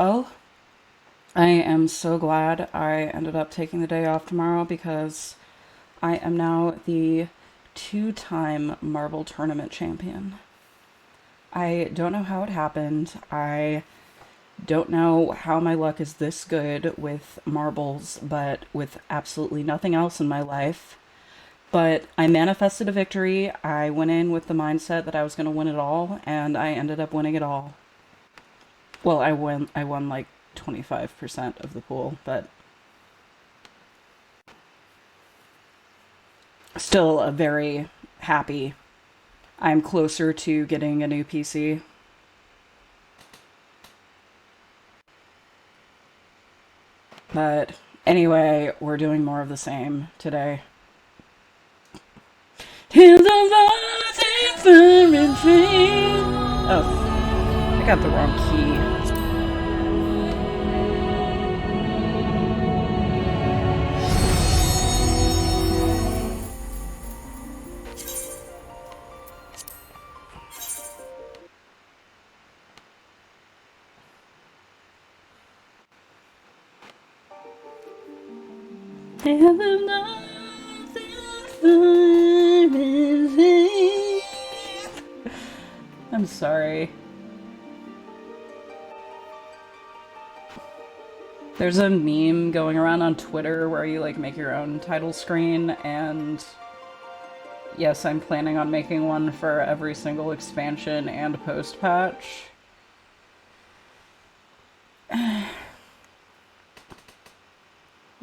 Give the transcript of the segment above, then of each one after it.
Well, I am so glad I ended up taking the day off tomorrow because I am now the two-time marble tournament champion. I don't know how it happened. I don't know how my luck is this good with marbles, but with absolutely nothing else in my life. But I manifested a victory. I went in with the mindset that I was going to win it all, and I ended up winning it all. Well, I won like 25% of the pool, but still a very happy. I'm closer to getting a new PC. But anyway, we're doing more of the same today. Oh, I got the wrong key. I'm sorry. There's a meme going around on Twitter where you like make your own title screen, and yes, I'm planning on making one for every single expansion and post patch.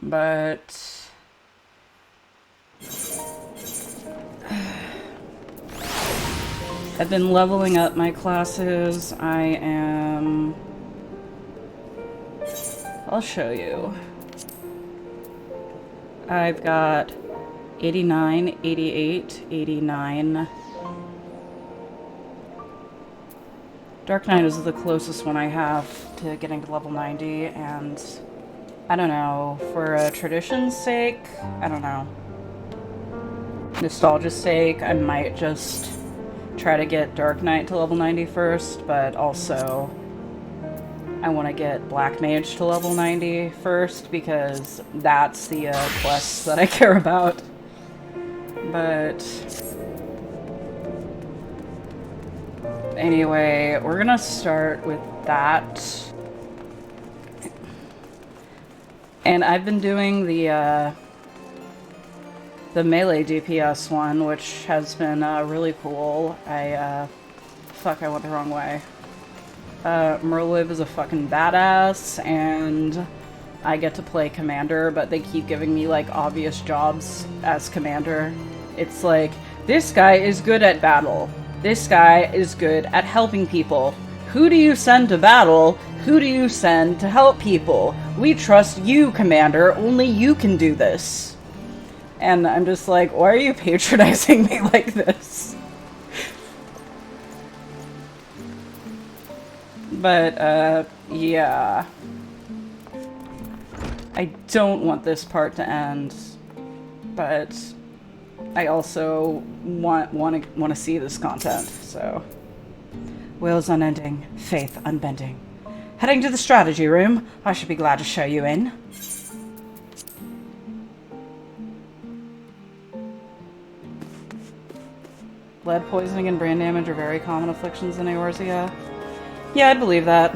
But I've been leveling up my classes. I'll show you. I've got 89, 88, 89. Dark Knight is the closest one I have to getting to level 90, and I don't know, for a tradition's sake, I don't know. Nostalgia's sake, I might just try to get Dark Knight to level 90 first, but also I want to get Black Mage to level 90 first because that's the quest that I care about. But anyway, we're gonna start with that. And I've been doing the melee DPS one, which has been really cool. Fuck, I went the wrong way. Merliv is a fucking badass, and I get to play commander, but they keep giving me, like, obvious jobs as commander. It's like, this guy is good at battle. This guy is good at helping people. Who do you send to battle? Who do you send to help people? We trust you, commander. Only you can do this. And I'm just like, why are you patronizing me like this? But, yeah. I don't want this part to end, but I also want to see this content, so. Wills unending, faith unbending. Heading to the strategy room. I should be glad to show you in. Lead poisoning and brain damage are very common afflictions in Eorzea. Yeah, I'd believe that.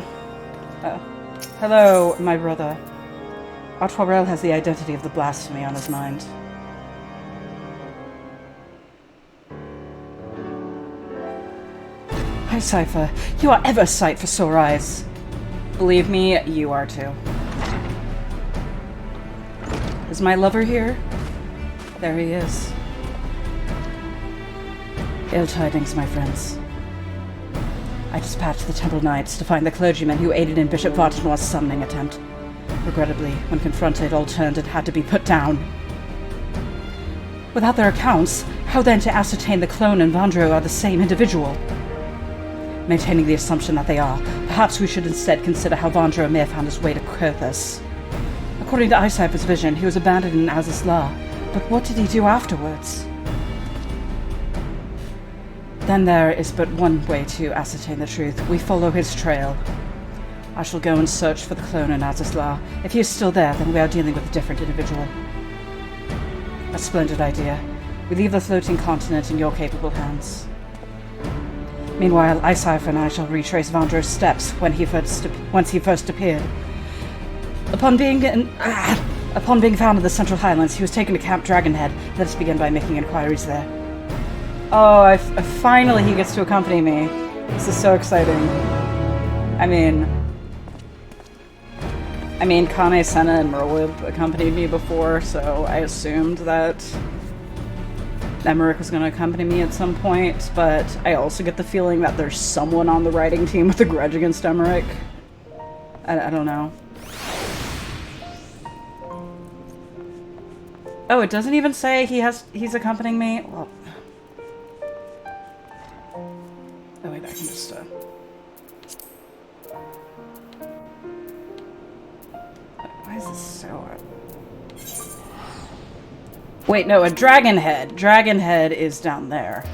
Hello, my brother. Artwarel has the identity of the blasphemy on his mind. Hi, Cypher. You are ever sight for sore eyes. Believe me, you are too. Is my lover here? There he is. Ill tidings, my friends. I dispatched the Temple Knights to find the clergyman who aided in Bishop Vartanoir's summoning attempt. Regrettably, when confronted, all turned and had to be put down. Without their accounts, how then to ascertain the clone and Vandro are the same individual? Maintaining the assumption that they are, perhaps we should instead consider how Vandro may have found his way to Kurthus. According to Icipher's vision, he was abandoned in Azys La, but what did he do afterwards? Then there is but one way to ascertain the truth. We follow his trail. I shall go and search for the clone in Azizlar. If he is still there, then we are dealing with a different individual. A splendid idea. We leave the floating continent in your capable hands. Meanwhile, Icipher and I shall retrace Vandro's steps once he first appeared. Upon being found in the Central Highlands, he was taken to Camp Dragonhead. Let us begin by making inquiries there. Oh, finally he gets to accompany me. This is so exciting. I mean, Kane, Senna, and Merlwyb accompanied me before, so I assumed that Emmerich was going to accompany me at some point, but I also get the feeling that there's someone on the writing team with a grudge against Emmerich. I don't know. Oh, it doesn't even say he's accompanying me? Well... Oh wait, I can just, Why is this so... Wait, no, a Dragonhead. Dragonhead is down there.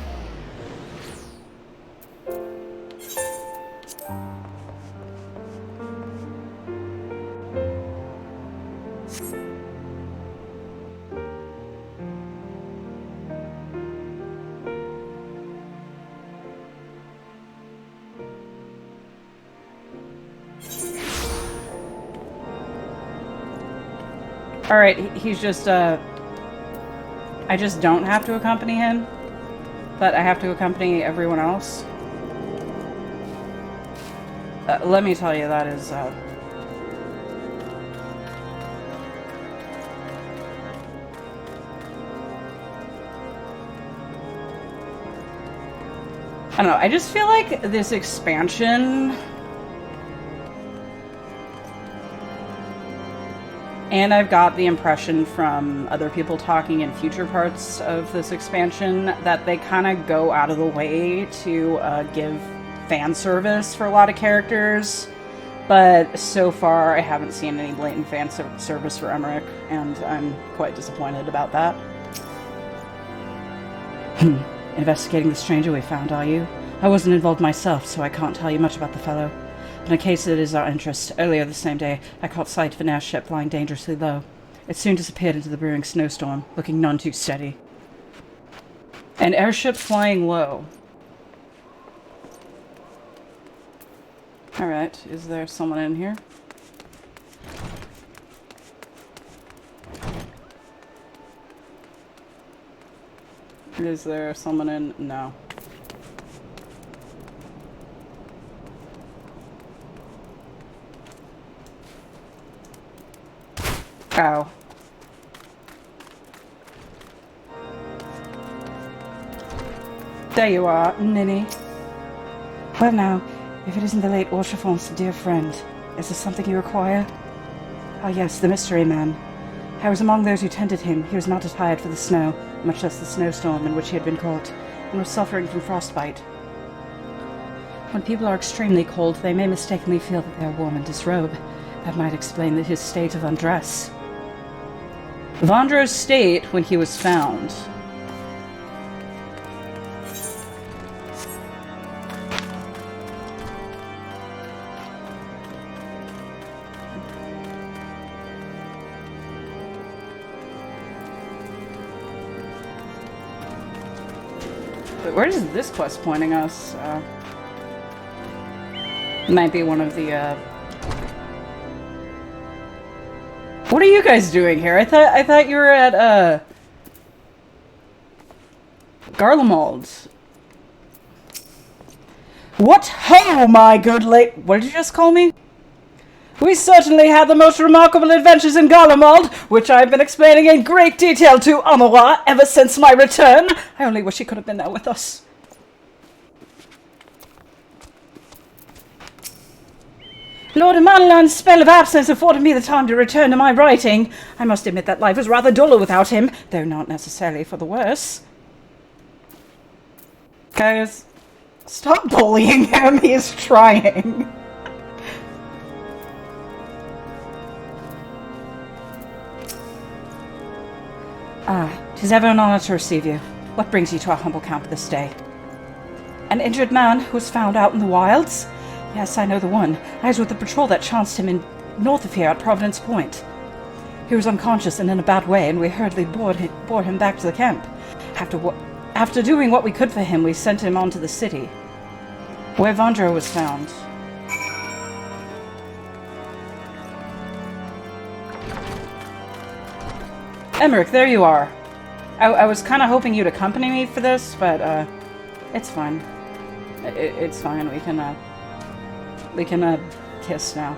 Alright, he's just, I just don't have to accompany him, but I have to accompany everyone else. Let me tell you, that is, I don't know, I just feel like this expansion... And I've got the impression from other people talking in future parts of this expansion that they kind of go out of the way to give fan service for a lot of characters. But so far, I haven't seen any blatant fan service for Emmerich, and I'm quite disappointed about that. Investigating the stranger we found, are you? I wasn't involved myself, so I can't tell you much about the fellow. But in case it is our interest, earlier the same day, I caught sight of an airship flying dangerously low. It soon disappeared into the brewing snowstorm, looking none too steady. An airship flying low. Alright, is there someone in here? Is there someone in? No. Ow. There you are, Ninny. Well now, if it isn't the late Orchefon's dear friend, is there something you require? Ah yes, the mystery man. I was among those who tended him. He was not attired for the snow, much less the snowstorm in which he had been caught, and was suffering from frostbite. When people are extremely cold, they may mistakenly feel that they are warm and disrobe. That might explain his state of undress. Vandro's state when he was found. But where is this quest pointing us? Might be one of the, What are you guys doing here? I thought you were at, Garlemald. What ho, my good what did you just call me? We certainly had the most remarkable adventures in Garlemald, which I've been explaining in great detail to Amawa ever since my return. I only wish he could have been there with us. Lord Amanlan's spell of absence afforded me the time to return to my writing. I must admit that life was rather duller without him, though not necessarily for the worse. Guys, stop bullying him, he is trying. Ah, 'tis ever an honor to receive you. What brings you to our humble camp this day? An injured man who was found out in the wilds? Yes, I know the one. I was with the patrol that chanced him in north of here at Providence Point. He was unconscious and in a bad way, and we hurriedly bore him back to the camp. After doing what we could for him, we sent him on to the city, where Vondro was found. Emmerich, there you are. I was kind of hoping you'd accompany me for this, but it's fine. It's fine. We can kiss now.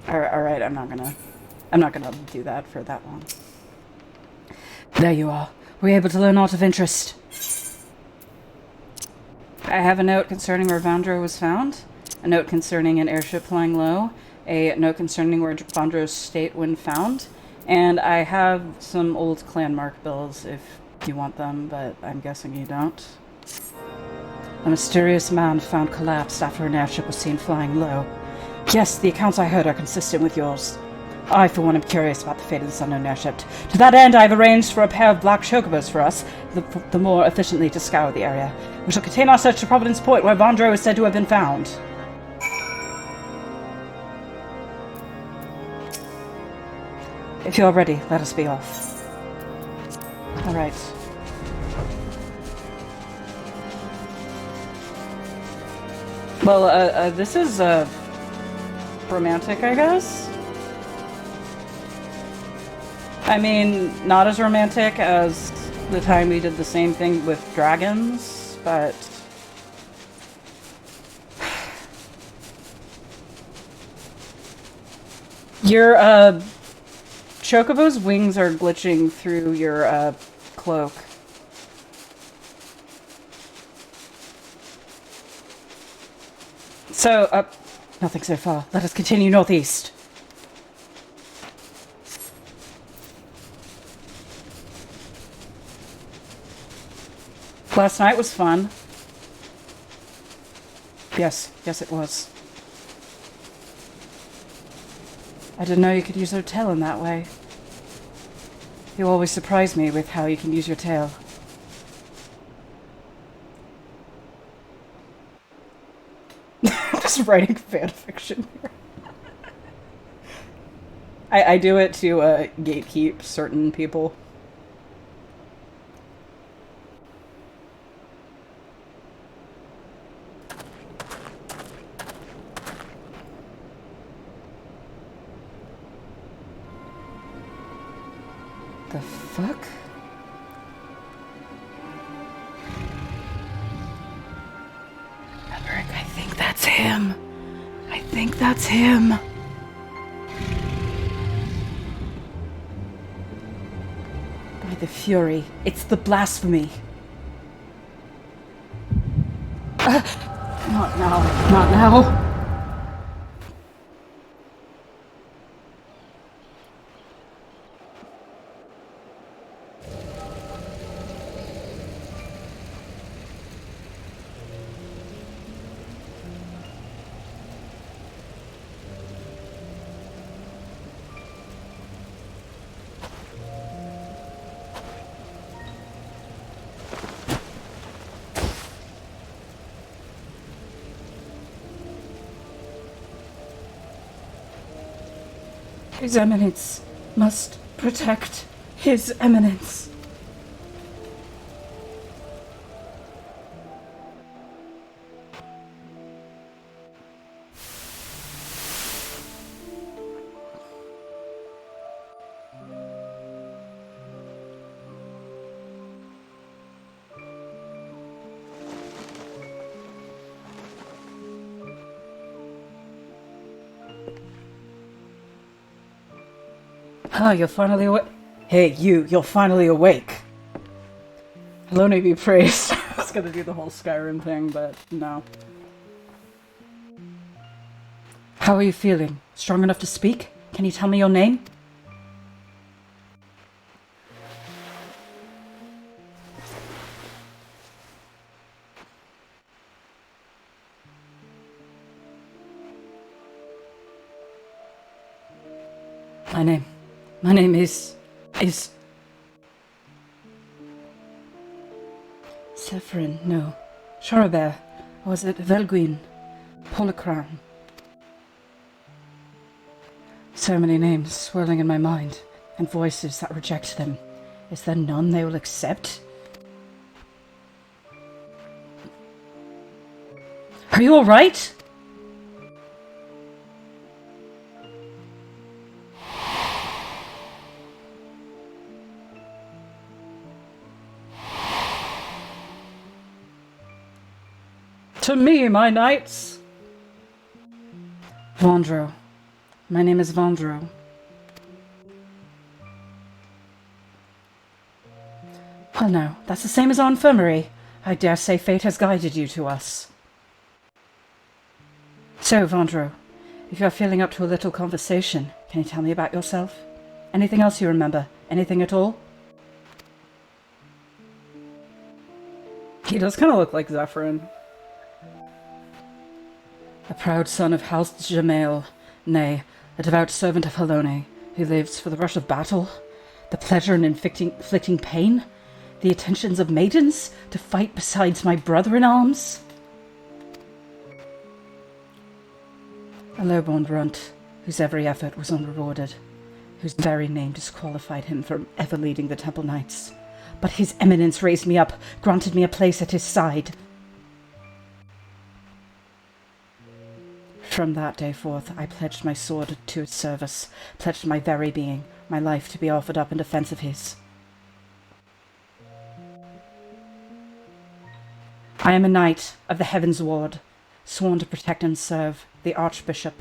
Alright, I'm not gonna do that for that long. There you are. Were you able to learn aught of interest? I have a note concerning where Vondro was found, a note concerning an airship flying low, a note concerning where Vondro's state when found, and I have some old clan mark bills if you want them, but I'm guessing you don't. A mysterious man found collapsed after an airship was seen flying low. Yes, the accounts I heard are consistent with yours. I, for one, am curious about the fate of this unknown airship. To that end, I have arranged for a pair of black chocobos for us, the more efficiently to scour the area. We shall continue our search to Providence Point, where Vondro is said to have been found. If you are ready, let us be off. Alright. Well, this is, romantic, I guess? I mean, not as romantic as the time we did the same thing with dragons, but... Your, Chocobo's wings are glitching through your, cloak. So, nothing so far. Let us continue northeast. Last night was fun. Yes, it was. I didn't know you could use your tail in that way. You always surprise me with how you can use your tail. Just writing fanfiction here. I do it to gatekeep certain people. The fuck? Emmerich, I think that's him. I think that's him. By the Fury, it's the blasphemy. Not now, not now. His Eminence must protect His Eminence. Ah, you're finally awake. Hey, you're finally awake. Alone be praised. I was gonna do the whole Skyrim thing, but no. How are you feeling? Strong enough to speak? Can you tell me your name? My name is... Severin, no. Charabert, or was it Velguin? Polycran. So many names swirling in my mind, and voices that reject them. Is there none they will accept? Are you alright? To me, my knights! Vondro. My name is Vondro. Well, no, that's the same as our infirmary. I dare say fate has guided you to us. So, Vondro, if you are feeling up to a little conversation, can you tell me about yourself? Anything else you remember? Anything at all? He does kind of look like Zephyrin. A proud son of House Jamail, nay, a devout servant of Helone, who lives for the rush of battle, the pleasure in inflicting pain, the attentions of maidens, to fight besides my brother-in-arms. A low-born runt, whose every effort was unrewarded, whose very name disqualified him from ever leading the Temple Knights. But his eminence raised me up, granted me a place at his side. From that day forth, I pledged my sword to his service, pledged my very being, my life to be offered up in defense of his. I am a knight of the Heaven's Ward, sworn to protect and serve the Archbishop.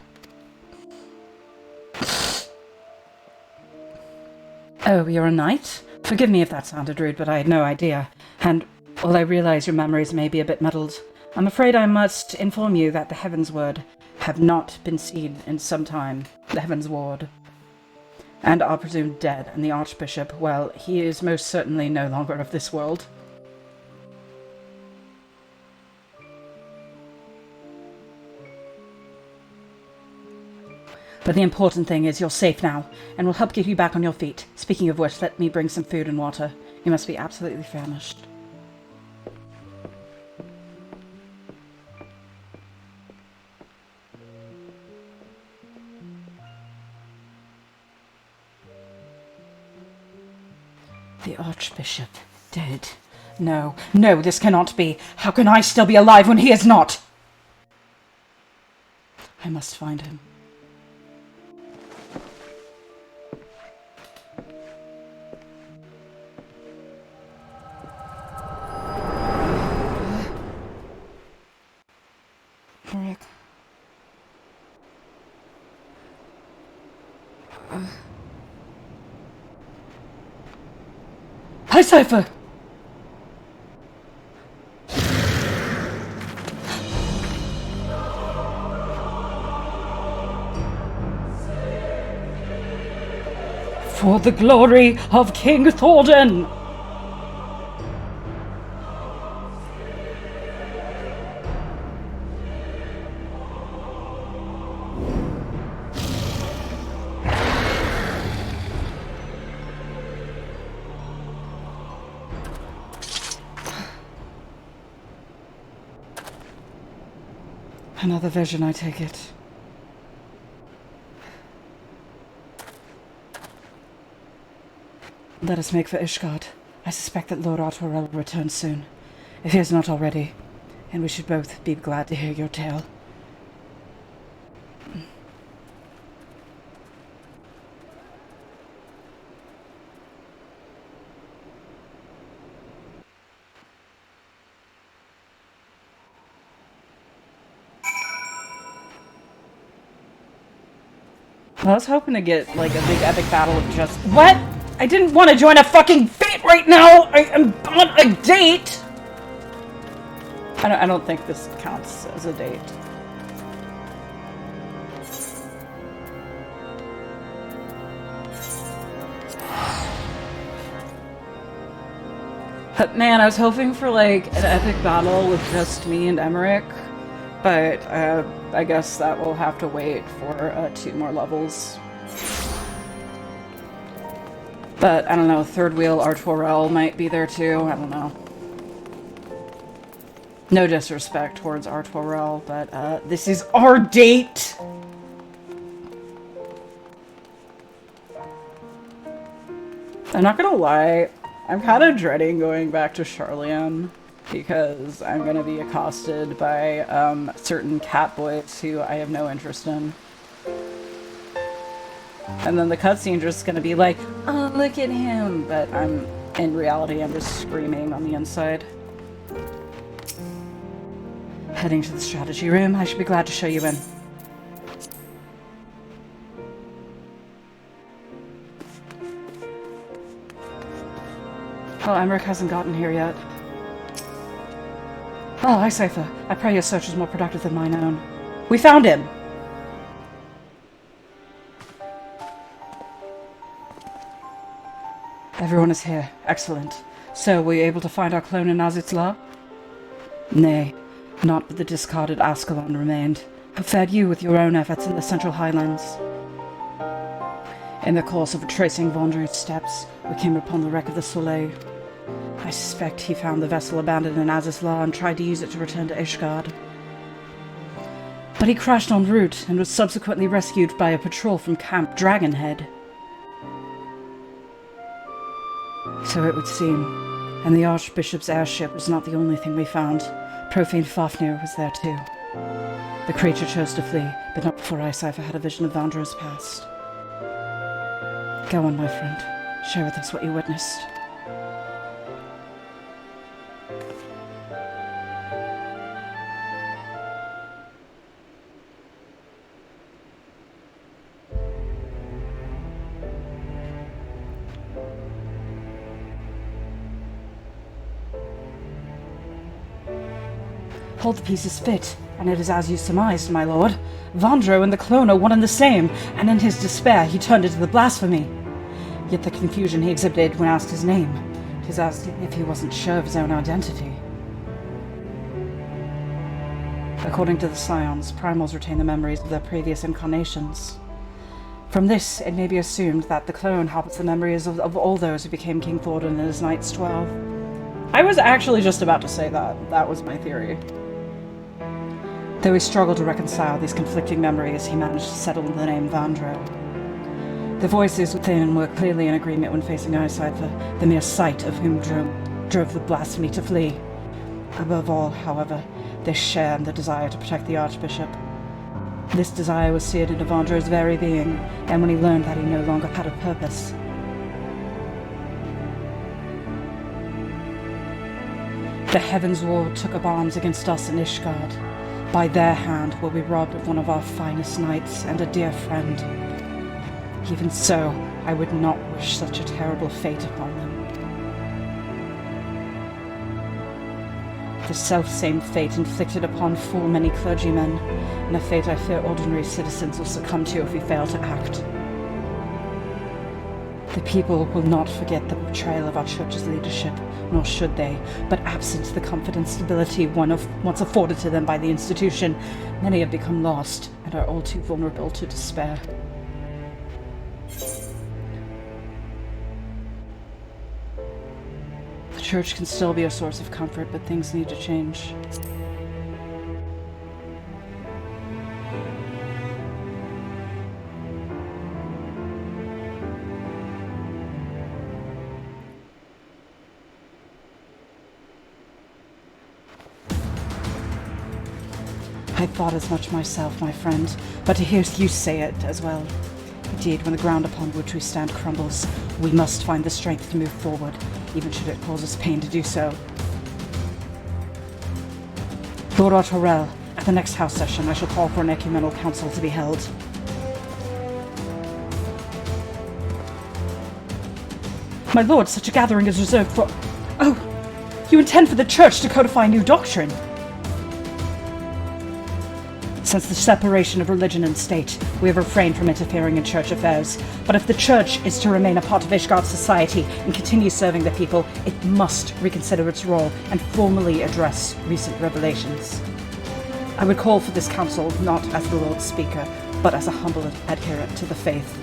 Oh, you're a knight? Forgive me if that sounded rude, but I had no idea. And while I realize your memories may be a bit muddled, I'm afraid I must inform you that the Heaven's Ward have not been seen in some time. The Heaven's Ward. And are presumed dead, and the Archbishop, well, he is most certainly no longer of this world. But the important thing is you're safe now, and we'll help get you back on your feet. Speaking of which, let me bring some food and water. You must be absolutely famished. The Archbishop dead. No, no, this cannot be. How can I still be alive when he is not? I must find him. Rick. Hi, Cypher! For the glory of King Thordan! Another vision, I take it. Let us make for Ishgard. I suspect that Lord Otwar will return soon, if he has not already, and we should both be glad to hear your tale. I was hoping to get, like, a big epic battle of just... What? I didn't want to join a fucking fate right now! I am on a date! I don't think this counts as a date. But man, I was hoping for, like, an epic battle with just me and Emmerich. But, I guess that will have to wait for 2 more levels. But, I don't know, third wheel Artorel might be there too, I don't know. No disrespect towards Artorel, but this is our date! I'm not gonna lie, I'm kind of dreading going back to Charlian because I'm gonna be accosted by certain cat boys who I have no interest in. And then the cutscene's just gonna be like, oh, look at him! But in reality, I'm just screaming on the inside. Heading to the strategy room, I should be glad to show you in. Oh, Emmerich hasn't gotten here yet. Oh, hi, Cypher. I pray your search was more productive than mine own. We found him! Everyone is here. Excellent. So, were you able to find our clone in Aziz's lair? Nay, not but the discarded Ascalon remained. How fared you with your own efforts in the Central Highlands? In the course of retracing Vondru's steps, we came upon the wreck of the Soleil. I suspect he found the vessel abandoned in Aziz's lair and tried to use it to return to Ishgard. But he crashed en route and was subsequently rescued by a patrol from Camp Dragonhead. So it would seem, and the Archbishop's airship was not the only thing we found. Profane Fafnir was there too. The creature chose to flee, but not before I, Cypher, had a vision of Vandro's past. Go on, my friend. Share with us what you witnessed. All the pieces fit, and it is as you surmised, my lord. Vandro and the clone are one and the same, and in his despair he turned into the blasphemy. Yet the confusion he exhibited when asked his name, 'tis as if he wasn't sure of his own identity. According to the Scions, primals retain the memories of their previous incarnations. From this, it may be assumed that the clone harbors the memories of all those who became King Thordan in his Knights 12. I was actually just about to say that. That was my theory. Though he struggled to reconcile these conflicting memories, he managed to settle on the name Vandro. The voices within were clearly in agreement when facing eyesight, the mere sight of whom drove the blasphemy to flee. Above all, however, they shared the desire to protect the Archbishop. This desire was seared into Vandro's very being, and when he learned that he no longer had a purpose, the Heavens' War took up arms against us in Ishgard. By their hand were we robbed of one of our finest knights and a dear friend. Even so, I would not wish such a terrible fate upon them. The self-same fate inflicted upon full many clergymen, and a fate I fear ordinary citizens will succumb to if we fail to act. The people will not forget the betrayal of our church's leadership, nor should they, but absent the comfort and stability once afforded to them by the institution, many have become lost and are all too vulnerable to despair. The church can still be a source of comfort, but things need to change. I thought as much myself, my friend, but to hear you say it as well. Indeed, when the ground upon which we stand crumbles, we must find the strength to move forward, even should it cause us pain to do so. Lord Artorel, at the next house session, I shall call for an ecumenical council to be held. My lord, such a gathering is reserved for... Oh! You intend for the church to codify new doctrine? Since the separation of religion and state, we have refrained from interfering in church affairs. But if the church is to remain a part of Ishgard's society and continue serving the people, it must reconsider its role and formally address recent revelations. I would call for this council not as the Lord's Speaker, but as a humble adherent to the faith.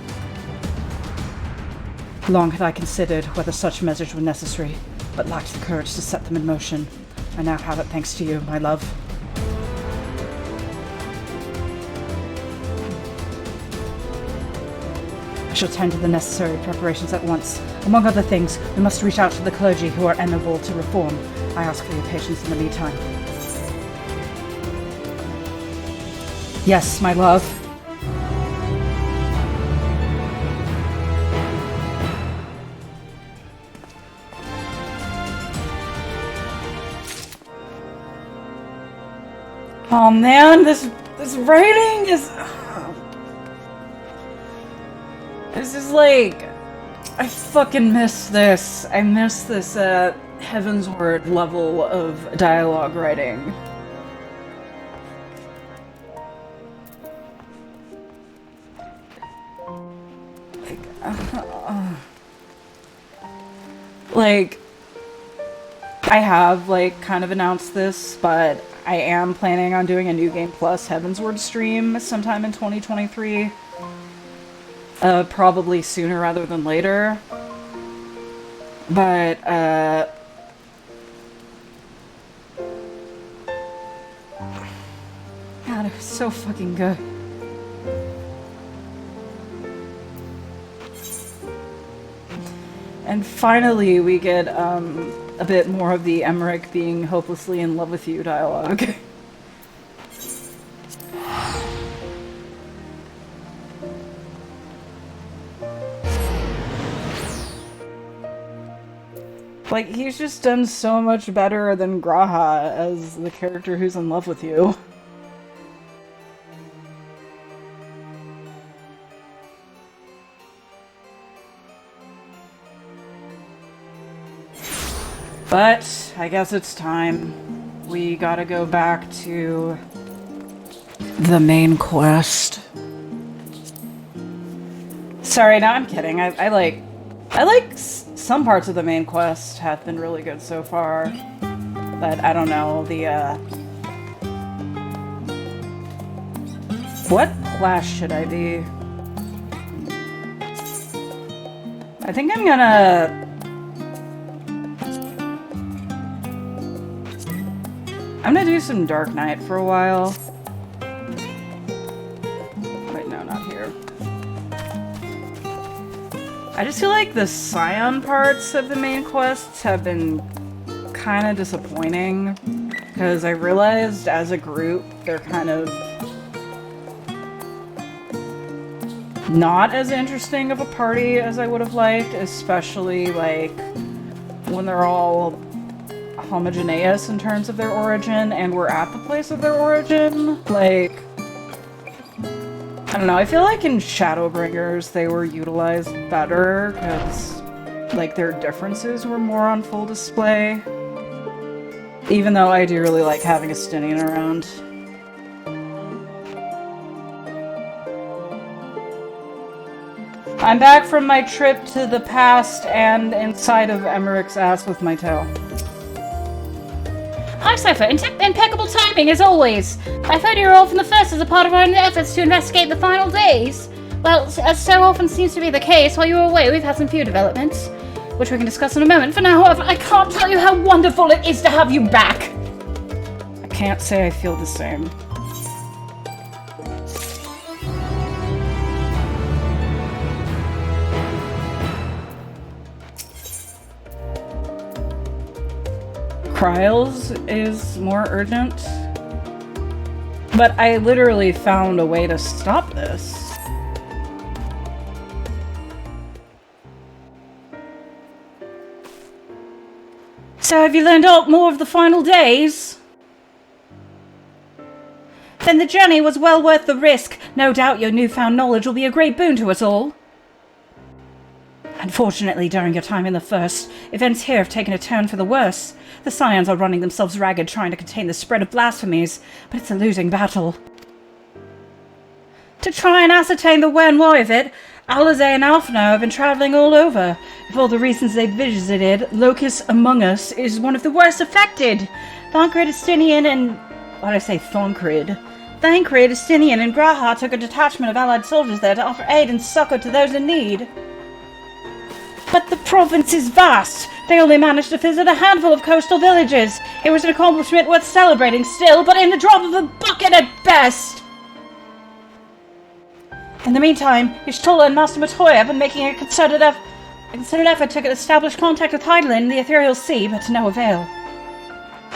Long had I considered whether such measures were necessary, but lacked the courage to set them in motion. I now have it thanks to you, my love. I shall tend to the necessary preparations at once. Among other things, we must reach out to the clergy who are amenable to reform. I ask for your patience in the meantime. Yes, my love. Oh man, this writing is... This is like... I fucking miss this. I miss this, Heavensward level of dialogue writing. Like, I have, like, kind of announced this, but I am planning on doing a New Game Plus Heavensward stream sometime in 2023. Probably sooner rather than later. But, God, it was so fucking good. And finally, we get, a bit more of the Emmerich being hopelessly in love with you dialogue. Like, he's just done so much better than Graha as the character who's in love with you. But I guess it's time. We gotta go back to the main quest. Sorry, no, I'm kidding. I like some parts of the main quest have been really good so far. But I don't know, what class should I be? I think I'm gonna... I'm gonna do some Dark Knight for a while. Wait, no, not here. I just feel like the Scion parts of the main quests have been kind of disappointing. Because I realized as a group, they're kind of not as interesting of a party as I would have liked. Especially, like, when they're all homogeneous in terms of their origin, and we're at the place of their origin. Like, I don't know, I feel like in Shadowbringers they were utilized better, because, like, their differences were more on full display. Even though I do really like having Estinian around. I'm back from my trip to the past and inside of Emmerich's ass with my tail. Hi, Cypher. Impeccable timing, as always. I thought you were off in the first as a part of our efforts to investigate the final days. Well, as so often seems to be the case, while you were away, we've had some few developments, which we can discuss in a moment. For now, however, I can't tell you how wonderful it is to have you back. I can't say I feel the same. Cryles is more urgent, but I literally found a way to stop this. So have you learned out more of the final days? Then the journey was well worth the risk. No doubt your newfound knowledge will be a great boon to us all. Unfortunately, during your time in the First, events here have taken a turn for the worse. The Scions are running themselves ragged trying to contain the spread of blasphemies, but it's a losing battle. To try and ascertain the where and why of it, Alize and Alphino have been travelling all over. For all the reasons they've visited, Locus Among Us is one of the worst affected. Thancred, Estinian, and... why'd I say Thancred? Thancred, Estinian, and Graha took a detachment of allied soldiers there to offer aid and succor to those in need. But the province is vast. They only managed to visit a handful of coastal villages. It was an accomplishment worth celebrating still, but in the drop of a bucket at best. In the meantime, Ishtola and Master Matoya have been making a concerted effort to establish contact with Heidelin in the Ethereal Sea, but to no avail.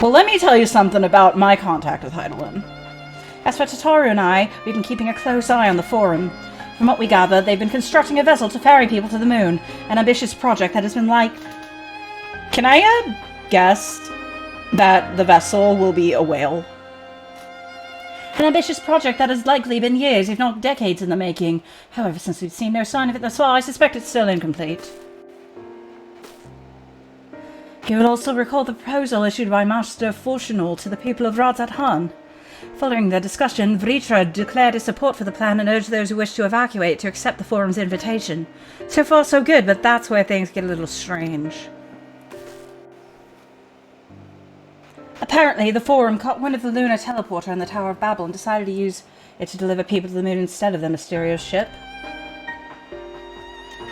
Well, let me tell you something about my contact with Heidelin. As for Tataru and I, we've been keeping a close eye on the Forum. From what we gather, they've been constructing a vessel to ferry people to the moon, an ambitious project that has been like... Can I guess that the vessel will be a whale? An ambitious project that has likely been years, if not decades in the making. However, since we've seen no sign of it thus far, I suspect it's still incomplete. You will also recall the proposal issued by Master Fortunal to the people of Radzat Han. Following the discussion, Vritra declared his support for the plan and urged those who wish to evacuate to accept the Forum's invitation. So far so good, but that's where things get a little strange. Apparently, the Forum caught wind of the lunar teleporter in the Tower of Babel and decided to use it to deliver people to the moon instead of the mysterious ship.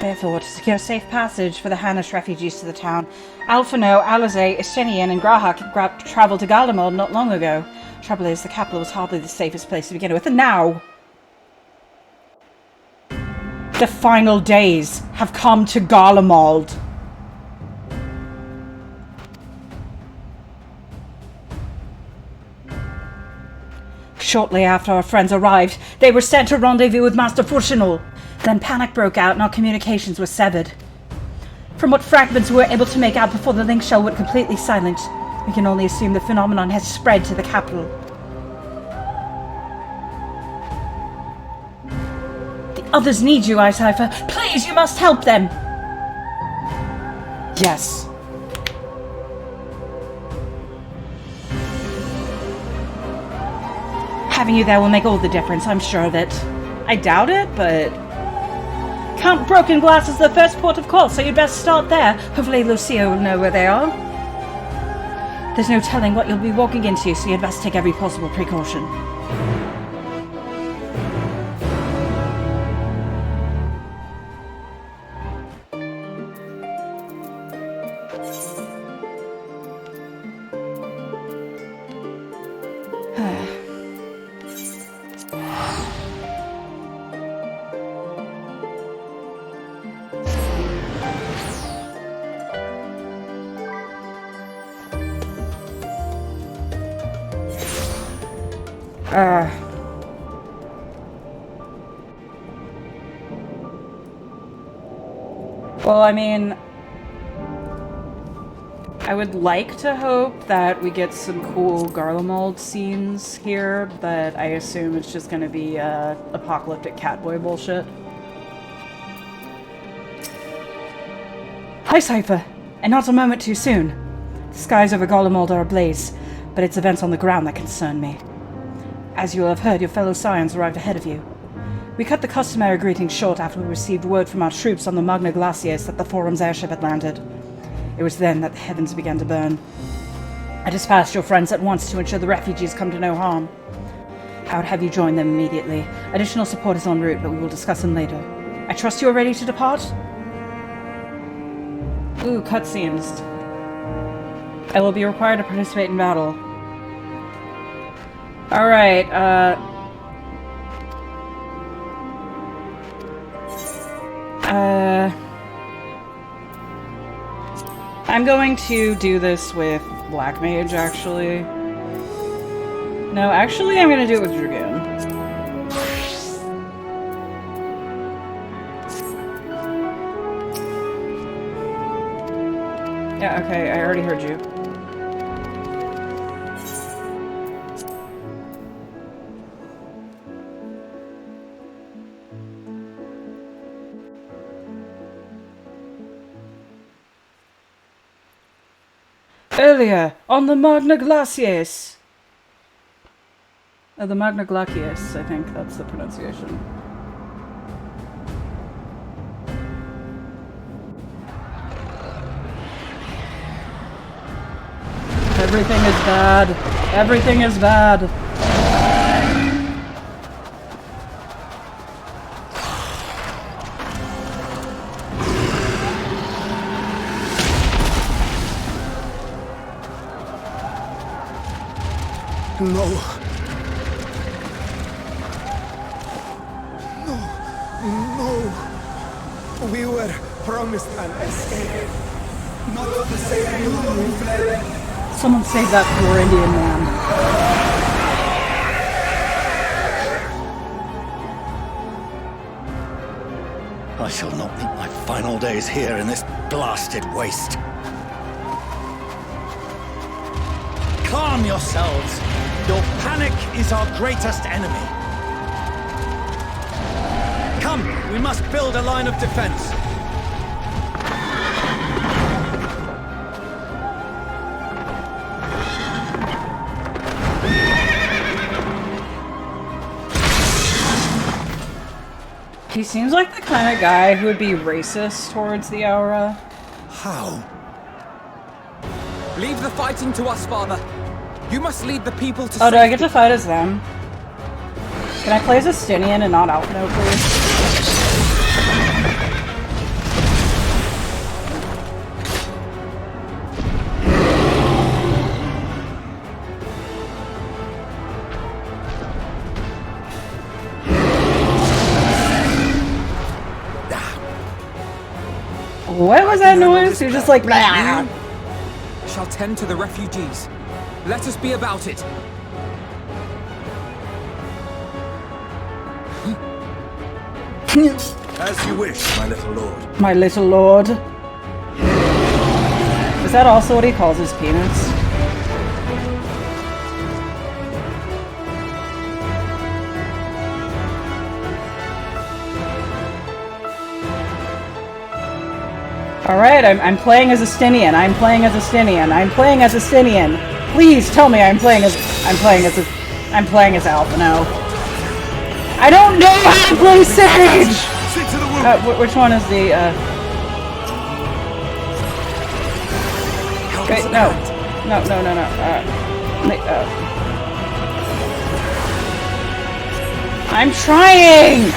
Therefore, to secure safe passage for the Hanish refugees to the town, Alphino, Alizé, Estenian, and Grahak travelled to Garlemald not long ago. Trouble is, the capital was hardly the safest place to begin with, and now... the final days have come to Garlemald. Shortly after our friends arrived, they were sent to rendezvous with Master Fortunal. Then panic broke out and our communications were severed. From what fragments we were able to make out before the link shell went completely silent, we can only assume the phenomenon has spread to the capital. The others need you, Icipher. Please, you must help them! Yes. Having you there will make all the difference, I'm sure of it. I doubt it, but... Count Broken Glass is the first port of call, so you'd best start there. Hopefully Lucia will know where they are. There's no telling what you'll be walking into, so you'd best take every possible precaution. Well, I mean, I would like to hope that we get some cool Garlemald scenes here, but I assume it's just gonna be apocalyptic catboy bullshit. Hi, Cypher, and not a moment too soon. The skies over Garlemald are ablaze, but it's events on the ground that concern me. As you will have heard, your fellow Scions arrived ahead of you. We cut the customary greetings short after we received word from our troops on the Magna Glaciers that the Forum's airship had landed. It was then that the heavens began to burn. I dispatched your friends at once to ensure the refugees come to no harm. I would have you join them immediately. Additional support is en route, but we will discuss them later. I trust you are ready to depart? Ooh, cutscenes. I will be required to participate in battle. Alright, I'm going to do this with Black Mage, actually. No, actually, I'm gonna do it with Dragoon. Yeah, okay, I already heard you. Earlier, on the Magna Glaciers. The Magna Glaciers, I think that's the pronunciation. Everything is bad. Everything is bad. No. No. We were promised an escape. Not the same we fled. Someone save that poor Indian man. I shall not meet my final days here in this blasted waste. Calm yourselves. Your panic is our greatest enemy. Come, we must build a line of defense. He seems like the kind of guy who would be racist towards the Aura. How? Leave the fighting to us, Father. You must lead the people to Oh, do I safety. get to fight as them? Can I play as Estinian and not Alphino, please? What was that noise? You're just like, blah. Shall tend to the refugees. Let us be about it. As you wish, my little lord. My little lord. Is that also what he calls his penis? Alright, I'm playing as Estinian. I'm playing as Estinian. I'm playing as Estinian. Please tell me I'm playing as Alphino. I don't know how to play Sage! Which one is the, Wait, no. No. I'm trying!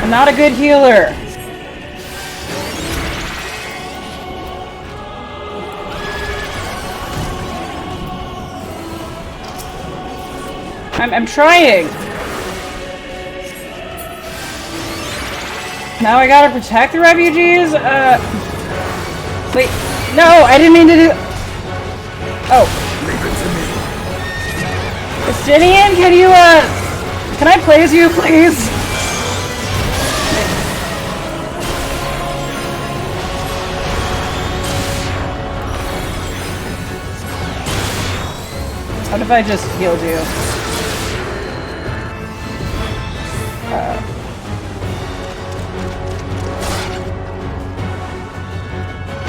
I'm not a good healer. I'm trying. Now I gotta protect the refugees? Wait. No, I didn't mean to do... Oh. Estinian, can you, can I play as you, please? What if I just healed you?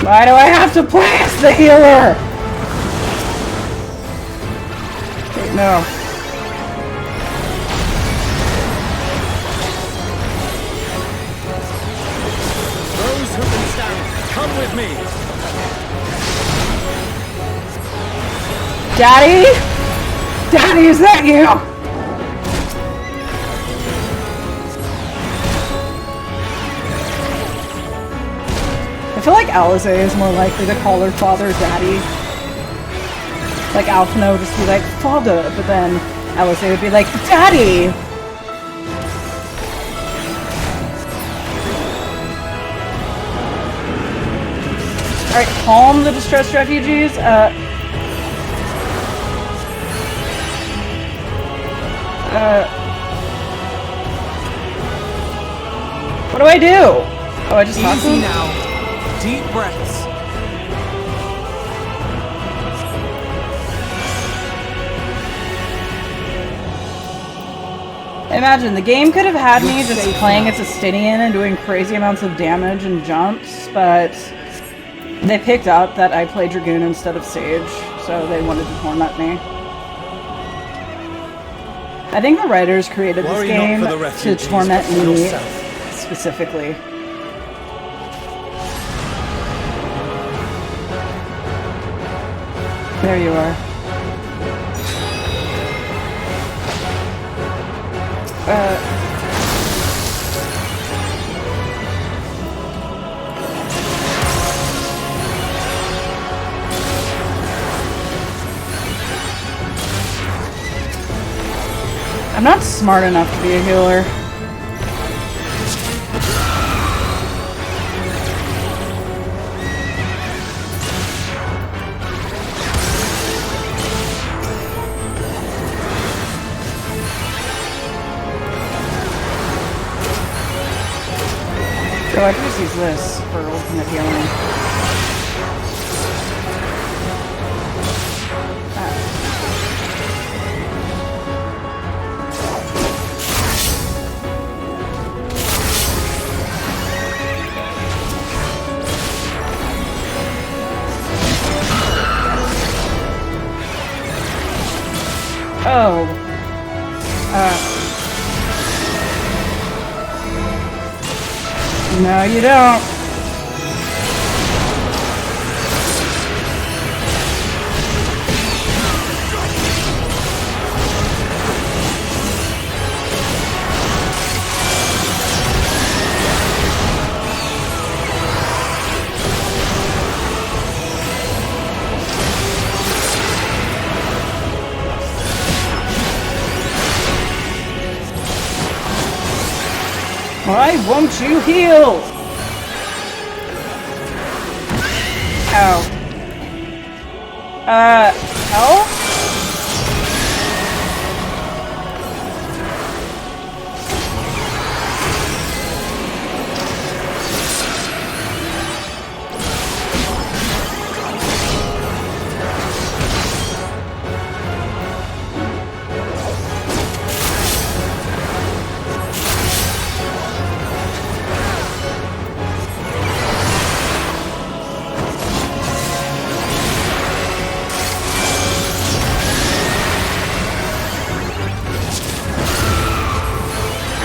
Why do I have to play as the healer? Wait, no. Those who can stand, come with me. Daddy? Daddy, is that you? I feel like Alisaie is more likely to call her father Daddy. Like Alphino would just be like, Father, but then Alisaie would be like, Daddy! Alright, calm the distressed refugees. What do I do? Oh, I just talk to Easy him? now. Deep breaths. Imagine, the game could have had me You're just safe playing now. as Estinian and doing crazy amounts of damage and jumps, but they picked up that I play Dragoon instead of Sage, so they wanted to torment me. I think the writers created this Worry not game for the to refugees, torment but for me yourself. specifically. There you are. I'm not smart enough to be a healer. So I can just use this for ultimate healing. Oh. No, you don't. Why won't you heal? Ow. Hell?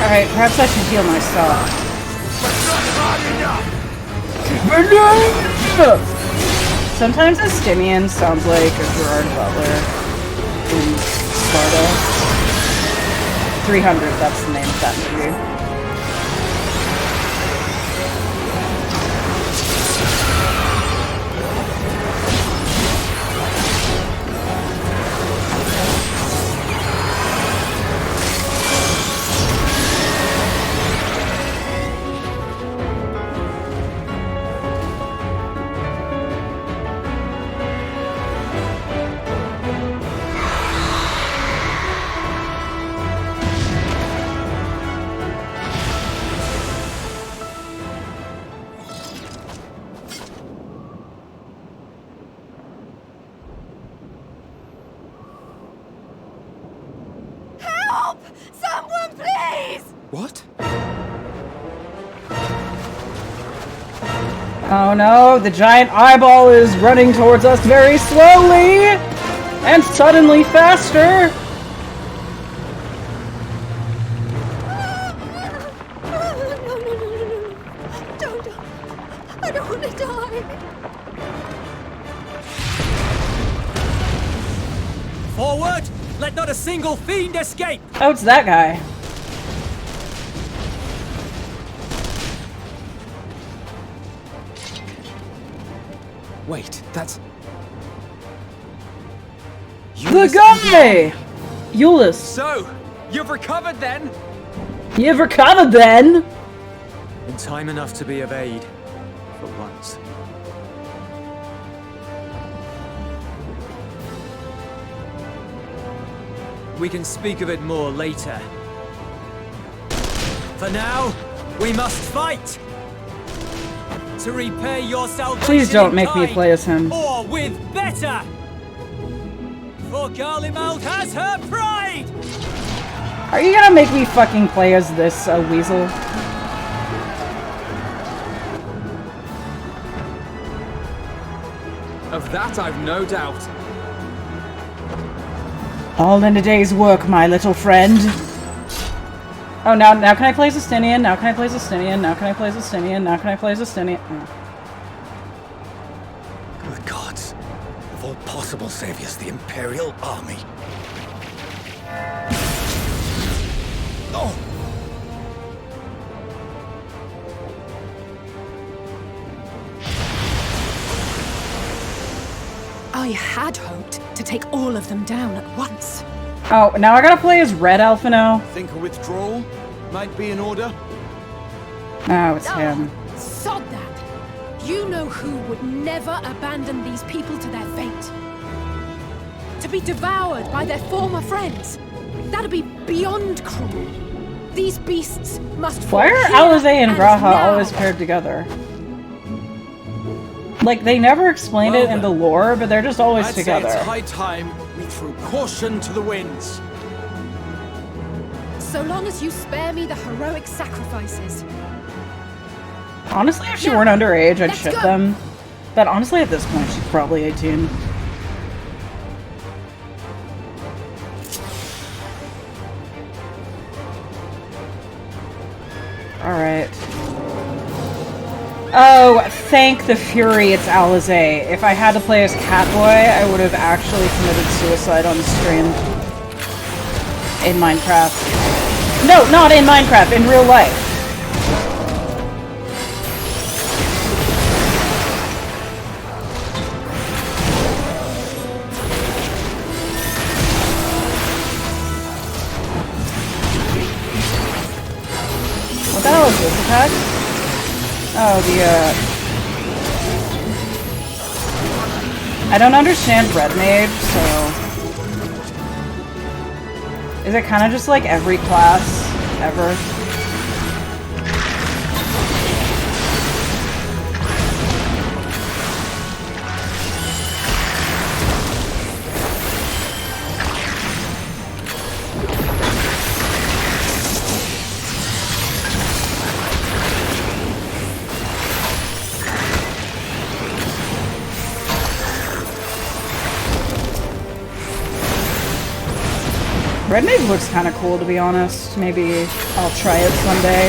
Alright, perhaps I should heal myself. Sometimes a Stimian sounds like a Gerard Butler in Sparta. 300, that's the name of that movie. Help! Someone, please! What? Oh no, the giant eyeball is running towards us very slowly! And suddenly faster! No. Don't die. I don't want to die. Forward! Let not a single fiend escape! Oh, it's that guy. Wait, that's... The guy! Euless. So, you've recovered then? You've recovered then? In time enough to be of aid. For once. We can speak of it more later. For now, we must fight! To repay your salvation. Please don't in make me kind, play as him. Or with better! For Garlemald has her pride! Are you gonna make me fucking play as this weasel? Of that I've no doubt. All in a day's work, my little friend. Oh, now can I play as Justinian? Now can I play as Justinian? Now can I play as Justinian? Now can I play as Justinian? Good gods. Of all possible saviors, the Imperial Army. Oh! I had hoped to take all of them down at once. Oh, now I gotta play as Red Alphino. Think a withdrawal might be in order? Oh, it's him. Sod that! You know who would never abandon these people to their fate. To be devoured by their former friends. That'd be beyond cruel. These beasts must fall Why are here Alize and Graha now. always paired together? Like, they never explained it in the lore, but they're just always I'd say together. it's high time we threw caution to the winds. So long as you spare me the heroic sacrifices. Honestly, if she Now, weren't underage, I'd let's ship go. them. But honestly, at this point, she's probably 18. Alright. Oh, thank the Fury, it's Alize. If I had to play as Catboy, I would have actually committed suicide on stream. In Minecraft. No, not in Minecraft, in real life. What the hell is this attack? Oh, I don't understand Red Mage, so... Is it kind of just like every class ever? Red Mage looks kind of cool, to be honest. Maybe I'll try it someday.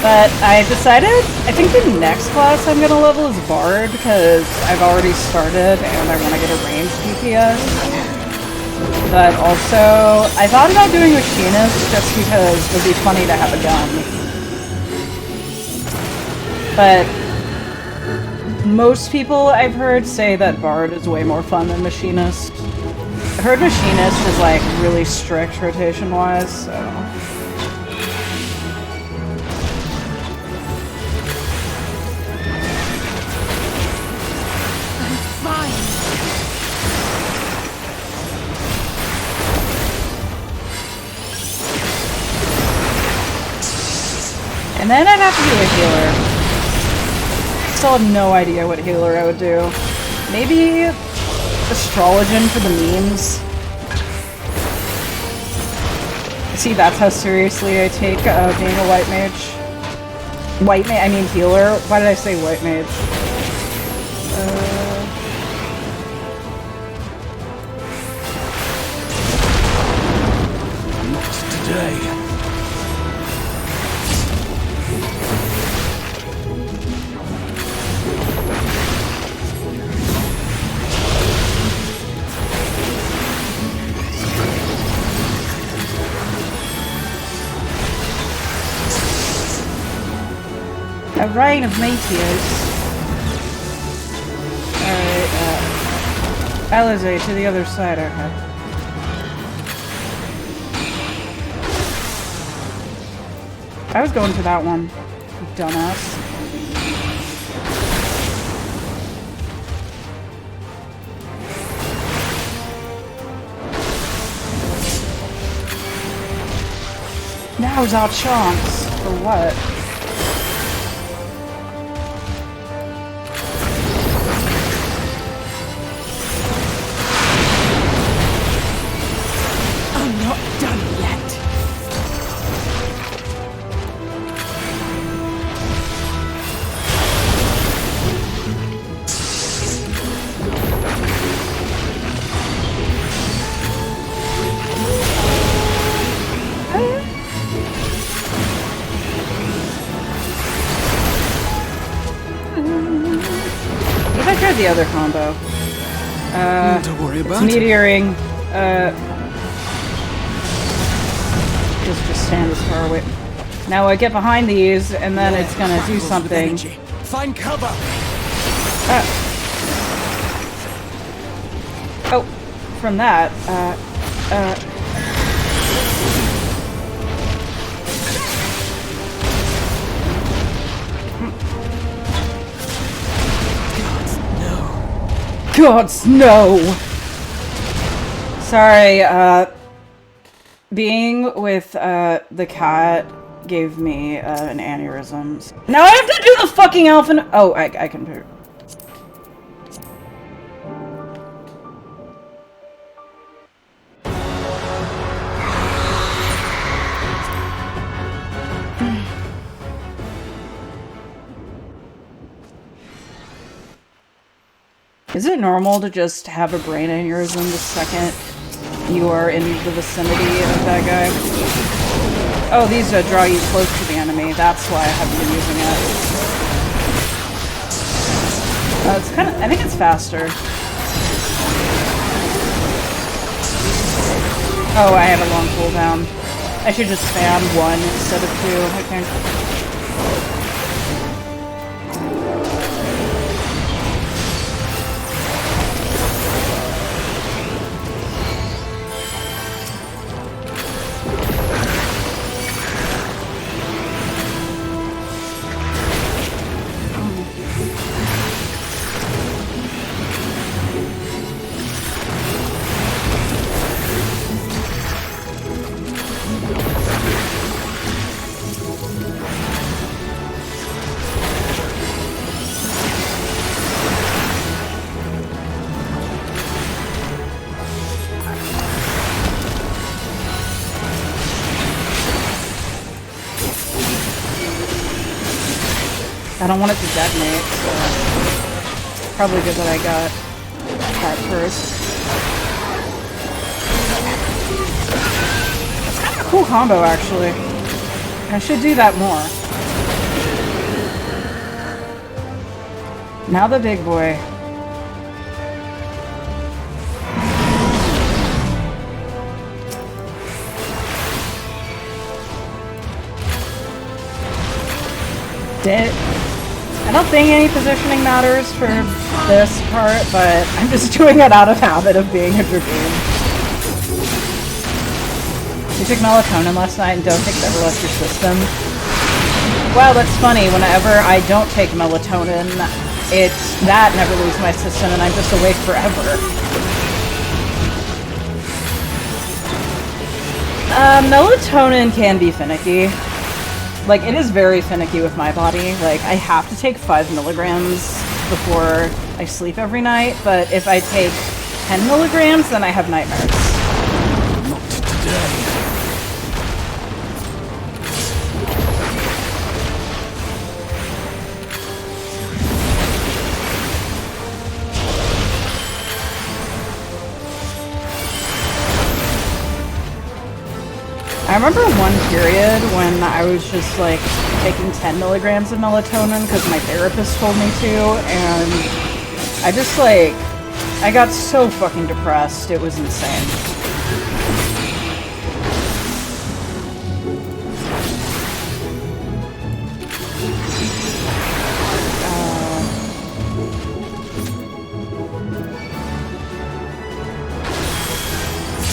But I decided, I think the next class I'm gonna level is Bard, because I've already started and I want to get a ranged DPS. But also, I thought about doing Machinist just because it would be funny to have a gun. But most people I've heard say that Bard is way more fun than Machinist. I heard Machinist is like really strict rotation-wise, so... I'm fine. And then I'd have to be a healer. Still have no idea what healer I would do. Maybe Astrologian for the memes. See, that's how seriously I take being a white mage. White mage, I mean healer. Why did I say white mage? Not today. A rain of meteors. Alright, Alize to the other side, okay. I was going to that one, you dumbass. Now's our chance. For what? I'm not done yet. If I tried the other combo. Don't worry It's about it. meteoring. Just stand as far away. Now I get behind these, and then it's gonna do Crackles with something. energy. Find cover. Oh, from that, Gods, no! Sorry, being with, the cat gave me, an aneurysm. Now I have to do the fucking alpha- Oh, I can do. Is it normal to just have a brain aneurysm the second you are in the vicinity of that guy? Oh, these draw you close to the enemy. That's why I haven't been using it. It's kind of. I think it's faster. Oh, I have a long cooldown. I should just spam 1 instead of 2, I think. I don't want it to detonate, so probably good that I got that first. It's kind of a cool combo, actually. I should do that more. Now the big boy. I don't think any positioning matters for this part, but I'm just doing it out of habit of being a dragoon. You took melatonin last night and don't think that left your system? Well, that's funny. Whenever I don't take melatonin, that never leaves my system and I'm just awake forever. Melatonin can be finicky. Like, it is very finicky with my body. Like, I have to take 5 milligrams before I sleep every night, but if I take 10 milligrams, then I have nightmares. Not today. I remember one period when I was just like taking 10 milligrams of melatonin because my therapist told me to, and I just like, I got so fucking depressed, it was insane.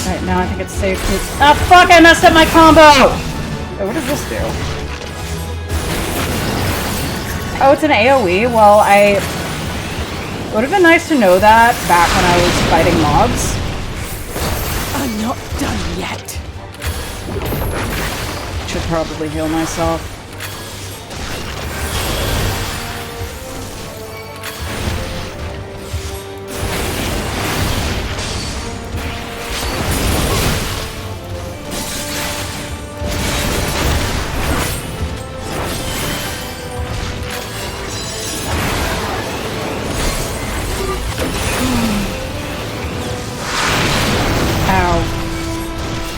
Alright, now I think it's safe to- Ah, fuck! I messed up my combo! Oh, what does this do? Oh, it's an AoE? Well, it would have been nice to know that back when I was fighting mobs. I'm not done yet. Should probably heal myself.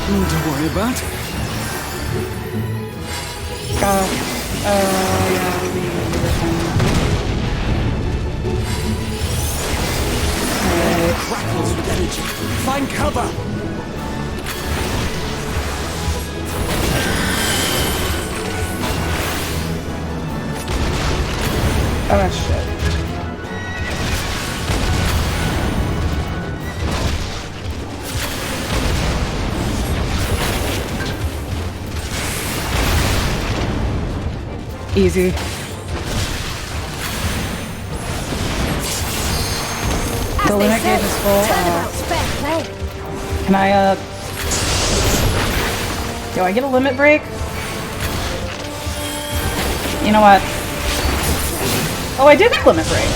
Nothing to worry about. Yeah, we Crackles with energy. Find cover. Oh, shit. Easy. The limit gauge is full. Can I, do I get a limit break? You know what? Oh, I did get limit break.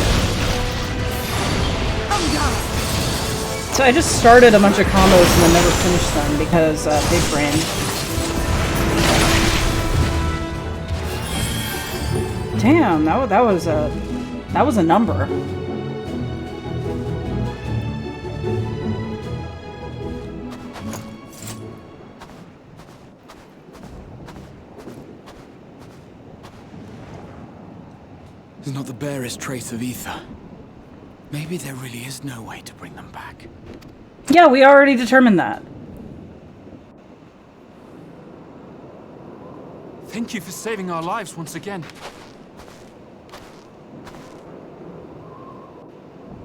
So I just started a bunch of combos and then never finished them because, big brain. Damn, that was a number. There's not the barest trace of ether. Maybe there really is no way to bring them back. Yeah, we already determined that. Thank you for saving our lives once again.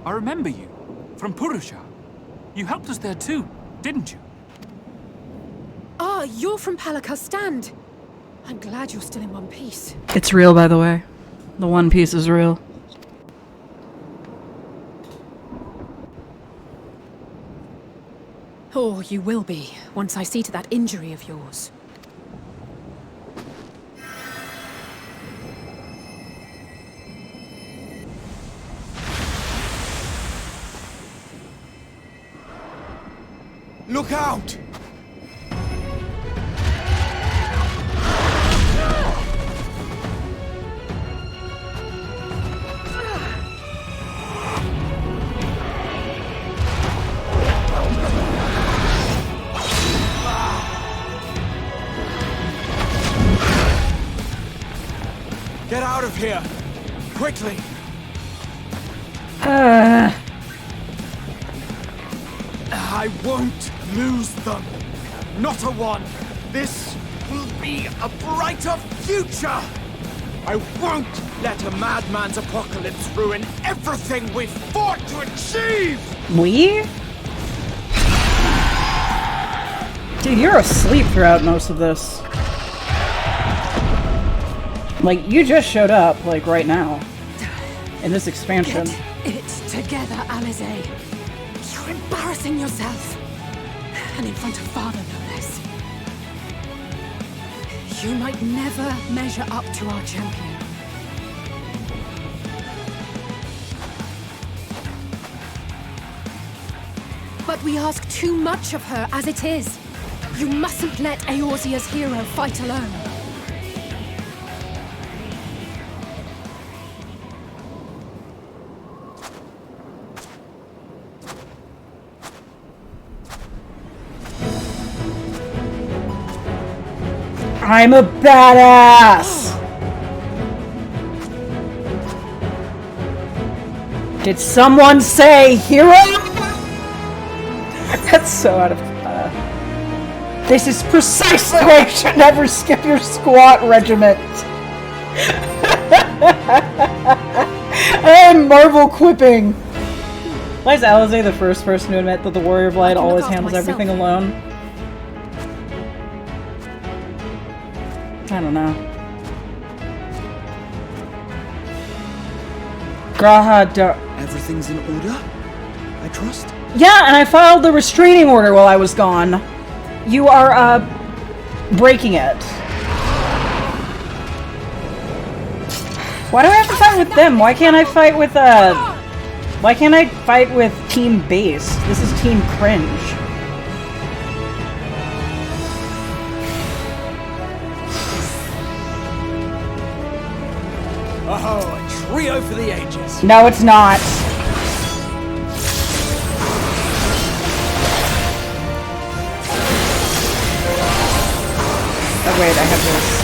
I remember you, from Purusha. You helped us there too, didn't you? Ah, you're from Palaka's stand. I'm glad you're still in one piece. It's real, by the way. The One Piece is real. Oh, you will be, once I see to that injury of yours. Look out! Get out of here! Quickly! I won't lose them! Not a one! This will be a brighter future! I won't let a madman's apocalypse ruin everything we've fought to achieve! We? Dude, you're asleep throughout most of this. Like, you just showed up, like, right now. In this expansion. Get it together, Alize. You're embarrassing yourself. And in front of Father, no less. You might never measure up to our champion. But we ask too much of her as it is. You mustn't let Eorzea's hero fight alone. I'm a badass! Did someone say hero? That's so out of... This is precisely why you should never skip your squat regiment. I am Marvel quipping. Why is Alize the first person to admit that the Warrior of Light always handles everything alone? I don't know. Everything's in order? I trust? Yeah, and I filed the restraining order while I was gone. You are, breaking it. Why do I have to fight with them? Why can't I fight with, Why can't I fight with Team Base? This is Team Cringe. Oh, a trio for the ages. No, it's not. Oh wait, I have this.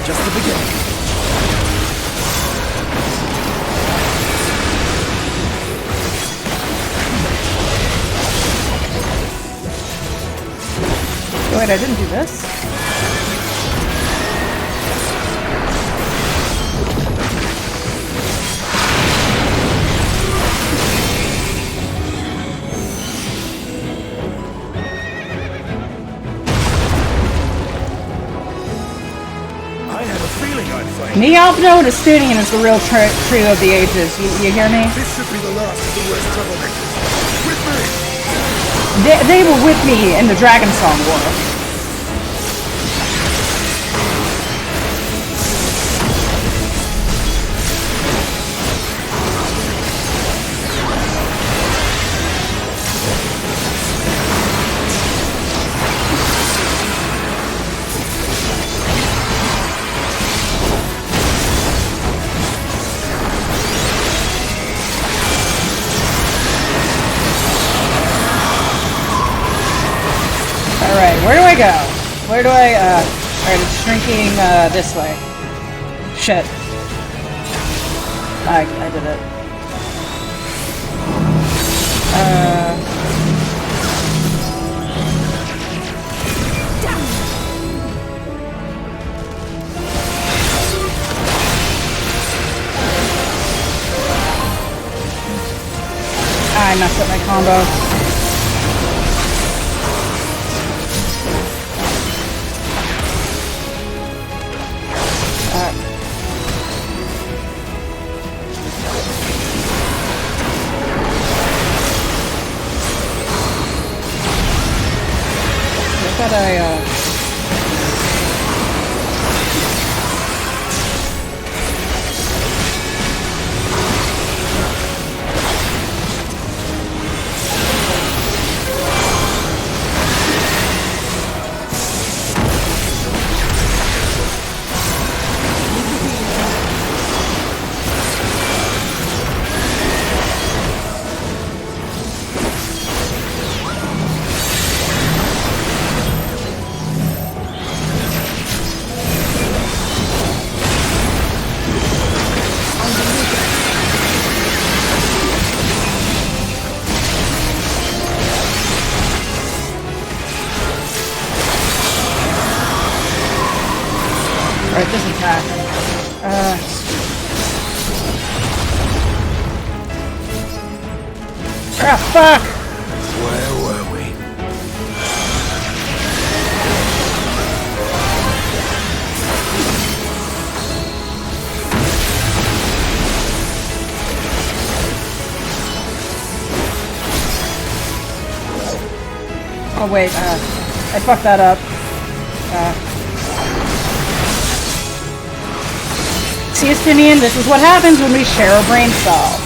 Just the wait, I didn't do this? I had a feeling I'd find Neopno and Estunian is the real trio of the ages. You hear me? this should be the last of the worst troublemakers. With me! They were with me in the Dragon Song War. Alright, where do I go? Where do I, alright, it's shrinking, this way. Shit. I did it. I messed up my combo. I thought I, alright, this attack. Fuck! Where were we? Oh wait, I fucked that up. See, Estinian, this is what happens when we share a brain cell.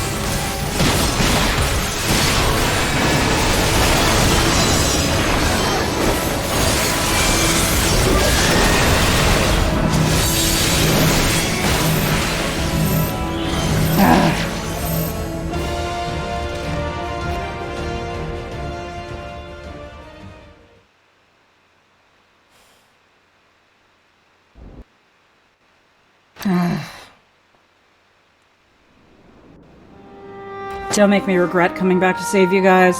Don't make me regret coming back to save you guys.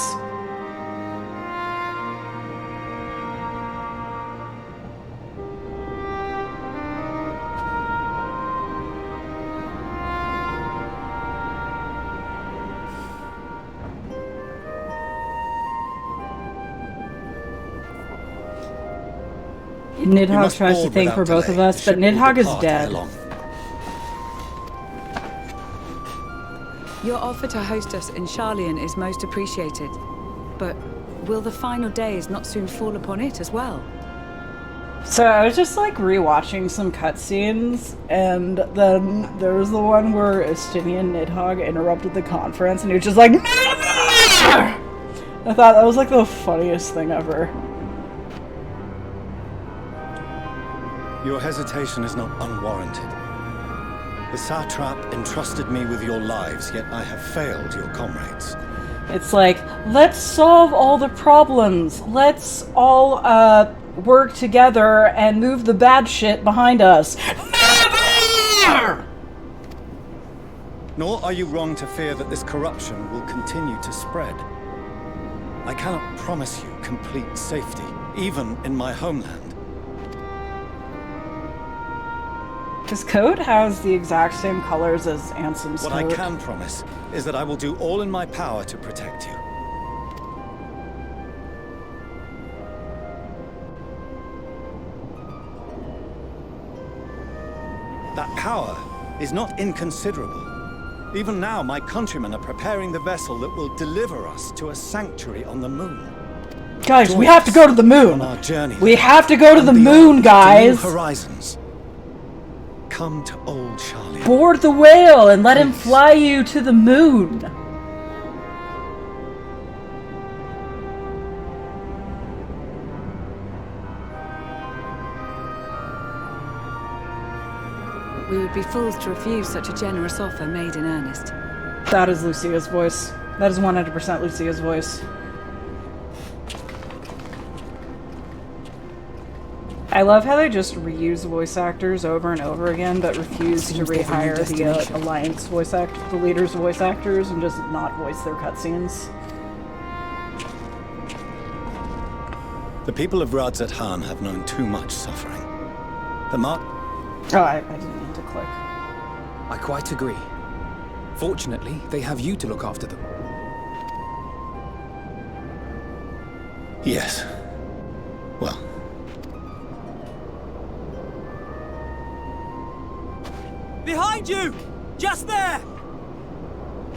Nidhogg tries to think for both of us, but Nidhogg is dead. Your offer to host us in Sharlayan is most appreciated. But will the final days not soon fall upon it as well? So I was just like rewatching some cutscenes, and then there was the one where Estinian Nidhogg interrupted the conference, and he was just like, I thought that was like the funniest thing ever. Your hesitation is not unwarranted. The satrap entrusted me with your lives, yet I have failed your comrades. It's like, let's solve all the problems. Let's all work together and move the bad shit behind us. Never! Nor are you wrong to fear that this corruption will continue to spread. I cannot promise you complete safety, even in my homeland. His coat has the exact same colors as Ansem's What coat. I can promise is that I will do all in my power to protect you. That power is not inconsiderable. Even now, my countrymen are preparing the vessel that will deliver us to a sanctuary on the moon. Guys, Join we have to us go to the moon. on our journey. We have to go to and the beyond, moon, to guys. new horizons. Come to old Charlie. Board the whale and let him Please. fly you to the moon. We would be fools to refuse such a generous offer made in earnest. That is Lucia's voice. That is 100% Lucia's voice. I love how they just reuse voice actors over and over again, but refuse to rehire the Alliance voice the leaders' voice actors, and just not voice their cutscenes. The people of Radzat Han have known too much suffering. The mark. Oh, I didn't mean to click. I quite agree. Fortunately, they have you to look after them. Yes. Well. Behind you! Just there!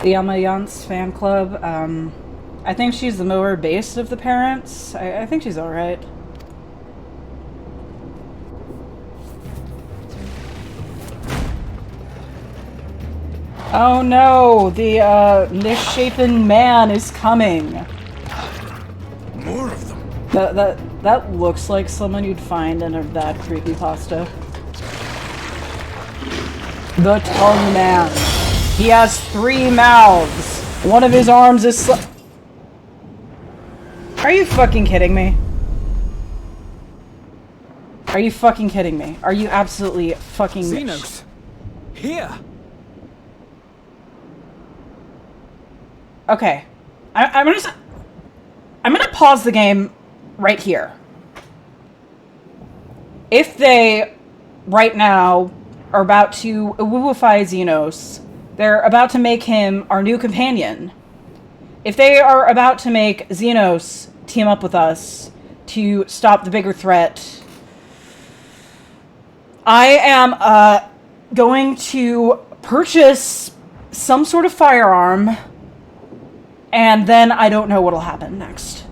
The Alliance fan club, I think she's the more based of the parents. I think she's alright. Oh no, the misshapen man is coming. More of them. That looks like someone you'd find in a bad creepypasta. The tongue man. He has 3 mouths. One of his arms is Are you fucking kidding me? Are you fucking kidding me? Are you absolutely fucking Xenos! Here! Okay. I'm gonna pause the game right here. If they, right now, are about to wooify Xenos, they're about to make him our new companion. If they are about to make Xenos team up with us to stop the bigger threat, I am going to purchase some sort of firearm, and then I don't know what'll happen next.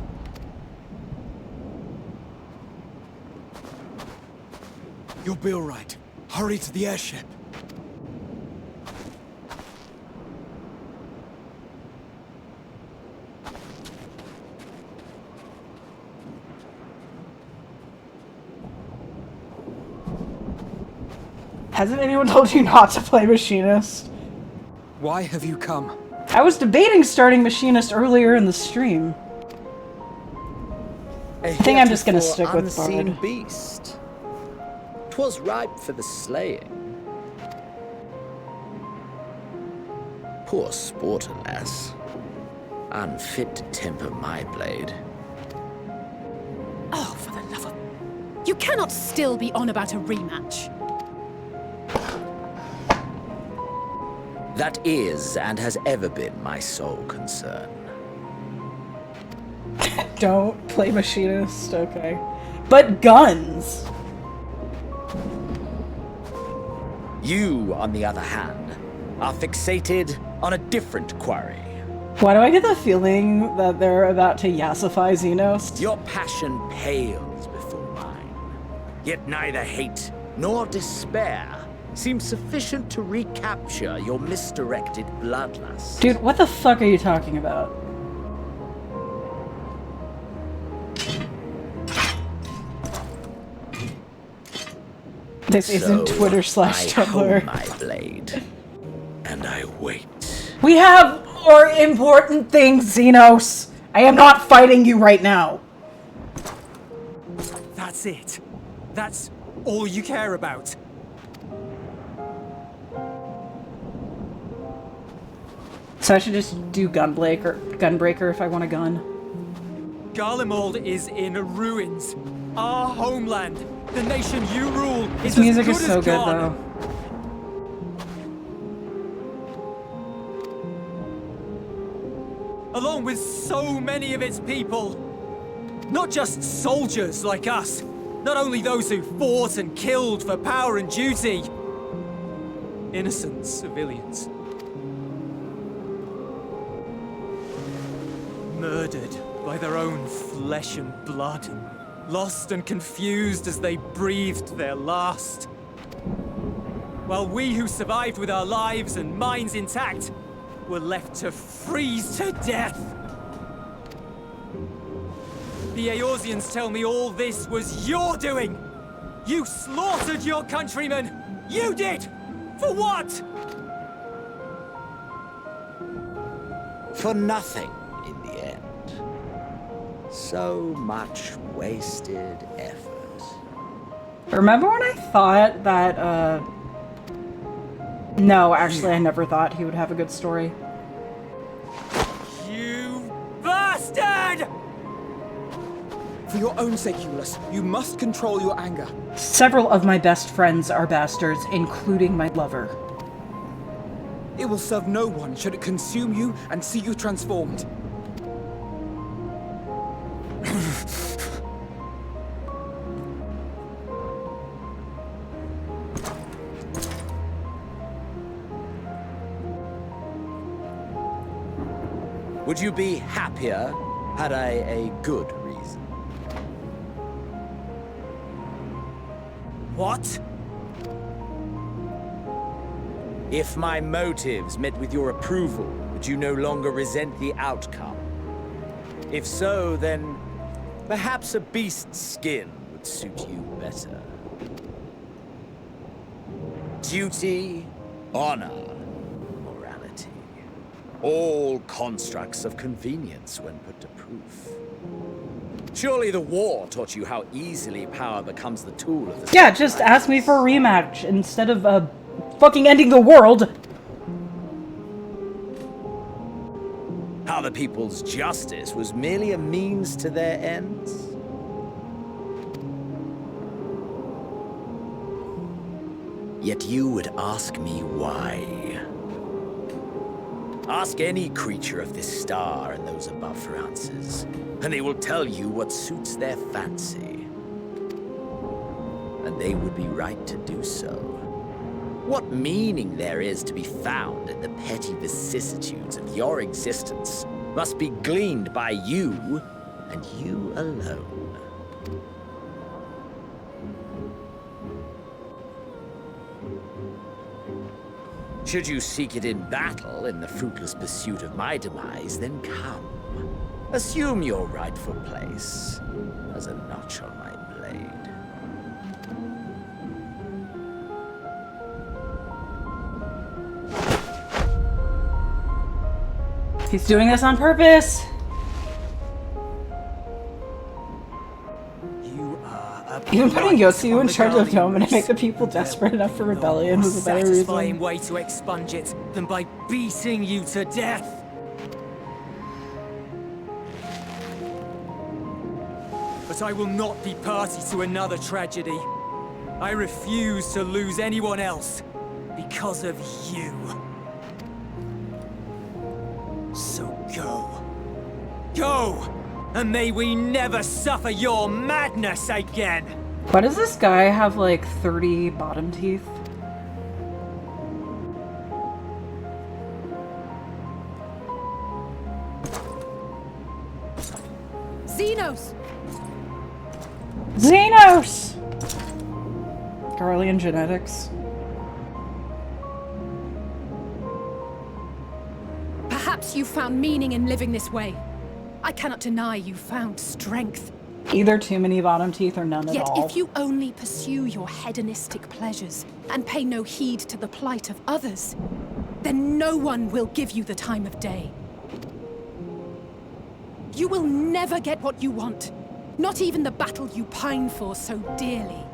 You'll be all right. Hurry to the airship. Hasn't anyone told you not to play Machinist? Why have you come? I was debating starting Machinist earlier in the stream. I think I'm just gonna stick with unseen Bard. beast. 'Twas ripe for the slaying. Poor sport, alas. Unfit to temper my blade. Oh, for the love of... You cannot still be on about a rematch. That is, and has ever been, my sole concern. Don't play Machinist, okay. But guns! You, on the other hand, are fixated on a different quarry. Why do I get the feeling that they're about to yassify Xenos? Your passion pales before mine. Yet neither hate nor despair seems sufficient to recapture your misdirected bloodlust. Dude, what the fuck are you talking about? This isn't Twitter / I hold Tumblr. my blade, and I wait. We have more important things, Xenos! I am not fighting you right now! That's it. That's all you care about. So I should just do Gunbreaker if I want a gun. Garlemald is in ruins. Our homeland, the nation you rule, is This music as is good so as good, gone. though. Along with so many of its people. Not just soldiers like us. Not only those who fought and killed for power and duty. Innocent civilians. Murdered by their own flesh and blood. Lost and confused as they breathed their last. While we who survived with our lives and minds intact were left to freeze to death. The Eorzeans tell me all this was your doing! You slaughtered your countrymen! You did! For what? For nothing, in the end. So much wasted effort. Remember when I thought that, No, actually, I never thought he would have a good story. You bastard! For your own sake, Euless, you must control your anger. Several of my best friends are bastards, including my lover. It will serve no one should it consume you and see you transformed. Would you be happier had I a good reason? What? If my motives met with your approval, would you no longer resent the outcome? If so, then perhaps a beast's skin would suit you better. Duty, honor, morality. All constructs of convenience when put to proof. Surely the war taught you how easily power becomes the tool of the... Yeah, just ask me for a rematch instead of, fucking ending the world! How the people's justice was merely a means to their ends? Yet you would ask me why. Ask any creature of this star and those above for answers, and they will tell you what suits their fancy. And they would be right to do so. What meaning there is to be found in the petty vicissitudes of your existence must be gleaned by you, and you alone. Should you seek it in battle in the fruitless pursuit of my demise, then come. Assume your rightful place as a notch on my blade. He's doing this on purpose! You are a Even putting blight Yosu on in the charge of Dome and Guardians. make the people desperate enough for rebellion was a better satisfying reason. way to expunge it than by beating you to death. But I will not be party to another tragedy. I refuse to lose anyone else because of you. So go. Go! And may we never suffer your madness again! Why does this guy have like 30 bottom teeth? Xenos! Xenos! Garlean genetics. Perhaps you found meaning in living this way. I cannot deny you found strength. Either too many bottom teeth or none at Yet all. if you only pursue your hedonistic pleasures and pay no heed to the plight of others, then no one will give you the time of day. You will never get what you want, not even the battle you pine for so dearly.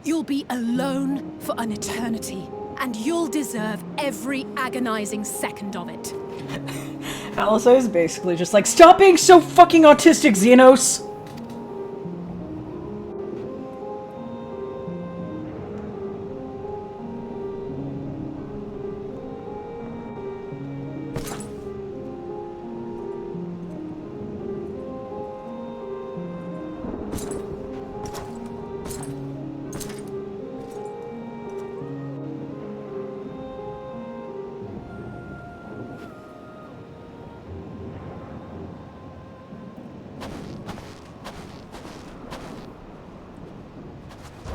You'll be alone for an eternity, and you'll deserve every agonizing second of it. Alice is basically just like, stop being so fucking autistic, Xenos!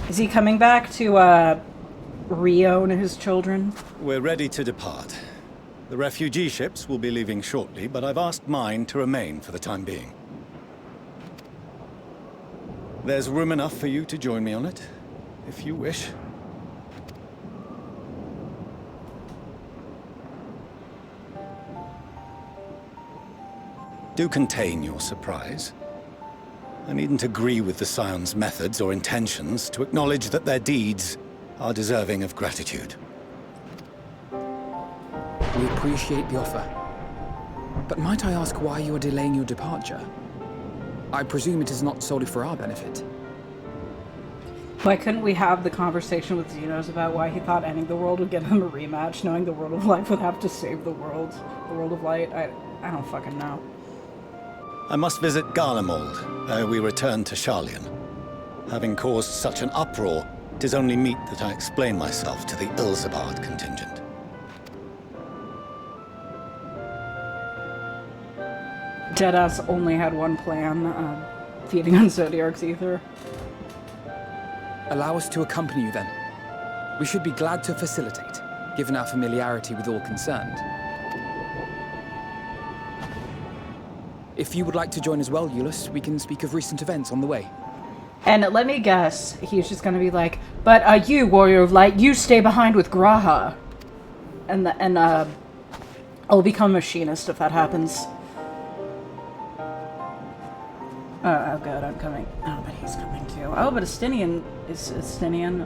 Is he coming back to, re-own his children? We're ready to depart. The refugee ships will be leaving shortly, but I've asked mine to remain for the time being. There's room enough for you to join me on it, if you wish. Do contain your surprise. I needn't agree with the Scion's methods or intentions to acknowledge that their deeds are deserving of gratitude. We appreciate the offer. But might I ask why you are delaying your departure? I presume it is not solely for our benefit. Why couldn't we have the conversation with Xenos about why he thought ending the world would give him a rematch, knowing the World of Light would have to save the World of Light? I don't fucking know. I must visit Garlemald, ere we return to Sharlayan. Having caused such an uproar, 'tis only meet that I explain myself to the Ilsabard contingent. Deadass only had one plan, feeding on Zodiark's ether. Allow us to accompany you then. We should be glad to facilitate, given our familiarity with all concerned. If you would like to join as well, Euless, we can speak of recent events on the way. And let me guess, he's just gonna be like, but you, Warrior of Light, you stay behind with Graha. And I'll become a machinist if that happens. Oh good, I'm coming. Oh, but he's coming too. Oh, but Estinian is Estinian.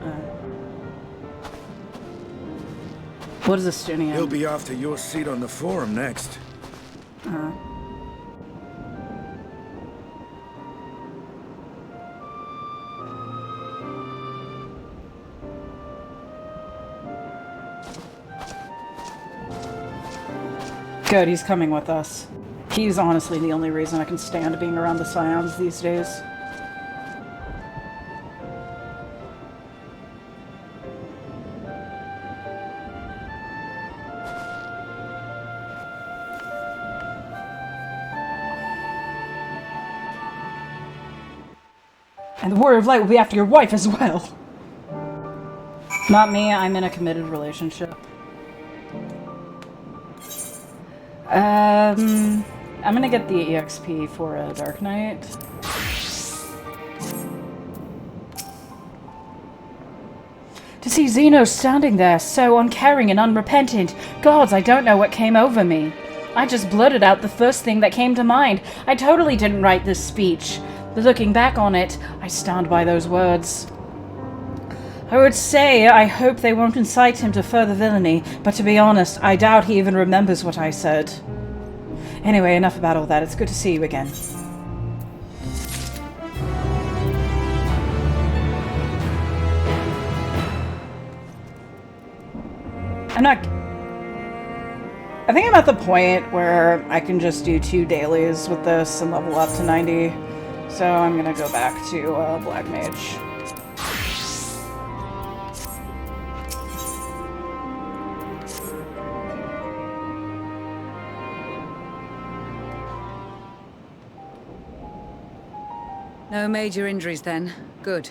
What is Estinian? He'll be after your seat on the forum next. Good, he's coming with us. He's honestly the only reason I can stand being around the Scions these days. And the Warrior of Light will be after your wife as well. Not me, I'm in a committed relationship. I'm gonna get the EXP for a Dark Knight. To see Xenos standing there, so uncaring and unrepentant, gods, I don't know what came over me. I just blurted out the first thing that came to mind. I totally didn't write this speech. But looking back on it, I stand by those words. I would say I hope they won't incite him to further villainy, but to be honest, I doubt he even remembers what I said. Anyway, enough about all that. It's good to see you again. I think I'm at the point where I can just do 2 dailies with this and level up to 90. So I'm gonna go back to Black Mage. No major injuries then. Good.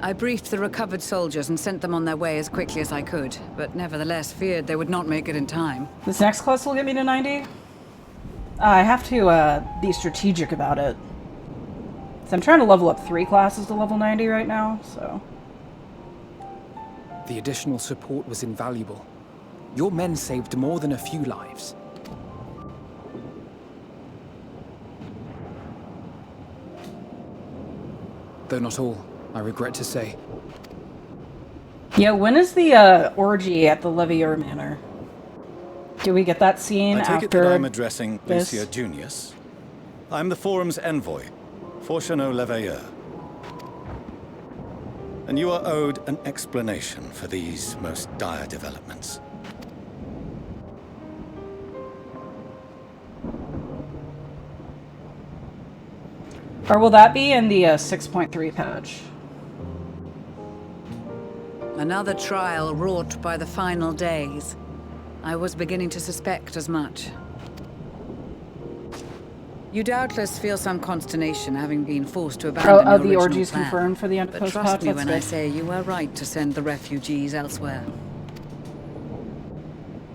I briefed the recovered soldiers and sent them on their way as quickly as I could, but nevertheless feared they would not make it in time. This next class will get me to 90? I have to be strategic about it. So I'm trying to level up 3 classes to level 90 right now, so... The additional support was invaluable. Your men saved more than a few lives. Though not all, I regret to say. Yeah, when is the orgy at the Levier Manor? Do we get that scene I take after it that I'm addressing this? Lucia Junius. I'm the Forum's envoy, Fortuneau Leveilleur. And you are owed an explanation for these most dire developments. Or will that be in the 6.3 patch? Another trial wrought by the final days. I was beginning to suspect as much. You doubtless feel some consternation having been forced to abandon your the original orgy's plan. confirmed for the end of But post trust patch. me That's when good. I say you were right to send the refugees elsewhere.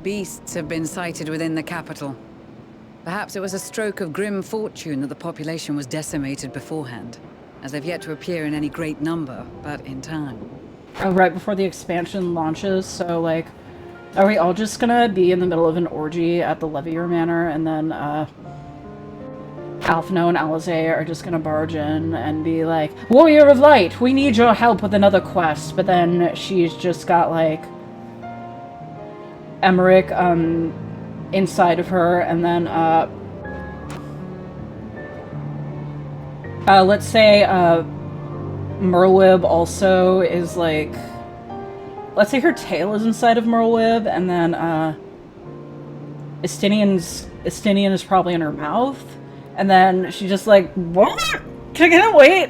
Beasts have been sighted within the capital. Perhaps it was a stroke of grim fortune that the population was decimated beforehand, as they've yet to appear in any great number, but in time. Oh, right before the expansion launches, so like, are we all just gonna be in the middle of an orgy at the Levier Manor, and then Alphino and Alizé are just gonna barge in and be like, Warrior of Light, we need your help with another quest, but then she's just got like Emmerich inside of her, and then let's say Merlwyb also is like, let's say her tail is inside of Merlwyb, and then Estinian is probably in her mouth, and then she just like, what? Can I wait?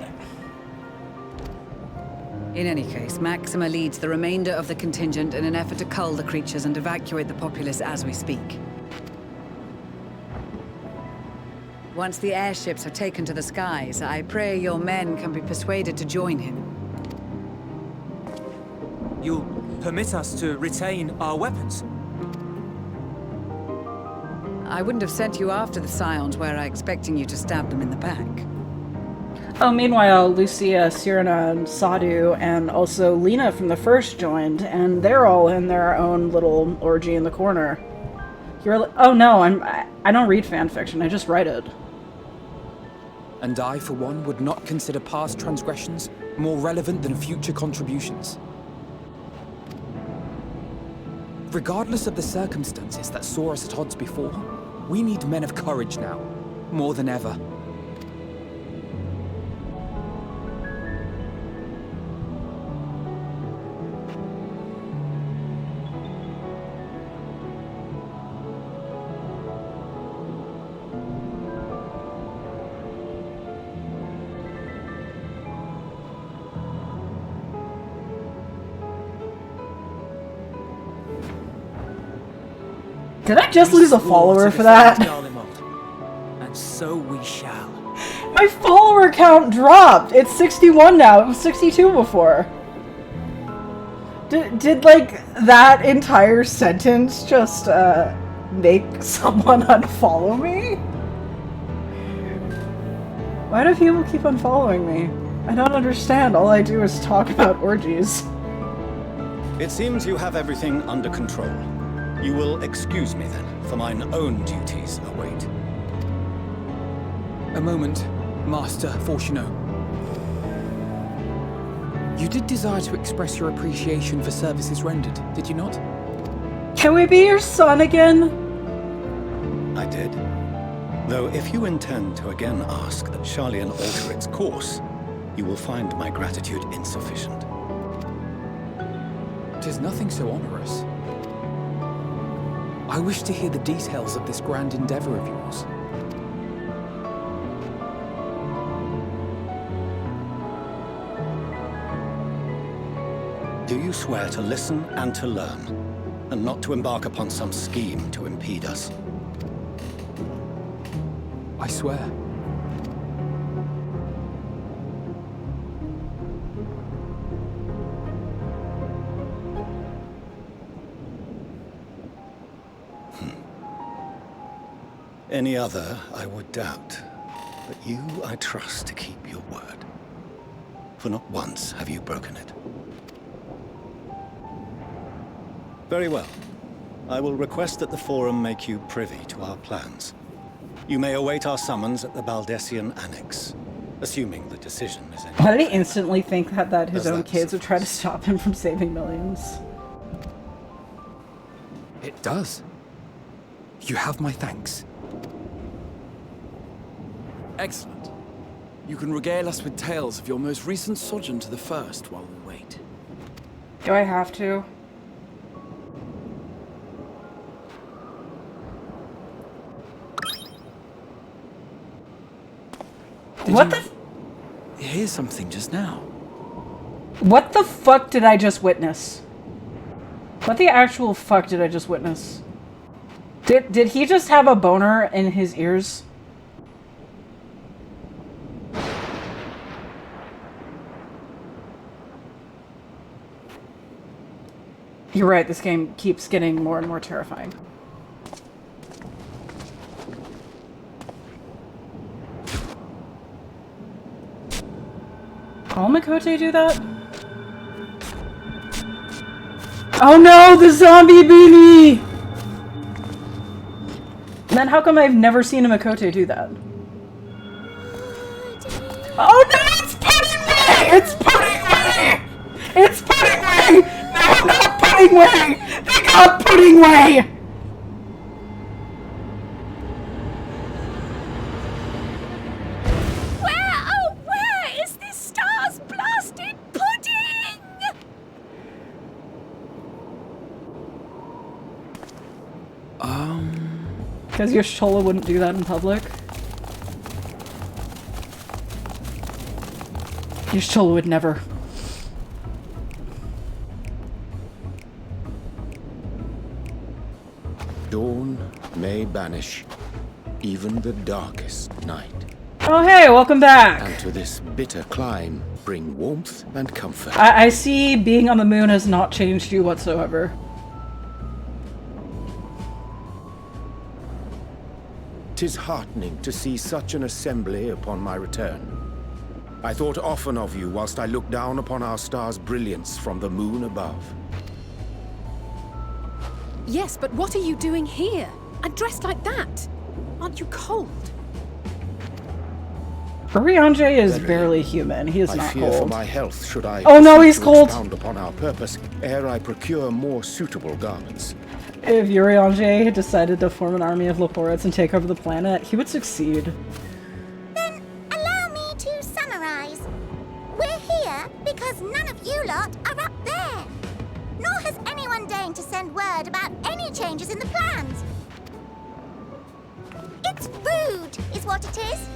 In any case, Maxima leads the remainder of the contingent in an effort to cull the creatures and evacuate the populace as we speak. Once the airships have taken to the skies, I pray your men can be persuaded to join him. You'll permit us to retain our weapons? I wouldn't have sent you after the Scions were I expecting you to stab them in the back. Oh, meanwhile, Lucia, Cyrano, and Sadu, and also Lena from the first joined, and they're all in their own little orgy in the corner. Oh no, I don't read fanfiction, I just write it. And I, for one, would not consider past transgressions more relevant than future contributions. Regardless of the circumstances that saw us at odds before, we need men of courage now, more than ever. Did I just lose a follower for that? And so we shall. My follower count dropped! It's 61 now, it was 62 before. Did like, that entire sentence just, make someone unfollow me? Why do people keep unfollowing me? I don't understand, all I do is talk about orgies. It seems you have everything under control. You will excuse me then, for mine own duties await. A moment, Master Fortuneau. You did desire to express your appreciation for services rendered, did you not? Can we be your son again? I did. Though if you intend to again ask that Charlian alter its course, you will find my gratitude insufficient. 'Tis nothing so onerous. I wish to hear the details of this grand endeavor of yours. Do you swear to listen and to learn, and not to embark upon some scheme to impede us? I swear. Any other I would doubt, but you I trust to keep your word. For not once have you broken it. Very well. I will request that the Forum make you privy to our plans. You may await our summons at the Baldessian Annex. assuming the decision is Why did he in. instantly think that his Does own that kids would try to stop him from saving millions? It does. You have my thanks. Excellent. You can regale us with tales of your most recent sojourn to the First while we wait. Do I have to? What the? Here's something just now. What the fuck did I just witness? What the actual fuck did I just witness? Did he just have a boner in his ears? You're right, this game keeps getting more and more terrifying. All Makote do that? Oh no, the zombie beanie! Then how come I've never seen a Makote do that? Oh no, it's pudding way! It's pudding way! It's pudding way! No, not pudding way! They got pudding way! Where is this star's blasted pudding? Because your Shola wouldn't do that in public. Your Shola would never. Dawn may banish even the darkest night. Oh hey, welcome back! And to this bitter clime bring warmth and comfort. I see being on the moon has not changed you whatsoever. 'Tis heartening to see such an assembly upon my return. I thought often of you whilst I looked down upon our star's brilliance from the moon above. Yes, but what are you doing here? And dressed like that? Aren't you cold? Urianger is barely human. He is I not fear for cold. my health should I Oh no, proceed he's to cold! expound upon our purpose ere I procure more suitable garments. If Urianger had decided to form an army of Leporites and take over the planet, he would succeed. Then allow me to summarize. We're here because none of you lot are up there. Nor has anyone deigned to send word about any changes in the plans. It's rude, is what it is.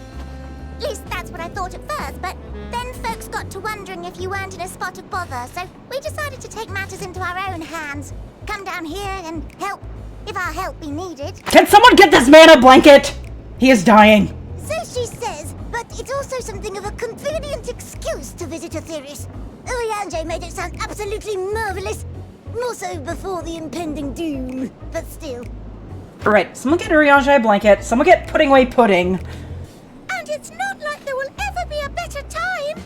At least that's what I thought at first, but then folks got to wondering if you weren't in a spot of bother, so we decided to take matters into our own hands. Come down here and help, if our help be needed. Can someone get this man a blanket? He is dying. So she says, but it's also something of a convenient excuse to visit Aetherius. Urianger made it sound absolutely marvelous. More so before the impending doom, but still. Right, someone get Urianger a blanket, someone get pudding away pudding. And it's not like there will ever be a better time.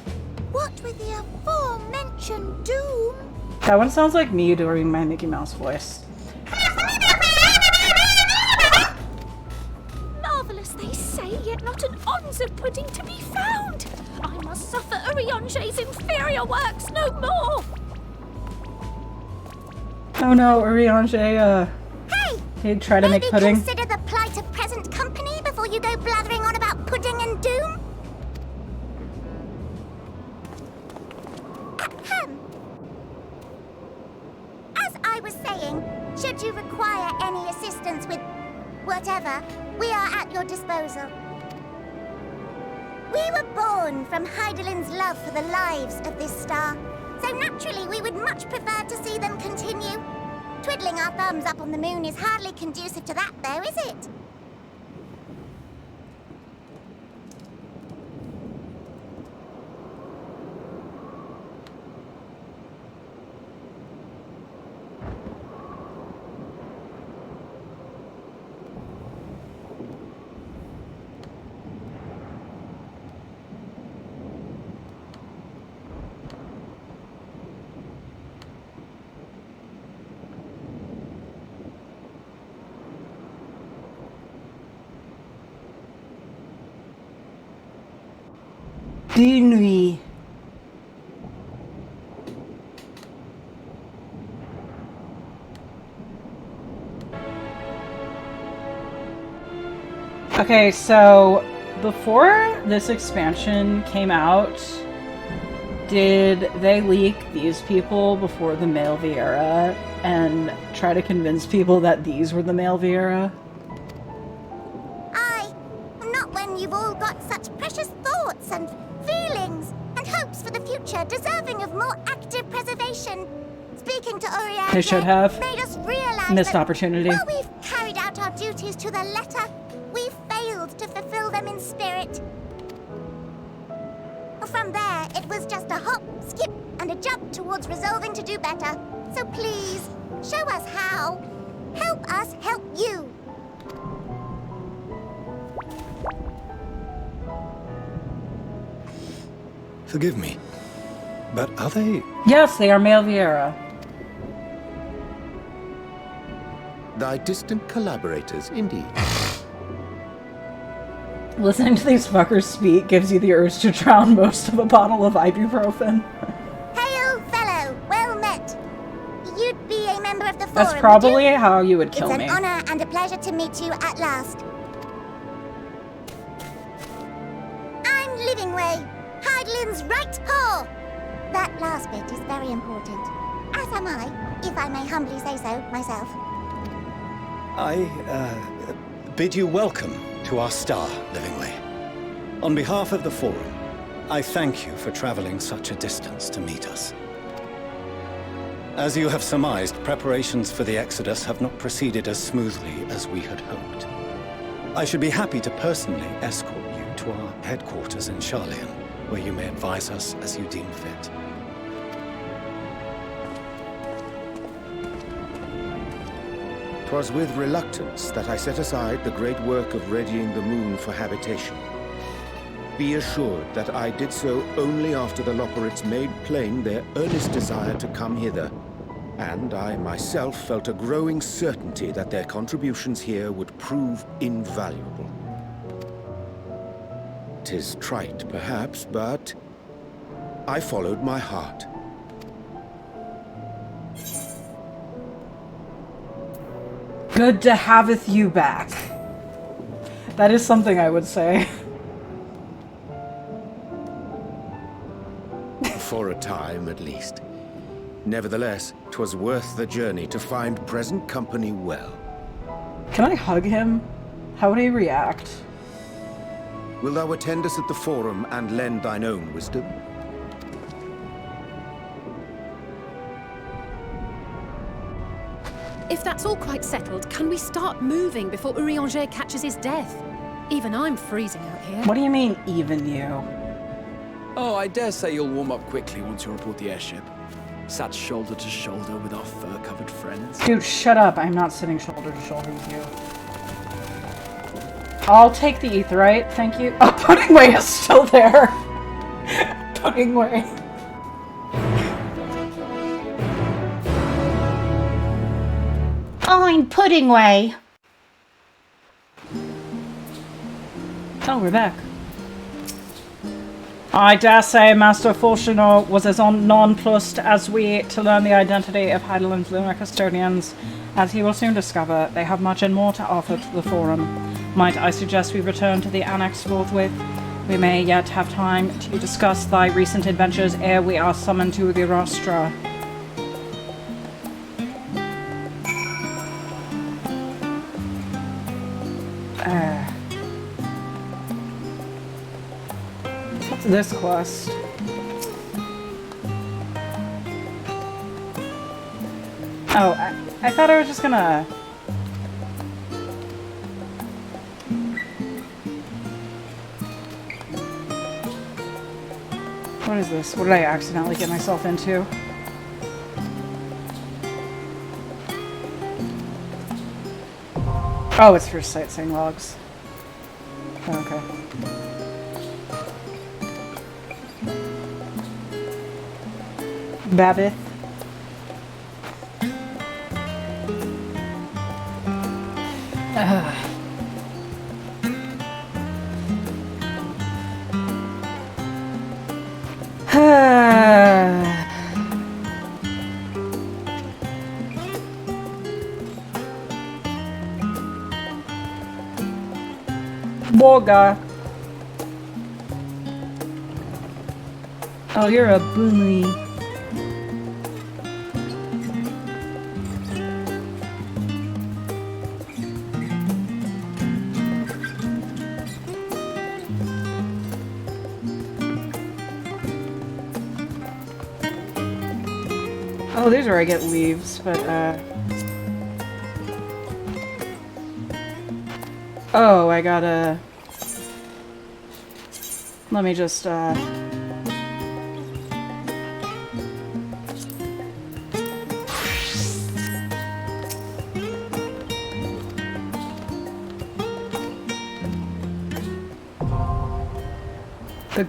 What with the aforementioned doom? That one sounds like me doing my Mickey Mouse voice. Marvelous, they say, yet not an ounce of pudding to be found. I must suffer Urianger's inferior works no more. Oh no, Urianger, Hey! he'd try to make pudding. Consider the plight of present company before you go blathering on about pudding and doom. Ahem. As I was saying, should you require any assistance with whatever, we are at your disposal. We were born from Heidelin's love for the lives of this star, so naturally we would much prefer to see them continue. Twiddling our thumbs up on the moon is hardly conducive to that, though, is it? de nuit. Okay, so before this expansion came out, did they leak these people before the male Viera and try to convince people that these were the male Viera? Not when you've all got such precious thoughts and feelings and hopes for the future deserving of more active preservation. Speaking to Uriah, They should have. made us realize Missed that opportunity. while we've carried out our duties to the letter, we've failed to fulfill them in spirit. From there, it was just a hop, skip, and a jump towards resolving to do better. So please, show us how. Help us help you. Forgive me, but are they... Yes, they are male Viera. Thy distant collaborators, indeed. Listening to these fuckers speak gives you the urge to drown most of a bottle of ibuprofen. Hail, fellow. Well met. You'd be a member of the forum, That's probably would you? how you would kill It's me. an honor and a pleasure to meet you at last. I'm Livingway, Hydelin's right paw. That last bit is very important. As am I, if I may humbly say so myself. I, bid you welcome to our star, Livingway. On behalf of the Forum, I thank you for traveling such a distance to meet us. As you have surmised, preparations for the Exodus have not proceeded as smoothly as we had hoped. I should be happy to personally escort you to our headquarters in Charlian, where you may advise us as you deem fit. 'Twas with reluctance that I set aside the great work of readying the moon for habitation. Be assured that I did so only after the Loperites made plain their earnest desire to come hither, and I myself felt a growing certainty that their contributions here would prove invaluable. 'Tis trite, perhaps, but I followed my heart. Good to haveth you back. That is something I would say. For a time, at least. Nevertheless, 'twas worth the journey to find present company well. Can I hug him? How would he react? Will thou attend us at the Forum and lend thine own wisdom? If that's all quite settled, can we start moving before Urianger catches his death? Even I'm freezing out here. What do you mean, even you? Oh, I dare say you'll warm up quickly once you report the airship. Sat shoulder to shoulder with our fur-covered friends. Dude, shut up. I'm not sitting shoulder to shoulder with you. I'll take the Aetheryte, thank you. Oh, Puddingway is still there. Puddingway. I'm Puddingway. Oh, we're back. I dare say Master Fortuno was as nonplussed as we to learn the identity of Heideland's lunar custodians. As he will soon discover, they have much and more to offer to the Forum. Might I suggest we return to the Annex forthwith? We may yet have time to discuss thy recent adventures ere we are summoned to the rostra. What's this quest? Oh, I thought I was just gonna... What is this? What did I accidentally get myself into? Oh, it's for sightseeing logs. Oh, okay. Babbitt. ogre. Oh, you're a bully. Oh, these are where I get leaves, but, oh, I gotta... Let me just, the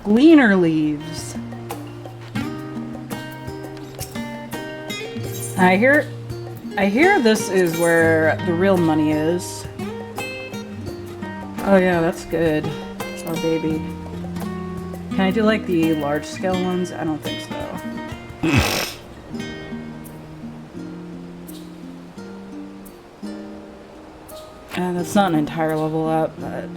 Gleaner leaves. I hear this is where the real money is. Oh yeah, that's good. Oh baby. Can I do like the large scale ones? I don't think so. And that's not an entire level up, but...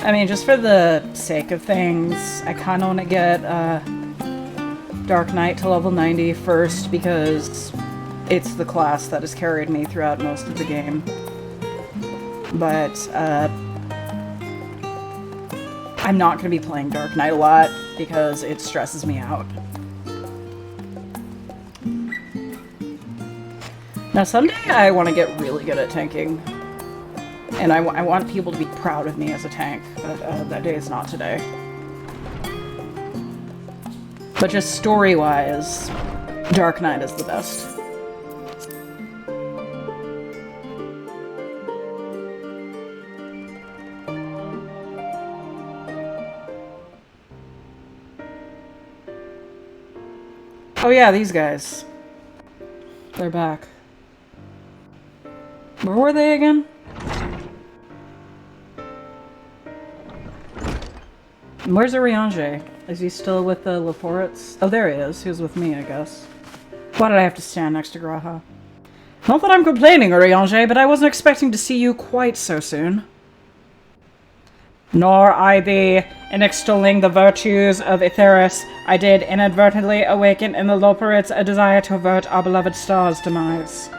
I mean, just for the sake of things, I kind of want to get Dark Knight to level 90 first because it's the class that has carried me throughout most of the game. But I'm not going to be playing Dark Knight a lot because it stresses me out. Now someday I want to get really good at tanking. And I want people to be proud of me as a tank, but that day is not today. But just story-wise, Dark Knight is the best. Oh yeah, these guys. They're back. Where were they again? Where's Urianger? Is he still with the Laportes? Oh, there he is. He was with me, I guess. Why did I have to stand next to Graha? Not that I'm complaining, Urianger, but I wasn't expecting to see you quite so soon. Nor I thee. In extolling the virtues of Aetheris, I did inadvertently awaken in the Loporits a desire to avert our beloved star's demise.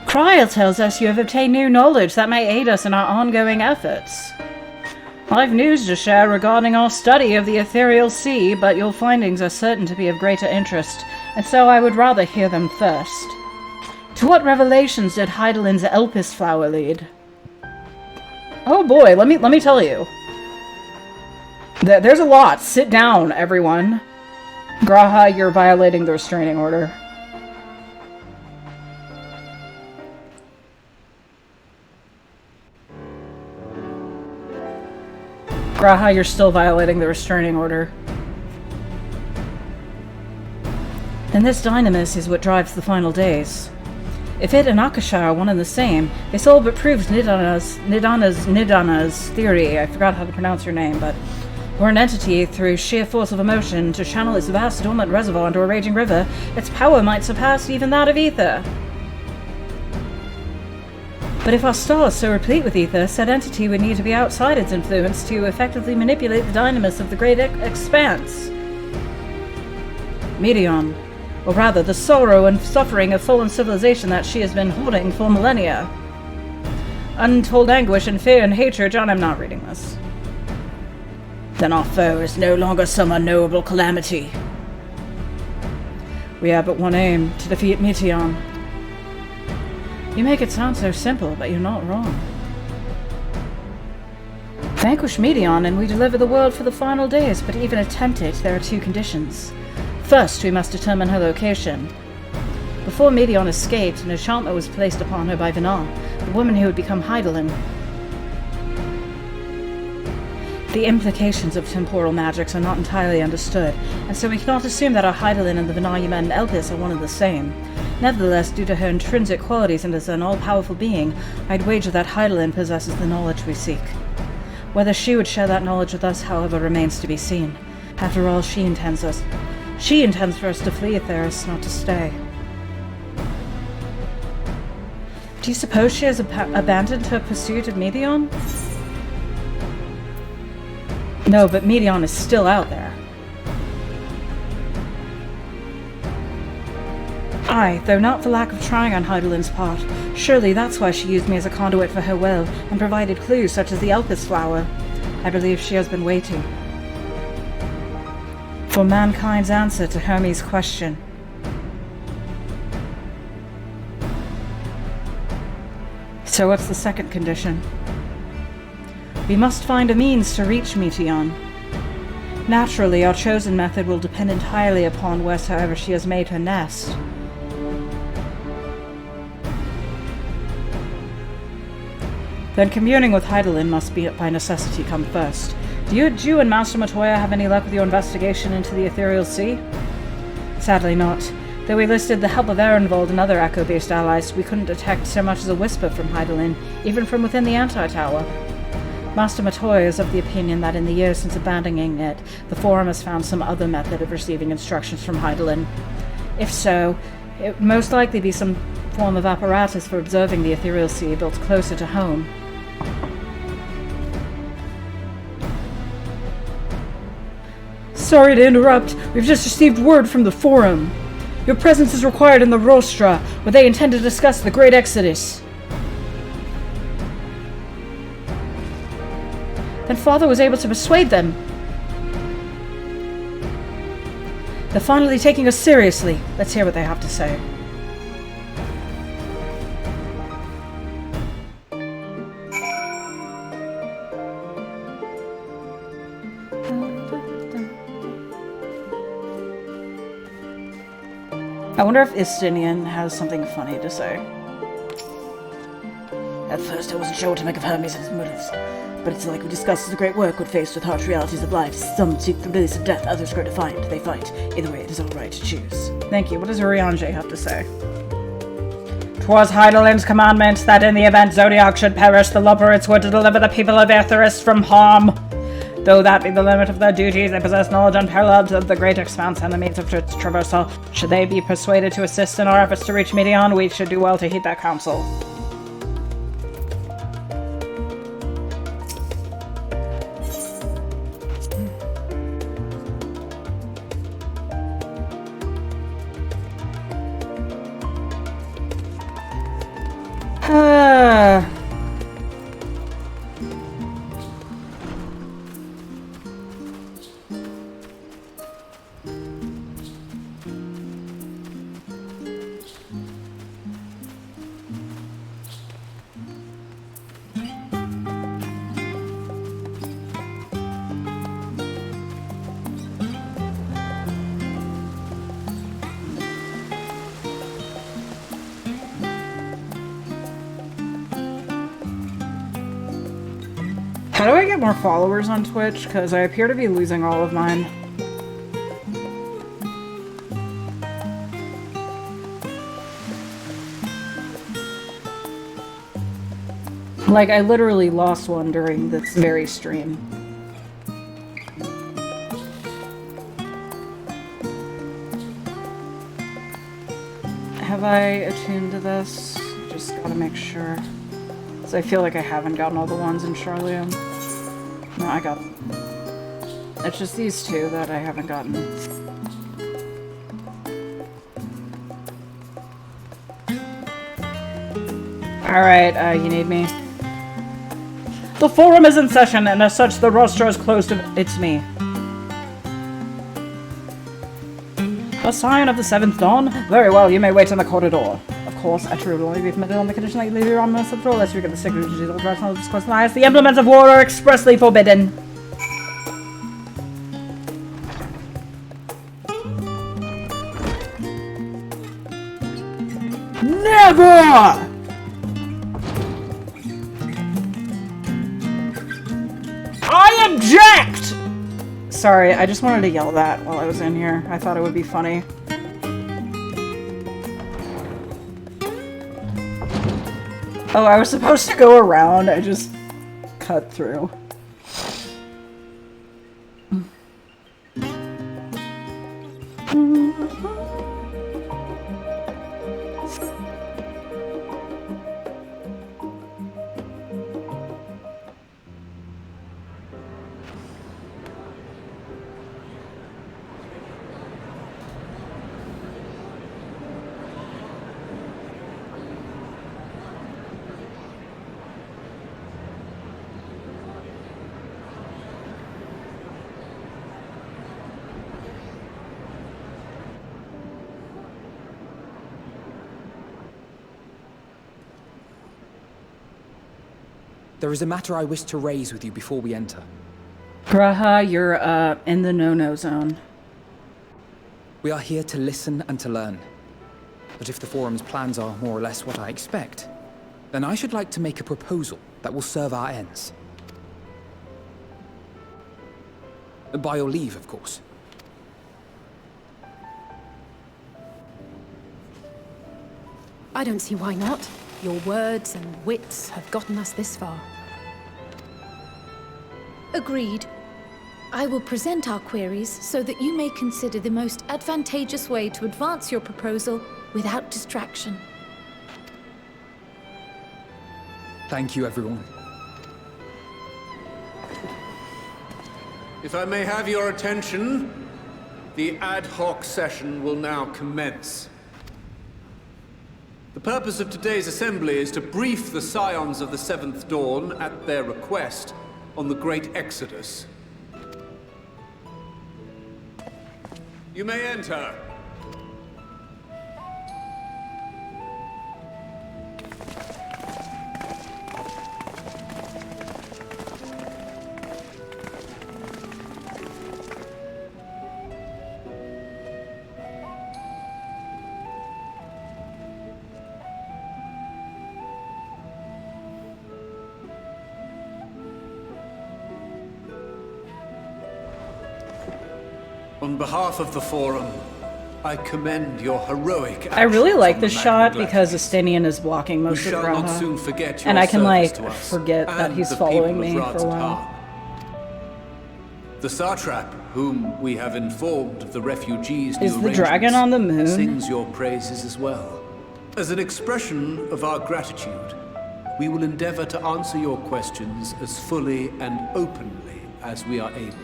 Kryl tells us you have obtained new knowledge that may aid us in our ongoing efforts. I've news to share regarding our study of the ethereal sea, but your findings are certain to be of greater interest, and so I would rather hear them first. To what revelations did Heidelin's Elpis flower lead? Oh boy, let me tell you. There's a lot. Sit down, everyone. Graha, you're violating the restraining order. Graha, you're still violating the restraining order. And this dynamis is what drives the final days. If it and Akasha are one and the same, this all but proves Nidana's theory, I forgot how to pronounce your name, but were an entity through sheer force of emotion to channel its vast dormant reservoir into a raging river, its power might surpass even that of ether. But if our star is so replete with ether, said entity would need to be outside its influence to effectively manipulate the dynamis of the great expanse. Medion, or rather the sorrow and suffering of fallen civilization that she has been hoarding for millennia. Untold anguish and fear and hatred. John, I'm not reading this. Then our foe is no longer some unknowable calamity. We have but one aim, to defeat Meteon. You make it sound so simple, but you're not wrong. Vanquish Meteon and we deliver the world for the final days, but even attempt it, there are two conditions. First, we must determine her location. Before Meteon escaped, an enchantment was placed upon her by Vinar, the woman who would become Heidelin. The implications of temporal magics are not entirely understood, and so we cannot assume that our Heidelin and the Vinar you met in Elpis are one and the same. Nevertheless, due to her intrinsic qualities and as an all-powerful being, I'd wager that Heidelin possesses the knowledge we seek. Whether she would share that knowledge with us, however, remains to be seen. After all, she intends for us to flee Theris, not to stay. Do you suppose she has abandoned her pursuit of Medion? No, but Medion is still out there. Aye, though not for lack of trying on Heidelin's part. Surely that's why she used me as a conduit for her will, and provided clues such as the Elpis flower. I believe she has been waiting for mankind's answer to Hermes' question. So what's the second condition? We must find a means to reach Meteion. Naturally, our chosen method will depend entirely upon wheresoever she has made her nest. Then communing with Heidelin must be by necessity come first. Do you and Master Matoya have any luck with your investigation into the Ethereal Sea? Sadly not. Though we listed the help of Ehrenwald and other Echo-based allies, we couldn't detect so much as a whisper from Heidelin, even from within the Anti-Tower. Master Matoya is of the opinion that in the years since abandoning it, the Forum has found some other method of receiving instructions from Heidelin. If so, it would most likely be some form of apparatus for observing the Ethereal Sea built closer to home. Sorry to interrupt. We've just received word from the Forum. Your presence is required in the Rostra, where they intend to discuss the Great Exodus. Then Father was able to persuade them. They're finally taking us seriously. Let's hear what they have to say. I wonder if Istinian has something funny to say. At first I wasn't sure what to make of Hermes and his motives, but it's like we discussed the great work when faced with harsh realities of life. Some seek the bliss of death, others grow defiant. They fight. Either way, it is our right to choose. Thank you. What does Urianger have to say? 'Twas Heidelin's commandment that in the event Zodiac should perish, the Loperites were to deliver the people of Aetheris from harm. Though that be the limit of their duties, they possess knowledge unparalleled of the great expanse and the means of its traversal. Should they be persuaded to assist in our efforts to reach Meteion, we should do well to heed that counsel. How do I get more followers on Twitch? Because I appear to be losing all of mine. Like, I literally lost one during this very stream. Have I attuned to this? Just gotta make sure. So I feel like I haven't gotten all the ones in Charlium. No, I got them. It's just these two that I haven't gotten. Alright, you need me? The Forum is in session, and as such, the Rostra is closed to— It's me. A sign of the 7th dawn? Very well, you may wait in the corridor. Of course, a true will only be permitted on the condition that you leave your arm on the patrol, lest you get the signatures of the rational discourse and the implements of war are expressly forbidden. Never! I object! Sorry, I just wanted to yell that while I was in here. I thought it would be funny. Oh, I was supposed to go around. I just cut through. There is a matter I wish to raise with you before we enter. Graha, you're in the no-no zone. We are here to listen and to learn. But if the Forum's plans are more or less what I expect, then I should like to make a proposal that will serve our ends. By your leave, of course. I don't see why not. Your words and wits have gotten us this far. Agreed. I will present our queries so that you may consider the most advantageous way to advance your proposal without distraction. Thank you, everyone. If I may have your attention, the ad hoc session will now commence. The purpose of today's assembly is to brief the Scions of the Seventh Dawn, at their request, on the Great Exodus. You may enter. On behalf of the Forum, I commend your heroic I really actions like on this the shot Magna because Estinian is blocking most We of shall not soon Graha. forget your And I can like service to us forget that and he's the following people me of for a while. Radz-at-Tarn. The Satrap, whom we have informed of the refugees' Is new the dragon arrangements, on the moon? sings your praises as well. As an expression of our gratitude, we will endeavor to answer your questions as fully and openly as we are able.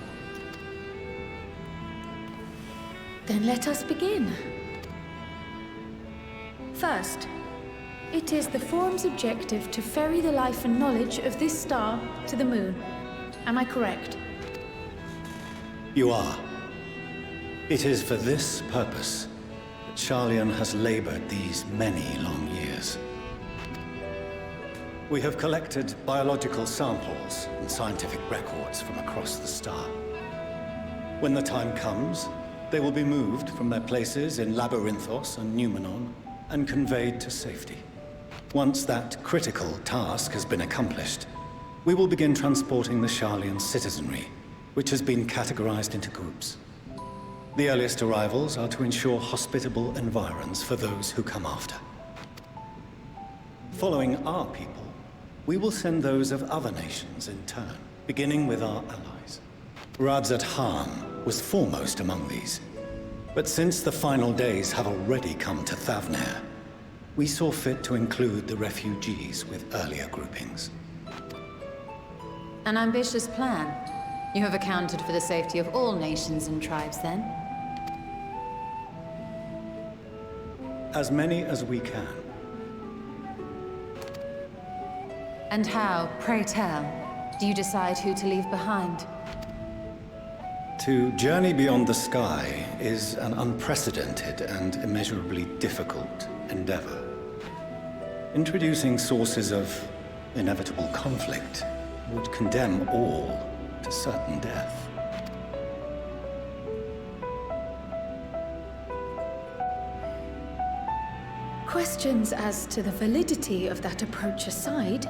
Then let us begin. First, it is the Forum's objective to ferry the life and knowledge of this star to the moon. Am I correct? You are. It is for this purpose that Sharlayan has labored these many long years. We have collected biological samples and scientific records from across the star. When the time comes, they will be moved from their places in Labyrinthos and Numenon and conveyed to safety. Once that critical task has been accomplished, we will begin transporting the Sharlayan citizenry, which has been categorized into groups. The earliest arrivals are to ensure hospitable environs for those who come after. Following our people, we will send those of other nations in turn, beginning with our allies. Radz-at-Tarn was foremost among these. But since the final days have already come to Thavnair, we saw fit to include the refugees with earlier groupings. An ambitious plan. You have accounted for the safety of all nations and tribes, then? As many as we can. And how, pray tell, do you decide who to leave behind? To journey beyond the sky is an unprecedented and immeasurably difficult endeavor. Introducing sources of inevitable conflict would condemn all to certain death. Questions as to the validity of that approach aside,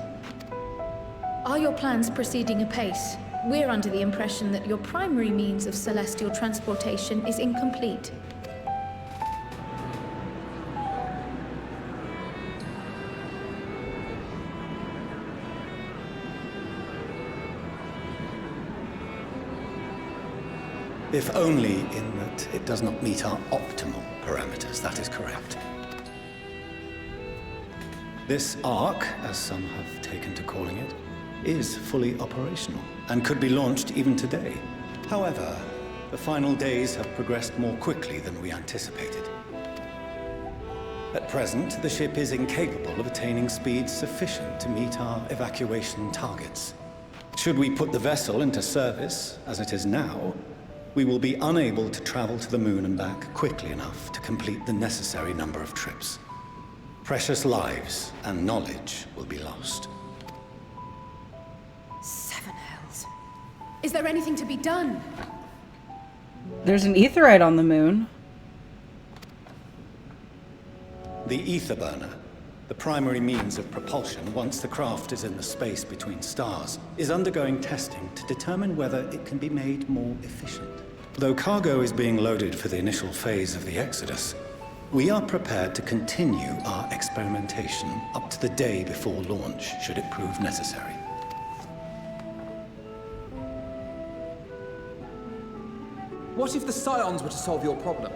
are your plans proceeding apace? We're under the impression that your primary means of celestial transportation is incomplete. If only in that it does not meet our optimal parameters, that is correct. This Ark, as some have taken to calling it, is fully operational and could be launched even today. However, the final days have progressed more quickly than we anticipated. At present, the ship is incapable of attaining speeds sufficient to meet our evacuation targets. Should we put the vessel into service, as it is now, we will be unable to travel to the moon and back quickly enough to complete the necessary number of trips. Precious lives and knowledge will be lost. Seven hells. Is there anything to be done? There's an aetheryte on the moon. The ether burner, the primary means of propulsion once the craft is in the space between stars, is undergoing testing to determine whether it can be made more efficient. Though cargo is being loaded for the initial phase of the Exodus, we are prepared to continue our experimentation up to the day before launch, should it prove necessary. What if the Scions were to solve your problem?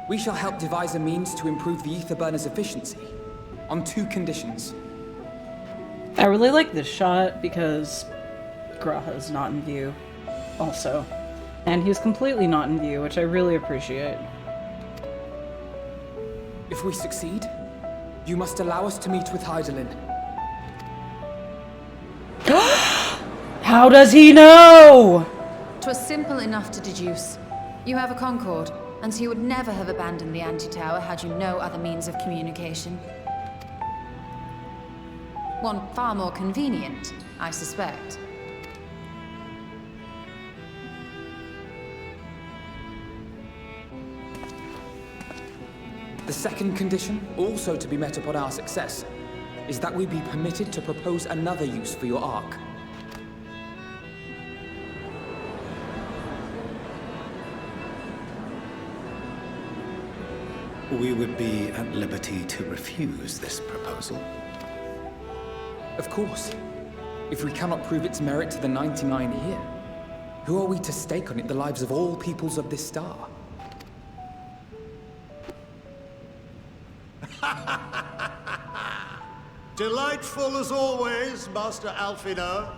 We shall help devise a means to improve the ether burner's efficiency, on 2 conditions. I really like this shot because Graha's not in view, also. And he's completely not in view, which I really appreciate. If we succeed, you must allow us to meet with Hydaelyn. How does he know? 'Twas simple enough to deduce. You have a Concord, and so you would never have abandoned the anti-tower had you no other means of communication. One far more convenient, I suspect. The second condition, also to be met upon our success, is that we be permitted to propose another use for your Ark. We would be at liberty to refuse this proposal. Of course. If we cannot prove its merit to the 99 here, who are we to stake on it the lives of all peoples of this star? Delightful as always, Master Alfino.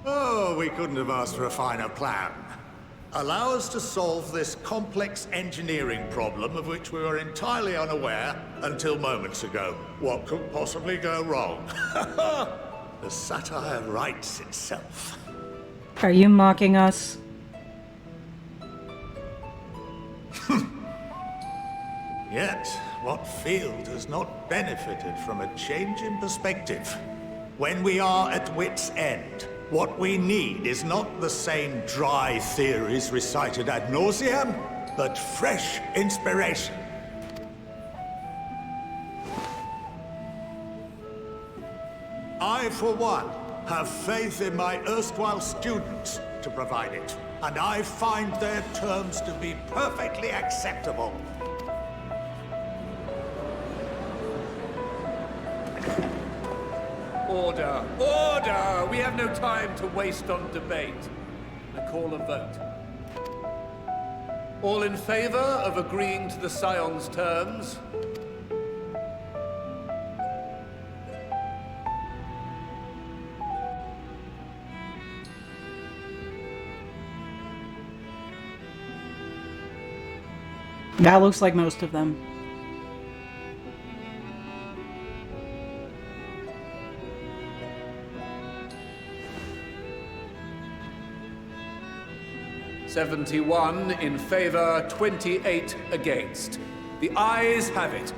Oh, we couldn't have asked for a finer plan. Allow us to solve this complex engineering problem of which we were entirely unaware until moments ago. What could possibly go wrong? The satire writes itself. Are you mocking us? Yet, what field has not benefited from a change in perspective? When we are at wit's end, what we need is not the same dry theories recited ad nauseam, but fresh inspiration. I, for one, have faith in my erstwhile students to provide it, and I find their terms to be perfectly acceptable. Order! Order! We have no time to waste on debate. I call a vote. All in favor of agreeing to the Scion's terms? That looks like most of them. "71 in favor, 28 against. The ayes have it.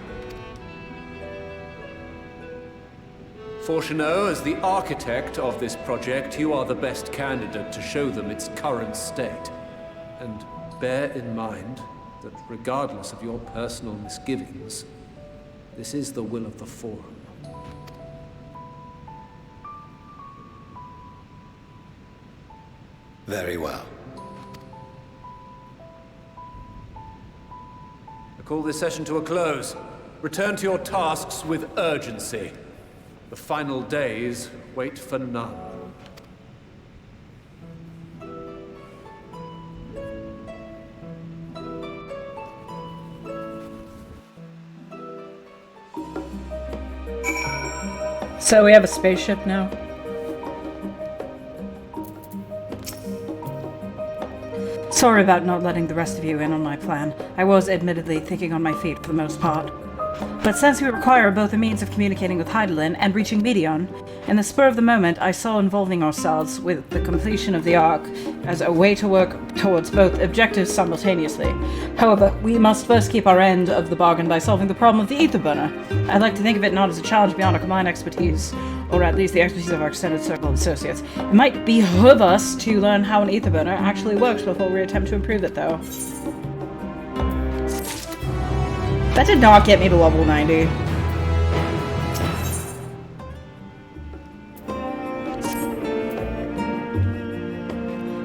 Fourcheneau, as the architect of this project, you are the best candidate to show them its current state. And bear in mind that regardless of your personal misgivings, this is the will of the Forum. Very well. call this session to a close. Return to your tasks with urgency. The final days wait for none. So we have a spaceship now? Sorry about not letting the rest of you in on my plan. I was admittedly thinking on my feet for the most part. But since we require both a means of communicating with Heidelin and reaching Medion, in the spur of the moment I saw involving ourselves with the completion of the Ark as a way to work towards both objectives simultaneously. However, we must first keep our end of the bargain by solving the problem of the ether burner. I'd like to think of it not as a challenge beyond our combined expertise, or at least the expertise of our extended circle of associates. It might behoove us to learn how an ether burner actually works before we attempt to improve it, though. That did not get me to level 90.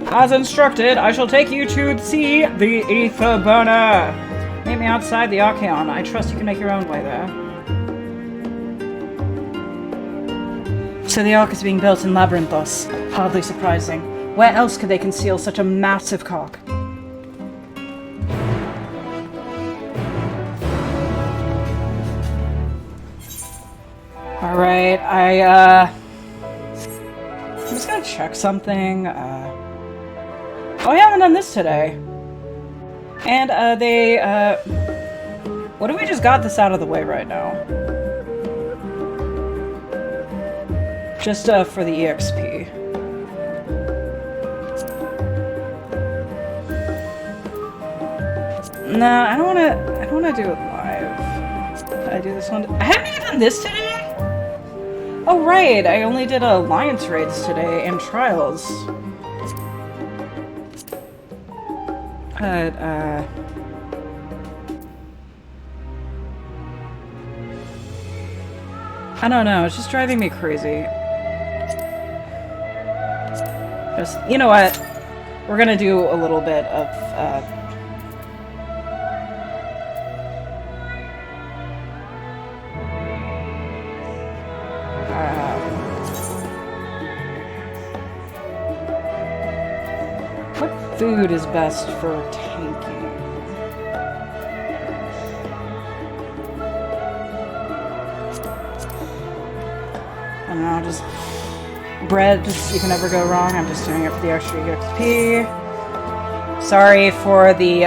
As instructed, I shall take you to see the ether burner. Meet me outside the Archaon. I trust you can make your own way there. So the Ark is being built in Labyrinthos. Hardly surprising. Where else could they conceal such a massive cock? Alright, I'm just gonna check something. Oh, I haven't done this today. And, what if we just got this out of the way right now? Just, for the EXP. No, I don't wanna do it live. I do this one. I haven't even done this today? Oh, right, I only did Alliance raids today and Trials. But, I don't know, it's just driving me crazy. Just, you know what? We're gonna do a little bit of, what food is best for tanking? I don't know, just bread, you can never go wrong. I'm just doing it for the extra EXP. Sorry for the,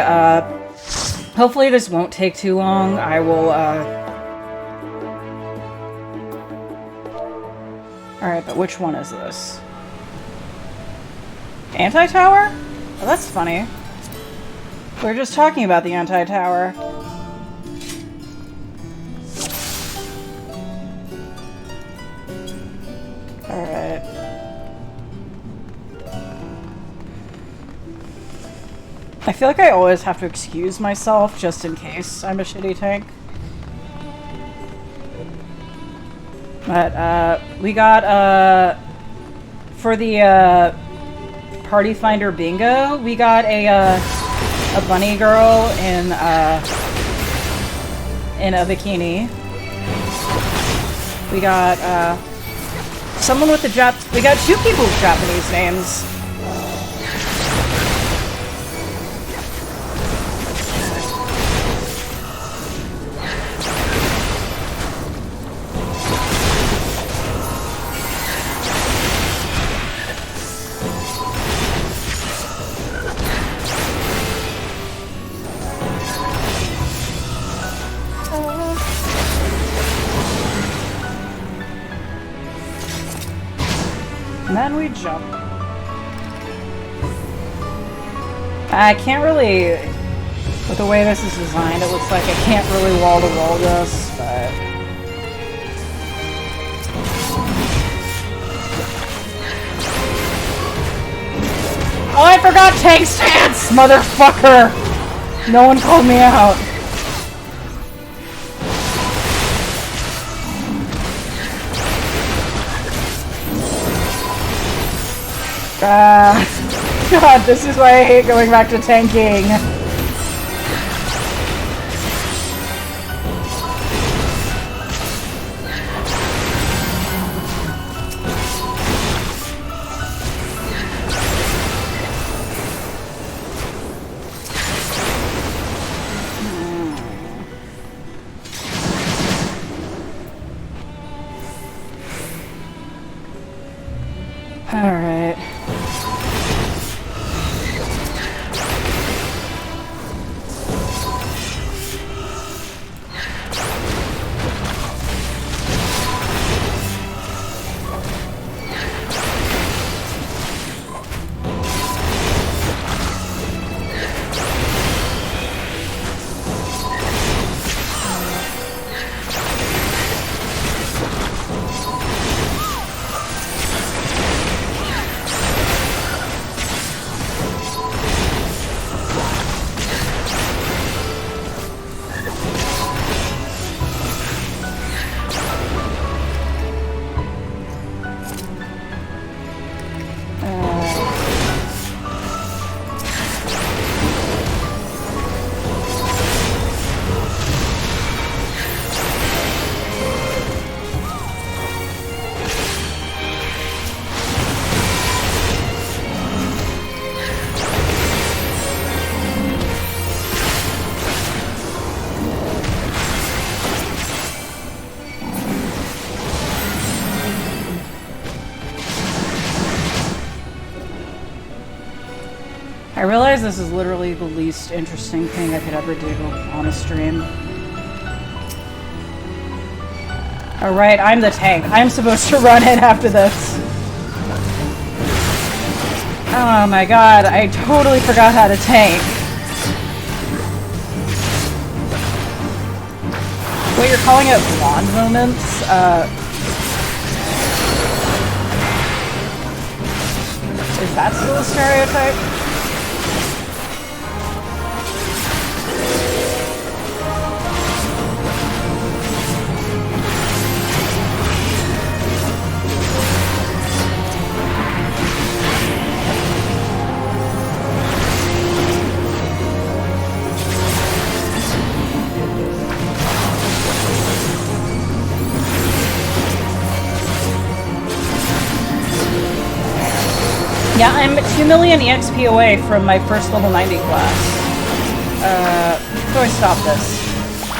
hopefully this won't take too long. I will, Alright, but which one is this? Anti-tower? Oh, that's funny. We were just talking about the anti-tower. Alright. I feel like I always have to excuse myself just in case I'm a shitty tank. But, we got, for the, Party Finder Bingo, we got a bunny girl in a bikini. We got, someone with the we got two people with Japanese names. And then we jump. I can't really, with the way this is designed, it looks like I can't really wall-to-wall this, but... Oh, I forgot tank stance, motherfucker! No one called me out. God, this is why I hate going back to tanking. I realize this is literally the least interesting thing I could ever do on a stream. Alright, I'm the tank. I'm supposed to run in after this. Oh my god, I totally forgot how to tank. Wait, you're calling it blonde moments? Is that still a stereotype? Yeah, I'm 2 million EXP away from my first level 90 class. How do I stop this?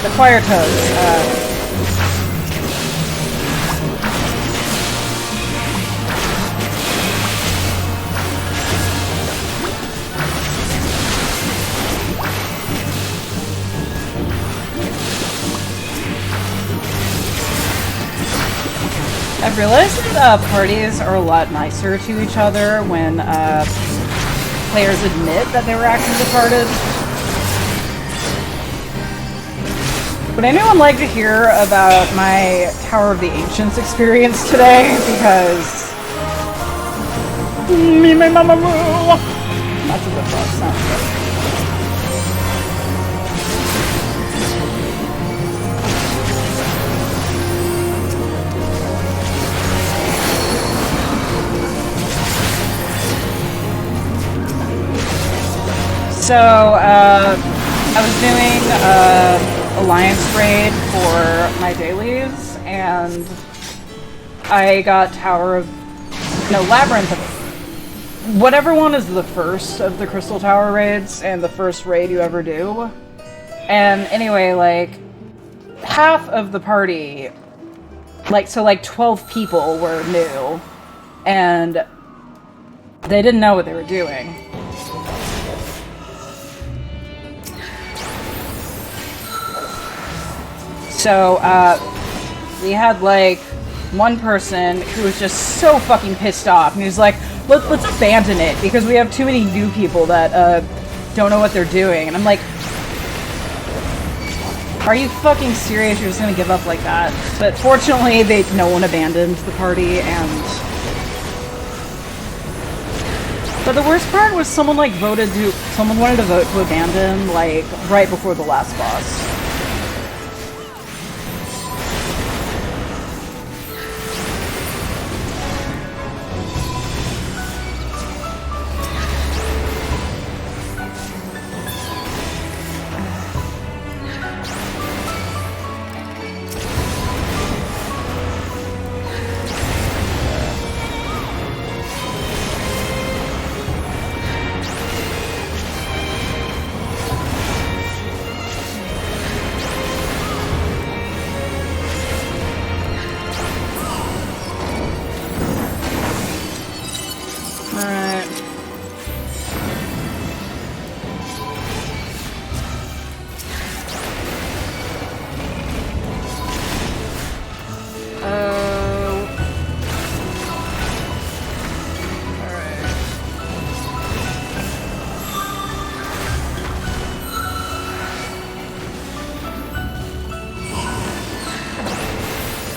The choir toads. I've realized that parties are a lot nicer to each other when players admit that they were acting retarded. Would anyone like to hear about my Tower of the Ancients experience today? Because... Me, my mama, moo! That's a good fuck, sounds good. So, I was doing Alliance raid for my dailies, and I got Labyrinth. Whatever one is the first of the Crystal Tower raids, and the first raid you ever do. And anyway, like, half of the party, like 12 people were new, and they didn't know what they were doing. So, we had, like, one person who was just so fucking pissed off, and he was like, let's abandon it, because we have too many new people that, don't know what they're doing. And I'm like, are you fucking serious? You're just gonna give up like that? But fortunately, no one abandoned the party, and... But the worst part was someone wanted to vote to abandon, like, right before the last boss.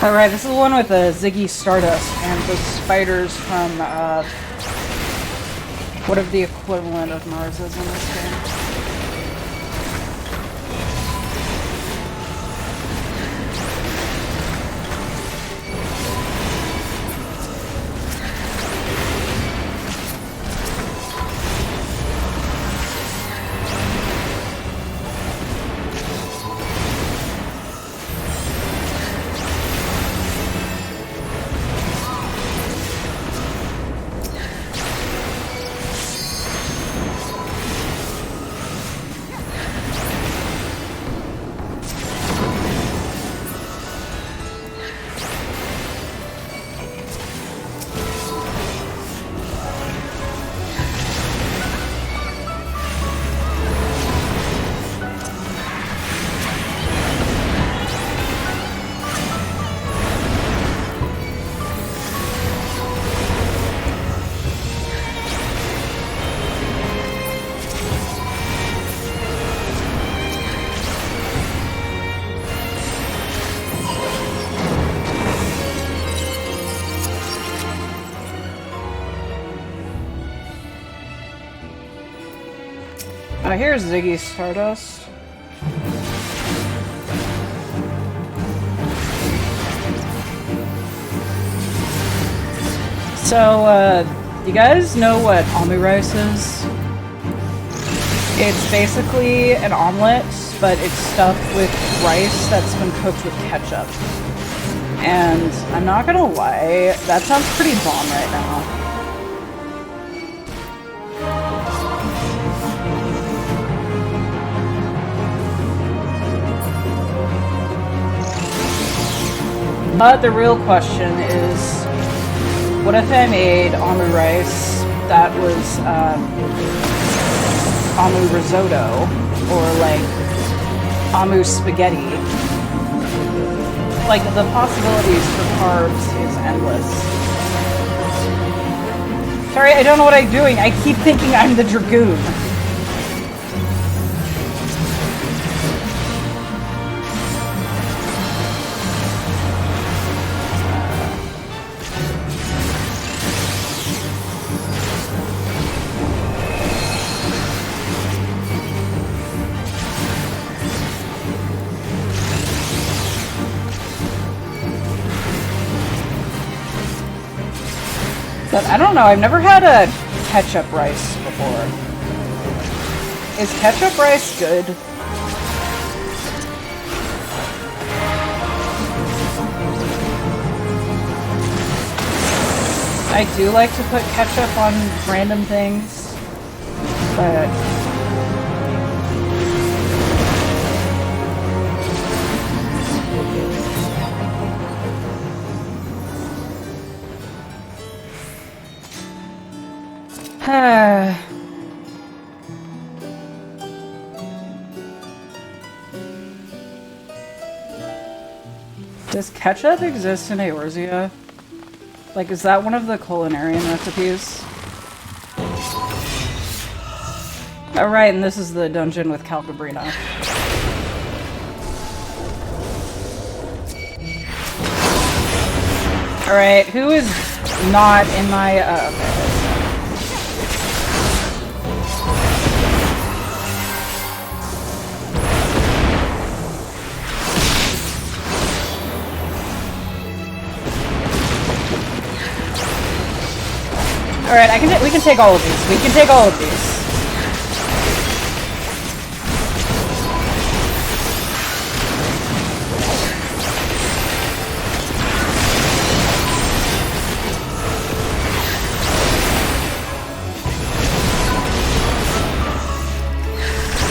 Alright, this is the one with the Ziggy Stardust and the spiders from, whatever the equivalent of Mars is in this game. Oh, here's Ziggy Stardust. So, you guys know what omu rice is? It's basically an omelet, but it's stuffed with rice that's been cooked with ketchup. And I'm not gonna lie, that sounds pretty bomb right now. But the real question is, what if I made omu rice that was omu risotto, or like omu spaghetti? Like, the possibilities for carbs is endless. Sorry, I don't know what I'm doing. I keep thinking I'm the Dragoon. But I don't know, I've never had a ketchup rice before. Is ketchup rice good? I do like to put ketchup on random things, but... Does ketchup exist in Eorzea? Like, is that one of the culinarian recipes? Oh, right, and this is the dungeon with Calcabrina. Alright, who is not in my... okay. Alright, we can take all of these. We can take all of these.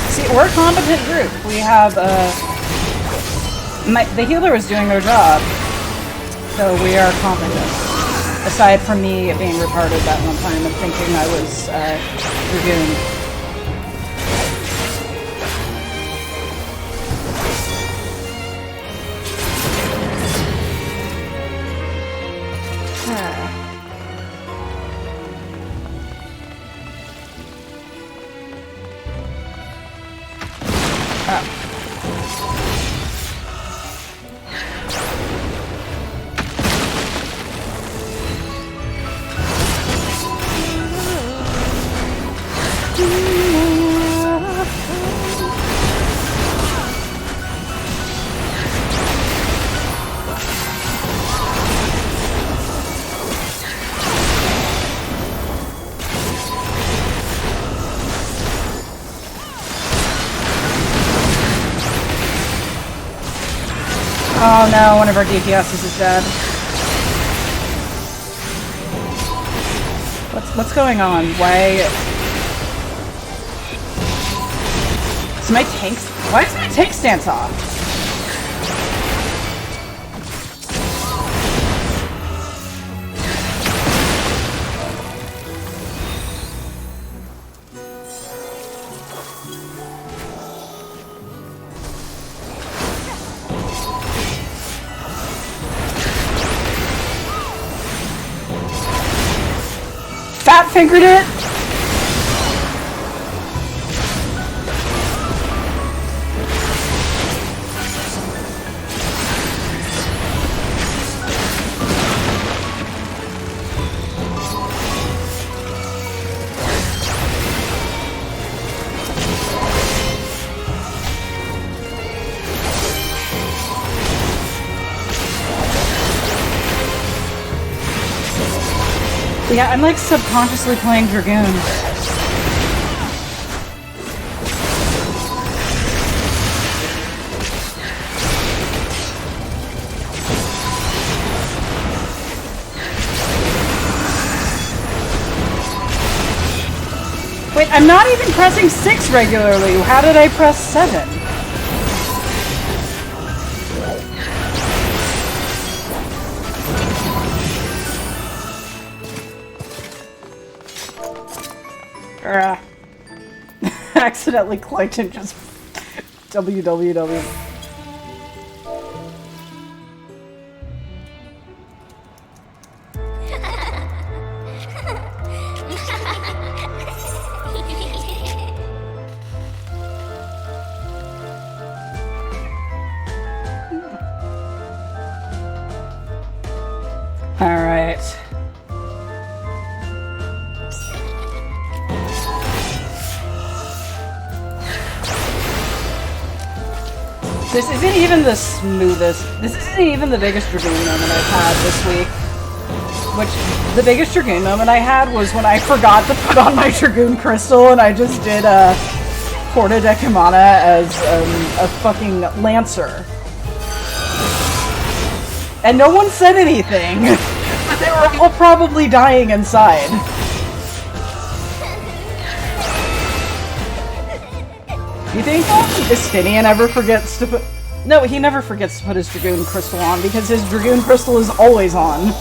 See, we're a competent group. We have, the healer is doing their job. So we are competent. Aside from me being retarded that one time and thinking I was, Dragoon. Oh no, one of our DPSs is dead. What's going on? Why is my tank stance off? Fat fingered it. Yeah, I'm like subconsciously playing Dragoon. Wait, I'm not even pressing 6 regularly. How did I press 7? Accidentally clicked and just www. All right. This isn't even the smoothest. This isn't even the biggest Dragoon moment I've had this week. Which, the biggest Dragoon moment I had was when I forgot to put on my Dragoon Crystal and I just did a Porta de Camana as a fucking Lancer. And no one said anything. But they were all probably dying inside. You think Justinian ever forgets to put... No, he never forgets to put his Dragoon Crystal on because his Dragoon Crystal is always on.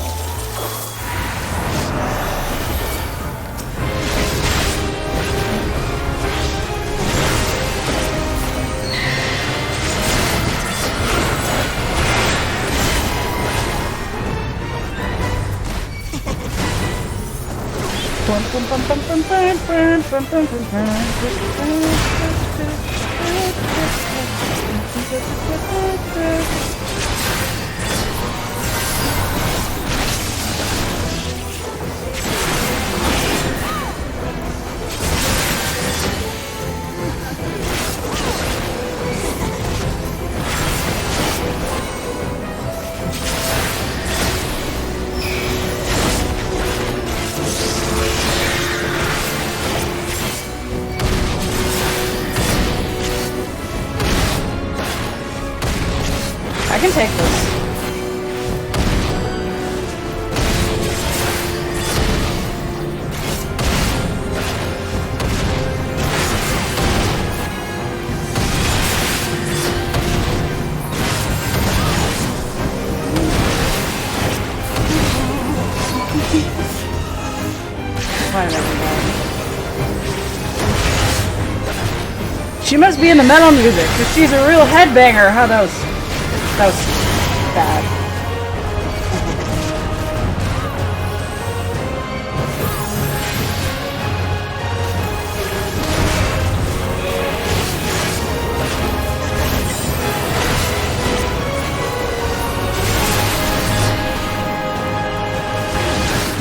I can take this. She must be into metal music, because she's a real headbanger. How that was bad.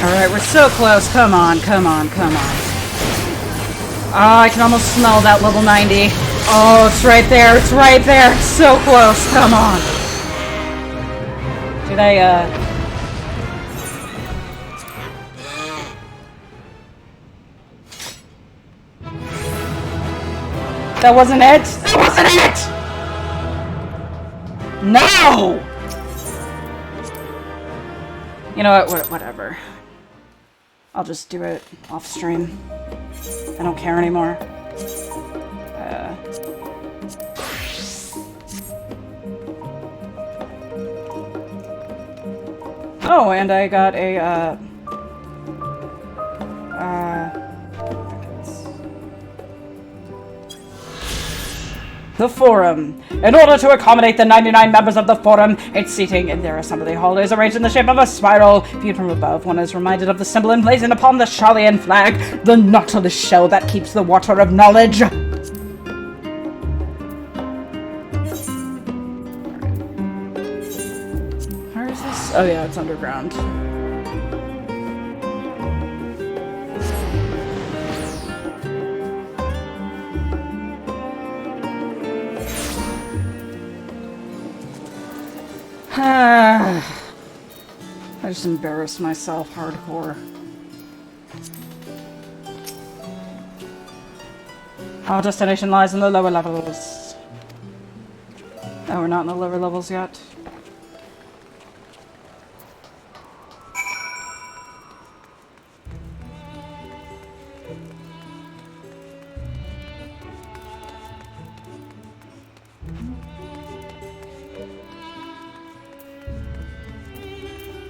Alright, we're so close. Come on, come on, come on. Oh, I can almost smell that level 90. Oh, it's right there. It's right there. It's so close. Come on. Did I, That wasn't it? That wasn't it! No! You know what? Whatever. I'll just do it off stream. I don't care anymore. Oh, and I got a, the Forum. In order to accommodate the 99 members of the Forum, its seating in their assembly hall is arranged in the shape of a spiral. Viewed from above, one is reminded of the symbol emblazoned upon the Charlian flag, the nautilus shell that keeps the water of knowledge. Where is this? Oh yeah, it's underground. I just embarrassed myself hardcore. Our destination lies in the lower levels. Oh, we're not in the lower levels yet.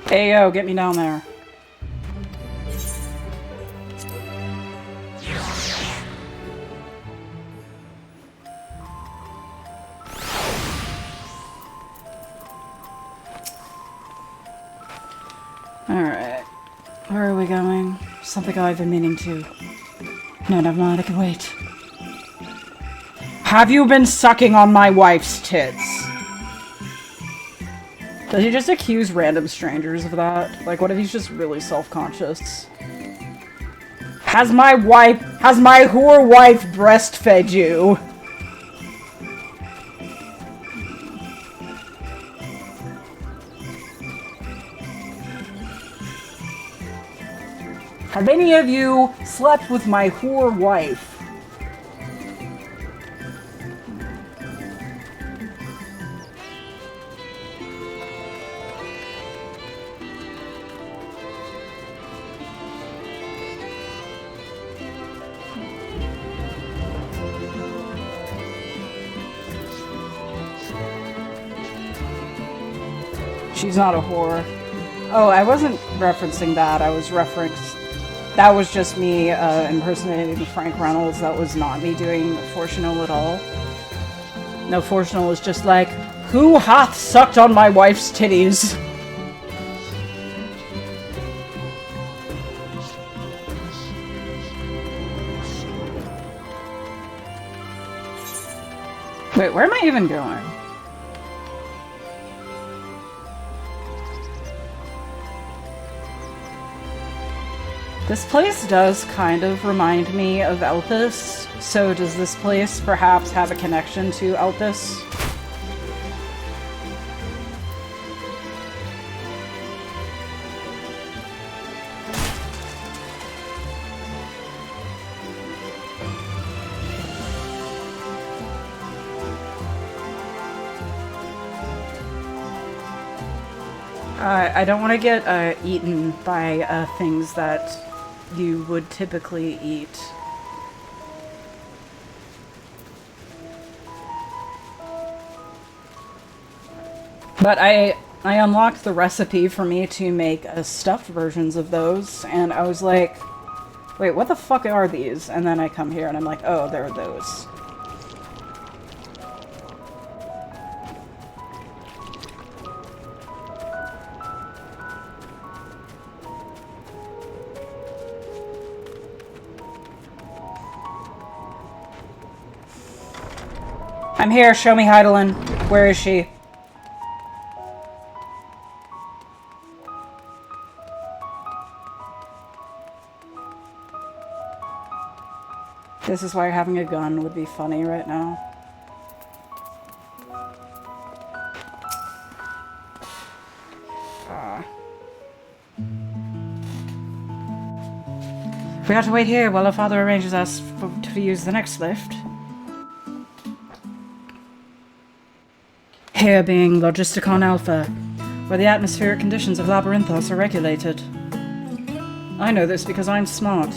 Hey, yo, get me down there. Alright. Where are we going? Something I've been meaning to. No, never mind, I can wait. Have you been sucking on my wife's tits? Does he just accuse random strangers of that? Like, what if he's just really self-conscious? Has my whore wife breastfed you? Have any of you slept with my whore wife? She's not a whore. Oh, I wasn't referencing that. I was that was just me impersonating Frank Reynolds. That was not me doing Fortunal at all. No, Fortunal was just like, who hath sucked on my wife's titties? Wait, where am I even going? This place does kind of remind me of Elpis, so does this place perhaps have a connection to Elpis? I don't want to get eaten by things that you would typically eat. But I unlocked the recipe for me to make stuffed versions of those, and I was like, wait, what the fuck are these? And then I come here and I'm like, oh, they're those. I'm here, show me Heidelin. Where is she? This is why having a gun would be funny right now. We have to wait here while our father arranges us to use the next lift. Here being Logisticon Alpha, where the atmospheric conditions of Labyrinthos are regulated. I know this because I'm smart.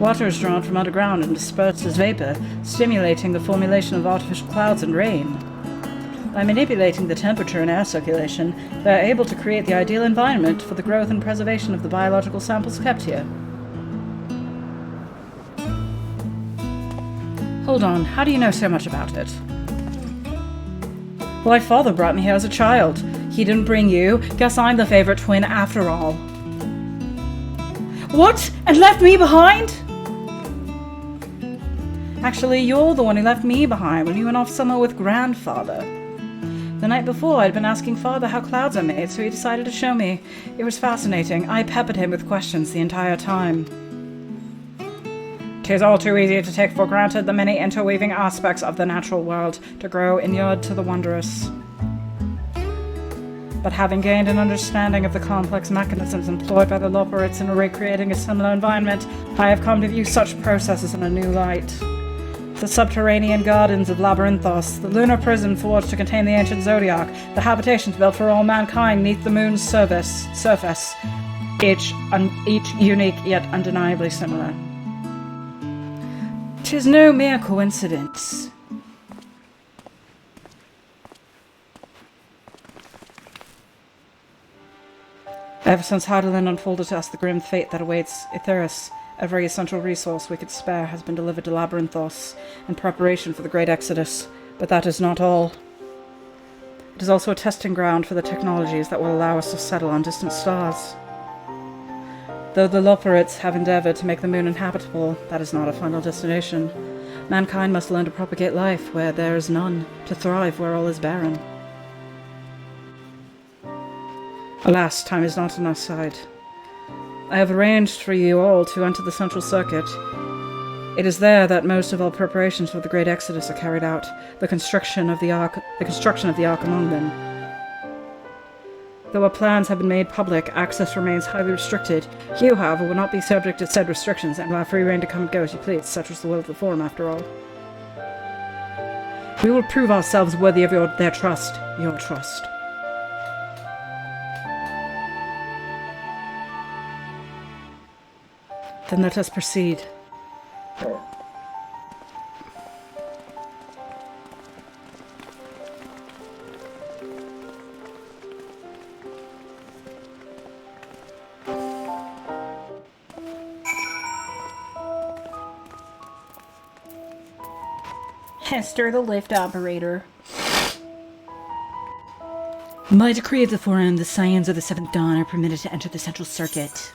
Water is drawn from underground and dispersed as vapor, stimulating the formulation of artificial clouds and rain. By manipulating the temperature and air circulation, they are able to create the ideal environment for the growth and preservation of the biological samples kept here. Hold on, how do you know so much about it? My father brought me here as a child. He didn't bring you. Guess I'm the favorite twin after all. What? And left me behind? Actually, you're the one who left me behind when you went off somewhere with grandfather. The night before, I'd been asking father how clouds are made, so he decided to show me. It was fascinating. I peppered him with questions the entire time. 'Tis all too easy to take for granted the many interweaving aspects of the natural world to grow inured to the wondrous. But having gained an understanding of the complex mechanisms employed by the Loperites in recreating a similar environment, I have come to view such processes in a new light. The subterranean gardens of Labyrinthos, the lunar prison forged to contain the ancient zodiac, the habitations built for all mankind neath the moon's surface, each unique yet undeniably similar. 'Tis no mere coincidence. Ever since Hydaelyn unfolded to us the grim fate that awaits Aetheris, every essential resource we could spare has been delivered to Labyrinthos in preparation for the Great Exodus, but that is not all. It is also a testing ground for the technologies that will allow us to settle on distant stars. Though the Loperites have endeavored to make the moon inhabitable, that is not a final destination. Mankind must learn to propagate life where there is none, to thrive where all is barren. Alas, time is not on our side. I have arranged for you all to enter the central circuit. It is there that most of all preparations for the Great Exodus are carried out, the construction of the Ark among them. Though our plans have been made public, access remains highly restricted. You, however, will not be subject to said restrictions and will have free reign to come and go as you please. Such was the will of the Forum, after all. We will prove ourselves worthy of their trust, your trust. Then let us proceed. Hester, the lift operator. By decree of the Forum, the Scions of the Seventh Dawn are permitted to enter the central circuit.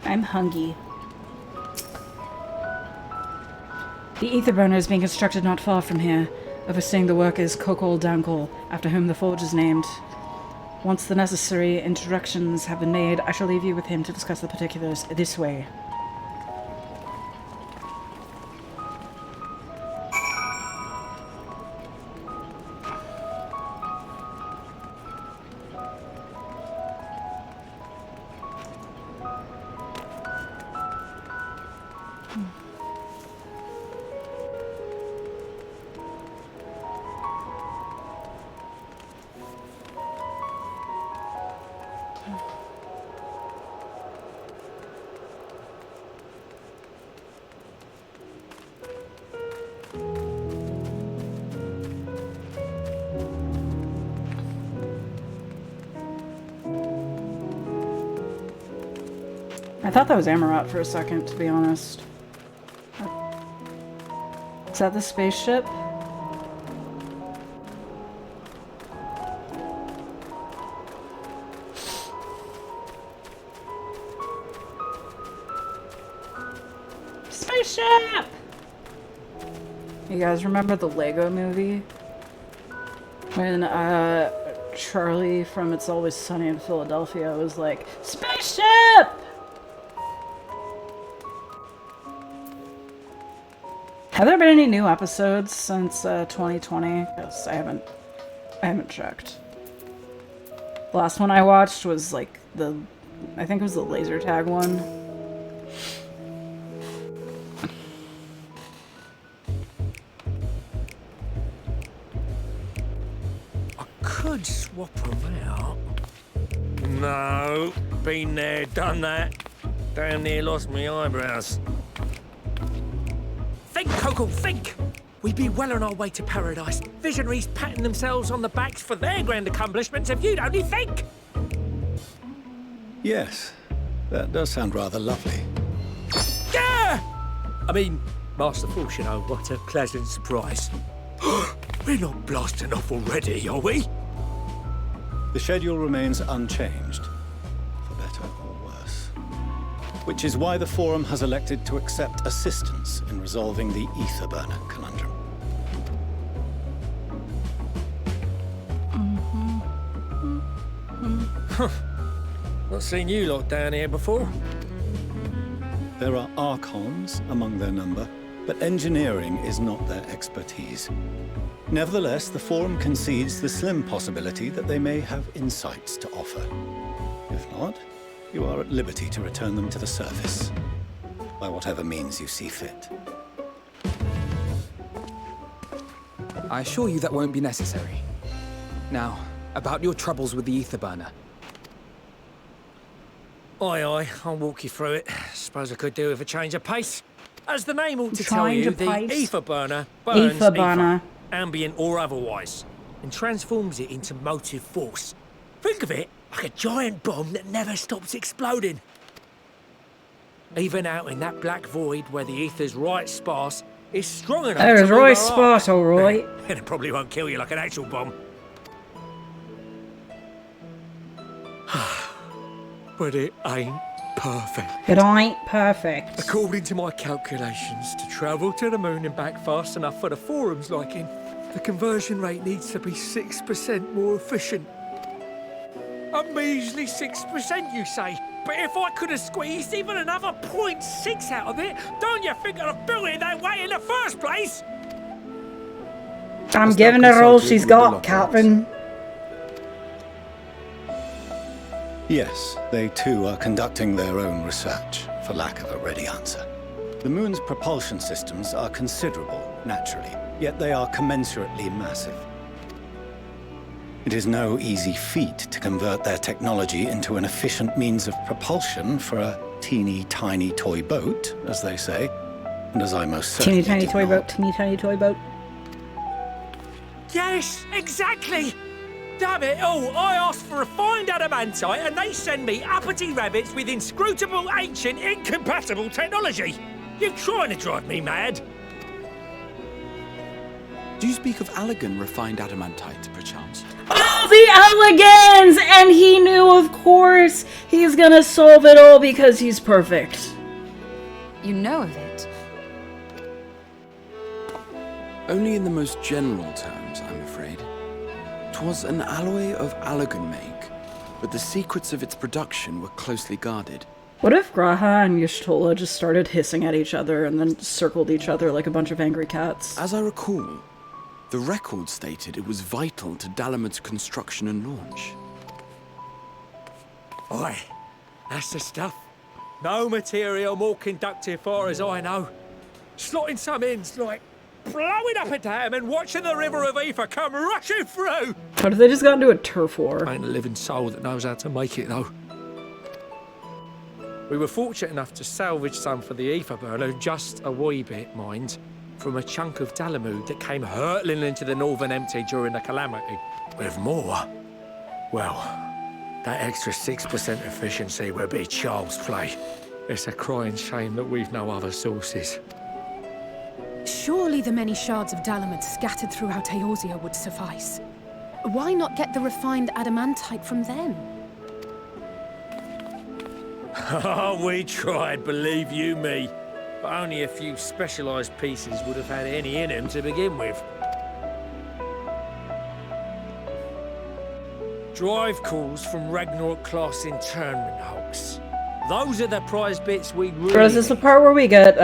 I'm hungry. The ether burner is being constructed not far from here. Overseeing the work is Kokol Dankol, after whom the forge is named. Once the necessary introductions have been made, I shall leave you with him to discuss the particulars this way. I thought that was Amarat for a second, to be honest. Is that the spaceship? Spaceship! You guys remember the Lego movie? When, Charlie from It's Always Sunny in Philadelphia was like, Spaceship! Have there been any new episodes since 2020? Because I haven't checked. The last one I watched was like I think it was the laser tag one. I could swap them out. No, been there, done that. Damn near lost my eyebrows. Think, Kokol, think! We'd be well on our way to paradise. Visionaries patting themselves on the backs for their grand accomplishments if you'd only think! Yes, that does sound rather lovely. Yeah! I mean, Master Force, you know, what a pleasant surprise. We're not blasting off already, are we? The schedule remains unchanged, for better or worse. Which is why the Forum has elected to accept assistance in resolving the ether burner conundrum. Not seen you lot down here before. There are Archons among their number, but engineering is not their expertise. Nevertheless, the Forum concedes the slim possibility that they may have insights to offer. If not, you are at liberty to return them to the surface, by whatever means you see fit. I assure you that won't be necessary. Now, about your troubles with the ether burner. Aye, aye, I'll walk you through it. Suppose I could do with a change of pace. As the name ought to tell you, the ether burner burns ether, ambient or otherwise, and transforms it into motive force. Think of it like a giant bomb that never stops exploding. Even out in that black void where the ether's right sparse, it's strong enough to There's move right our sparse, arc. alright. And it probably won't kill you like an actual bomb. But it ain't perfect. It ain't perfect. According to my calculations, to travel to the moon and back fast enough for the Forum's liking, the conversion rate needs to be 6% more efficient. A measly 6%, you say? But if I could have squeezed even another 0.6 out of it, don't you think I'd have built it that way in the first place? I'm giving her all she's got, Captain. Yes, they too are conducting their own research, for lack of a ready answer. The moon's propulsion systems are considerable, naturally, yet they are commensurately massive. It is no easy feat to convert their technology into an efficient means of propulsion for a teeny tiny toy boat, as they say, and as I most certainly Teeny tiny toy boat, teeny tiny toy boat. Yes, exactly! Damn it all, I asked for refined adamantite and they send me uppity rabbits with inscrutable, ancient, incompatible technology! You're trying to drive me mad! Do you speak of Allegan refined adamantite, perchance? Oh, the Alligans! And he knew, of course, he's gonna solve it all because he's perfect. You know of it? Only in the most general terms, I'm afraid. 'Twas an alloy of Allegan make, but the secrets of its production were closely guarded. What if Graha and Y'shtola just started hissing at each other and then circled each other like a bunch of angry cats? As I recall, the record stated it was vital to Dalamud's construction and launch. Oi, that's the stuff. No material more conductive far as I know. Slotting some ends like blowing up a dam and watching the river of ether come rushing through. What if they just got into a turf war? Ain't a living soul that knows how to make it though. We were fortunate enough to salvage some for the ether burner, just a wee bit, mind, from a chunk of Dalamud that came hurtling into the northern empty during the calamity. With more, well, that extra 6% efficiency would be child's play. It's a crying shame that we've no other sources. Surely the many shards of Dalamud scattered throughout Eorzea would suffice. Why not get the refined adamantite from them? Oh, we tried, believe you me. But only a few specialised pieces would have had any in them to begin with. Drive calls from Ragnarok-class internment hulks. Those are the prize bits we really Or is this the part where we get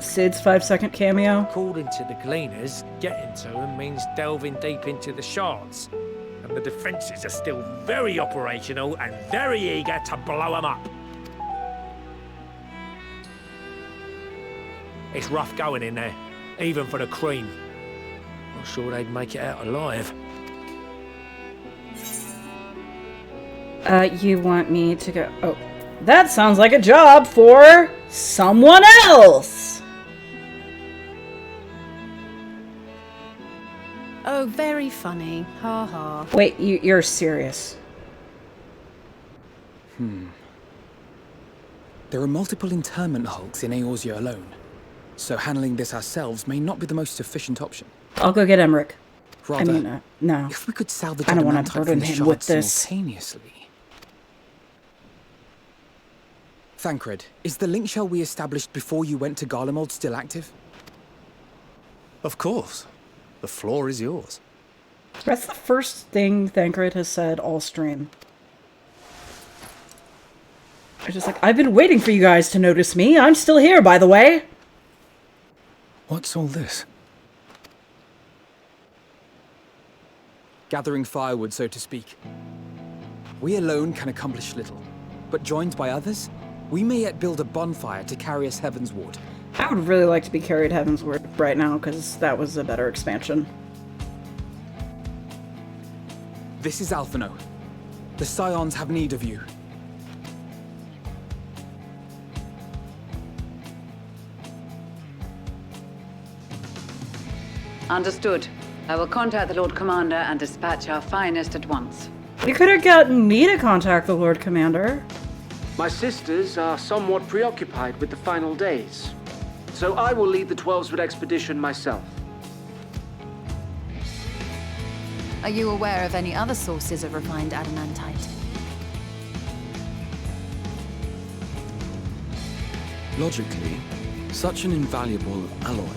Sid's 5-second cameo? According to the Gleaners, getting to them means delving deep into the shards. And the defences are still very operational and very eager to blow them up. It's rough going in there, even for the cream. Not sure they'd make it out alive. You want me to go... Oh, that sounds like a job for someone else! Oh, very funny. Ha ha. Wait, you're serious? There are multiple internment hulks in Eorzea alone, so handling this ourselves may not be the most efficient option. I'll go get Emmerich. Rather, I mean, no. If we could salvage I don't want to adamantite from burden the him with shards this. simultaneously. Thancred, is the link shell we established before you went to Garlemald still active? Of course. The floor is yours. That's the first thing Thancred has said all stream. I'm just like, I've been waiting for you guys to notice me. I'm still here, by the way. What's all this? gathering firewood, so to speak. We alone can accomplish little, but joined by others, we may yet build a bonfire to carry us heavensward. I would really like to be carried heavensward right now, because that was a better expansion. This is Alphino. The Scions have need of you. Understood. I will contact the Lord Commander and dispatch our finest at once. You could have gotten me to contact the Lord Commander. My sisters are somewhat preoccupied with the final days, so I will lead the 12-foot expedition myself. Are you aware of any other sources of refined adamantite? Logically, such an invaluable alloy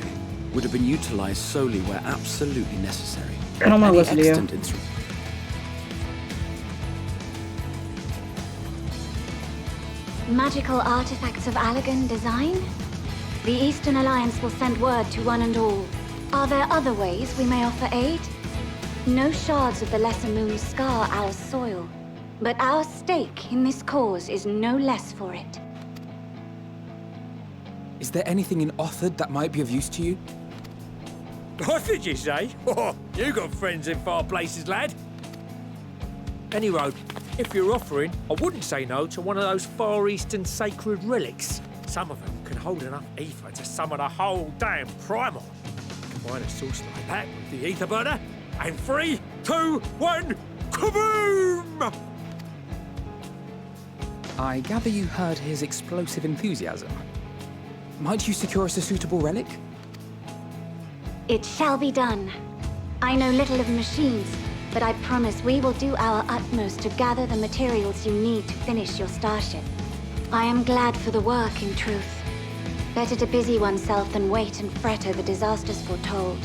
would have been utilized solely where absolutely necessary. I don't want to listen to you. Magical artifacts of Allagan design? The Eastern Alliance will send word to one and all. Are there other ways we may offer aid? No shards of the Lesser Moon scar our soil, but our stake in this cause is no less for it. Is there anything in Othard that might be of use to you? Othard, you say? Oh, you got friends in far places, lad. Any road, if you're offering, I wouldn't say no to one of those Far Eastern sacred relics. Some of them can hold enough ether to summon a whole damn primal. Combine a source like that with the ether burner, and 3, 2, 1, kaboom! I gather you heard his explosive enthusiasm. Might you secure us a suitable relic? It shall be done. I know little of machines, but I promise we will do our utmost to gather the materials you need to finish your starship. I am glad for the work, in truth. Better to busy oneself than wait and fret over disasters foretold.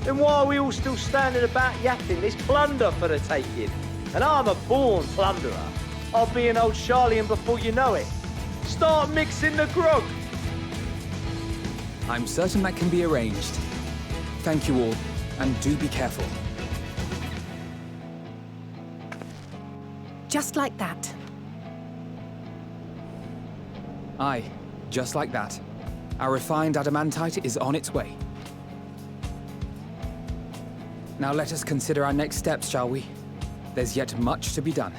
Then why are we all still standing about yapping? There's plunder for the taking. And I'm a born plunderer. I'll be an old Charlian before you know it. Start mixing the grog. I'm certain that can be arranged. Thank you all, and do be careful. Just like that. Aye, just like that. Our refined adamantite is on its way. Now let us consider our next steps, shall we? There's yet much to be done.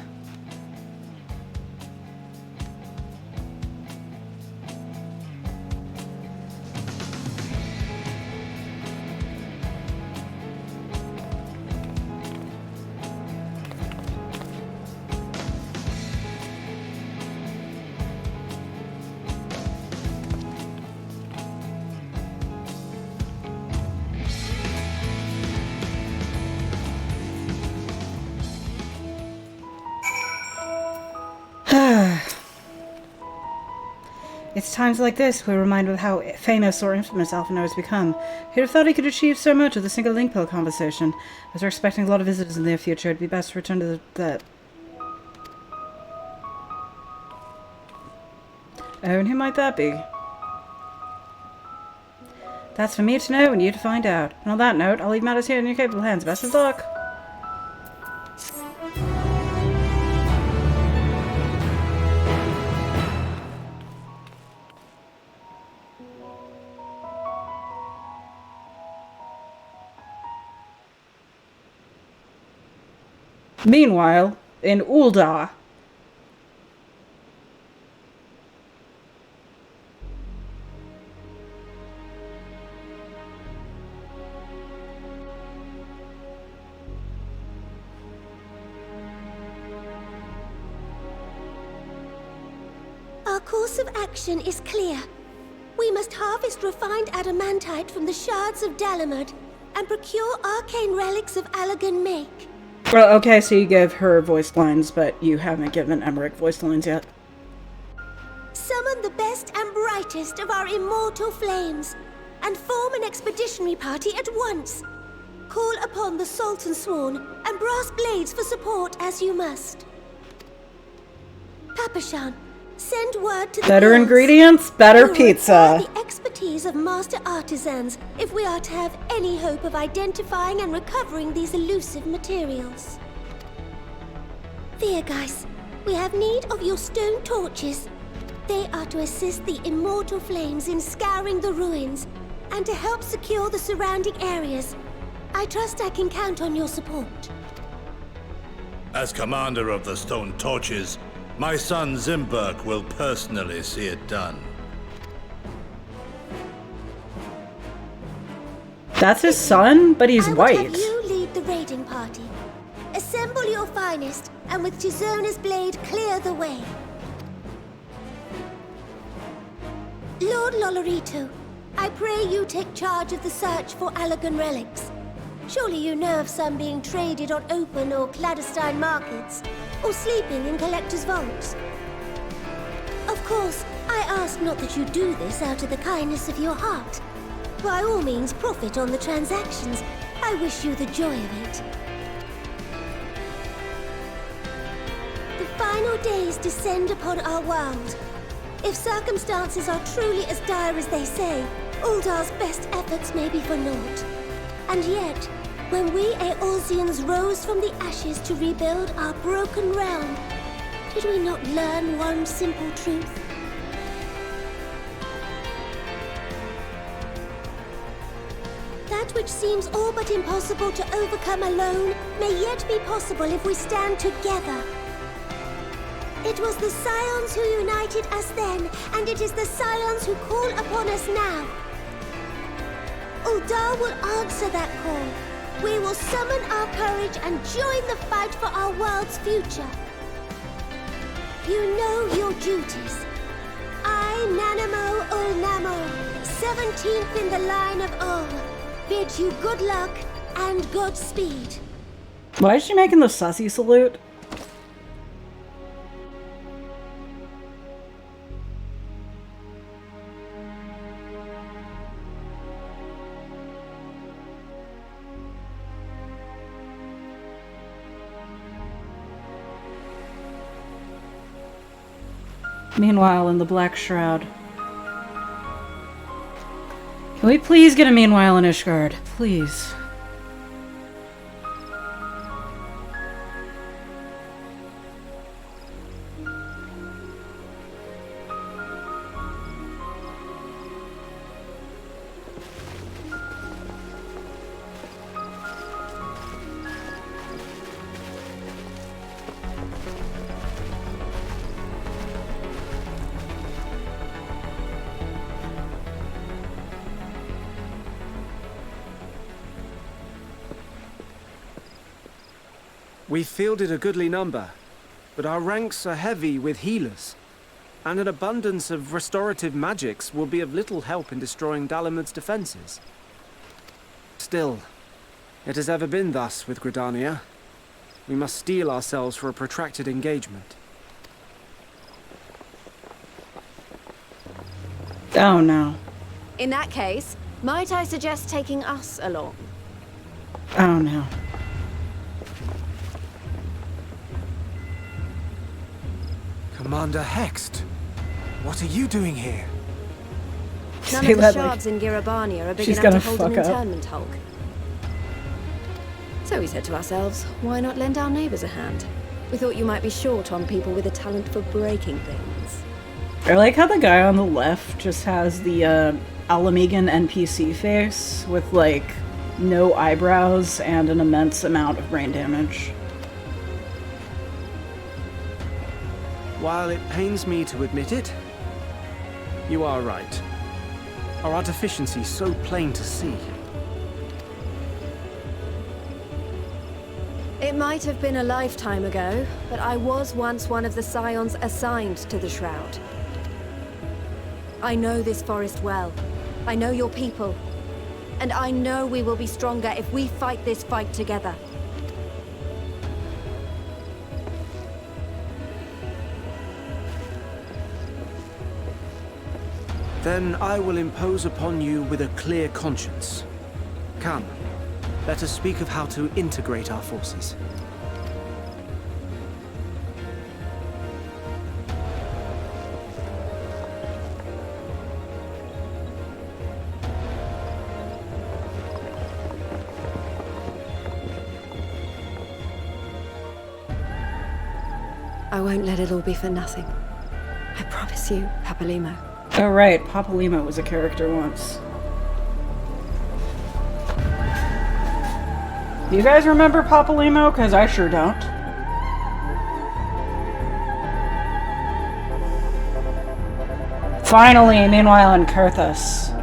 It's times like this we're reminded of how famous or infamous Alphino has become. Who'd have thought he could achieve so much with a single link pill conversation? As we're expecting a lot of visitors in the near future, it'd be best to return to the... Oh, and who might that be? That's for me to know and you to find out. And on that note, I'll leave matters here in your capable hands. Best of luck! Meanwhile, in Ul'dah. Our course of action is clear. We must harvest refined adamantite from the shards of Dalamud and procure arcane relics of Allagan make. Well, okay, so you gave her voice lines, but you haven't given Emmerich voice lines yet. Summon the best and brightest of our immortal flames, and form an expeditionary party at once. Call upon the Sultan Sworn and Brass Blades for support as you must. Papashan, send word to the Better girls. ingredients, better We pizza. require the expertise of master artisans if we are to have any hope of identifying and recovering these elusive materials. Viergeist, we have need of your stone torches. They are to assist the immortal flames in scouring the ruins and to help secure the surrounding areas. I trust I can count on your support. As commander of the Stone Torches, my son Zimberk will personally see it done. That's his son, but he's white. Have you lead the raiding party. Assemble your finest, and with Chizona's blade, clear the way. Lord Lolorito, I pray you take charge of the search for Allagan relics. Surely you know of some being traded on open or clandestine markets, or sleeping in collectors' vaults. Of course, I ask not that you do this out of the kindness of your heart. By all means, profit on the transactions. I wish you the joy of it. The final days descend upon our world. If circumstances are truly as dire as they say, Uldar's best efforts may be for naught. And yet, when we Eorzeans rose from the ashes to rebuild our broken realm, did we not learn one simple truth? That which seems all but impossible to overcome alone may yet be possible if we stand together. It was the Scions who united us then, and it is the Scions who call upon us now. Uldar will answer that call. We will summon our courage and join the fight for our world's future. You know your duties. I, Nanamo Ulnamo, 17th in the line of Ul, bid you good luck and Godspeed. Why is she making the sussy salute? Meanwhile, in the Black Shroud. Can we please get a meanwhile in Ishgard? Please. We fielded a goodly number, but our ranks are heavy with healers, and an abundance of restorative magics will be of little help in destroying Dalamud's defenses. Still, it has ever been thus with Gridania. We must steel ourselves for a protracted engagement. Oh no. In that case, might I suggest taking us along? Oh no. Commander Hext, what are you doing here? None of the shards in Girabania are big enough to hold an internment hulk. So we said to ourselves, why not lend our neighbors a hand? We thought you might be short on people with a talent for breaking things. I like how the guy on the left just has the Alamegan NPC face with, like, no eyebrows and an immense amount of brain damage. While it pains me to admit it, you are right. Our deficiency so plain to see. It might have been a lifetime ago, but I was once one of the Scions assigned to the Shroud. I know this forest well. I know your people. And I know we will be stronger if we fight this fight together. Then I will impose upon you with a clear conscience. Come, let us speak of how to integrate our forces. I won't let it all be for nothing. I promise you, Papalimo. Oh right, Papalimo was a character once. Do you guys remember Papalimo? Because I sure don't. Finally, meanwhile in Kurthus.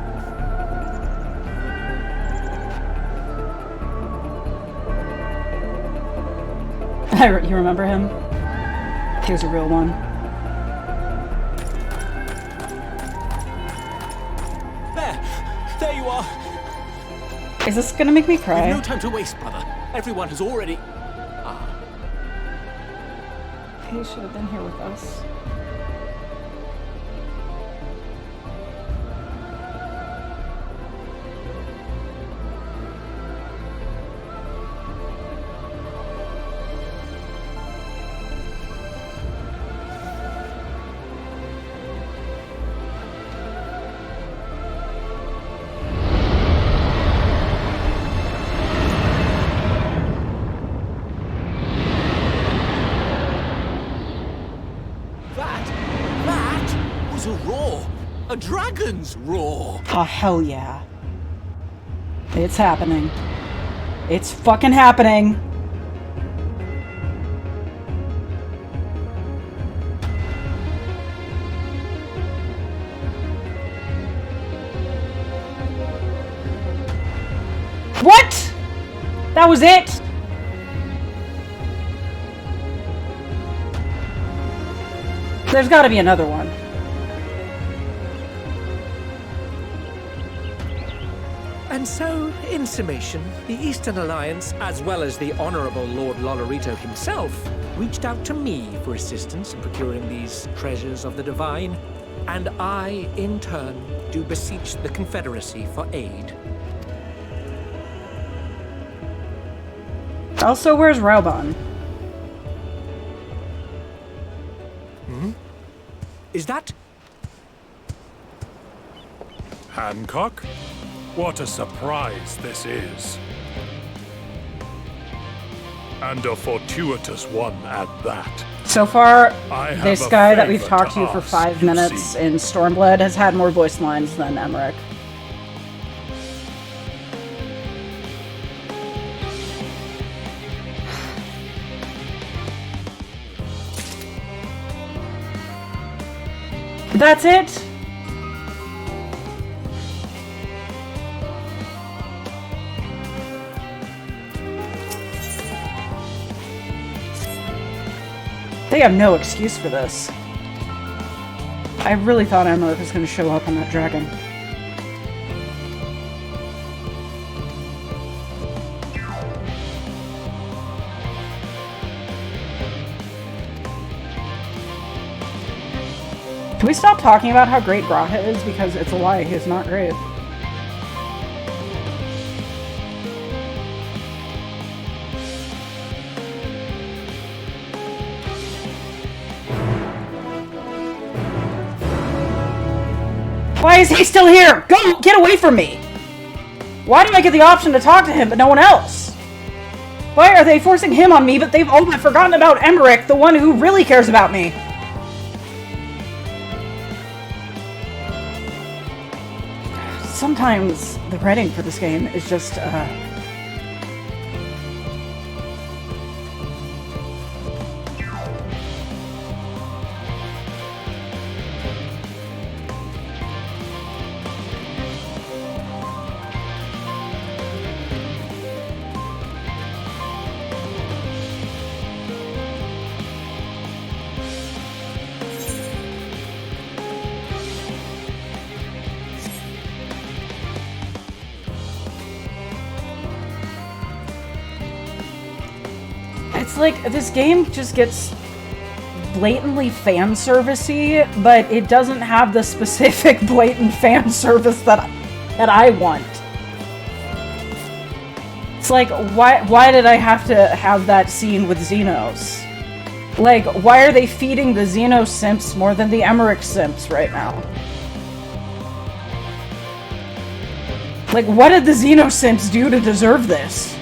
You remember him? He was a real one. There you are. Is this gonna make me cry? We've no time to waste, brother. Everyone has already... He should have been here with us. That was a roar. A dragon's roar. Oh, hell yeah. It's happening. It's fucking happening. What? That was it? There's gotta be another one. And so, in summation, the Eastern Alliance, as well as the Honorable Lord Lolorito himself, reached out to me for assistance in procuring these treasures of the divine, and I, in turn, do beseech the Confederacy for aid. Also, where's Rauban? Is that... Hancock? What a surprise this is. And a fortuitous one at that. So far, I have this a guy that we've favor talked to to for ask, 5 you minutes see. in Stormblood has had more voice lines than Emmerich. That's it? They have no excuse for this. I really thought Emmerich was going to show up on that dragon. Can we stop talking about how great Graha is? Because it's a lie, he's not great. Why is he still here? Go! Get away from me! Why do I get the option to talk to him but no one else? Why are they forcing him on me but they've all but forgotten about Emmerich, the one who really cares about me? Sometimes the writing for this game is just, it's like this game just gets blatantly fan servicey, but it doesn't have the specific blatant fan service that I want. It's like, why did I have to have that scene with Xenos? Like, why are they feeding the Xeno simps more than the Emmerich simps right now? Like, what did the Xeno simps do to deserve this?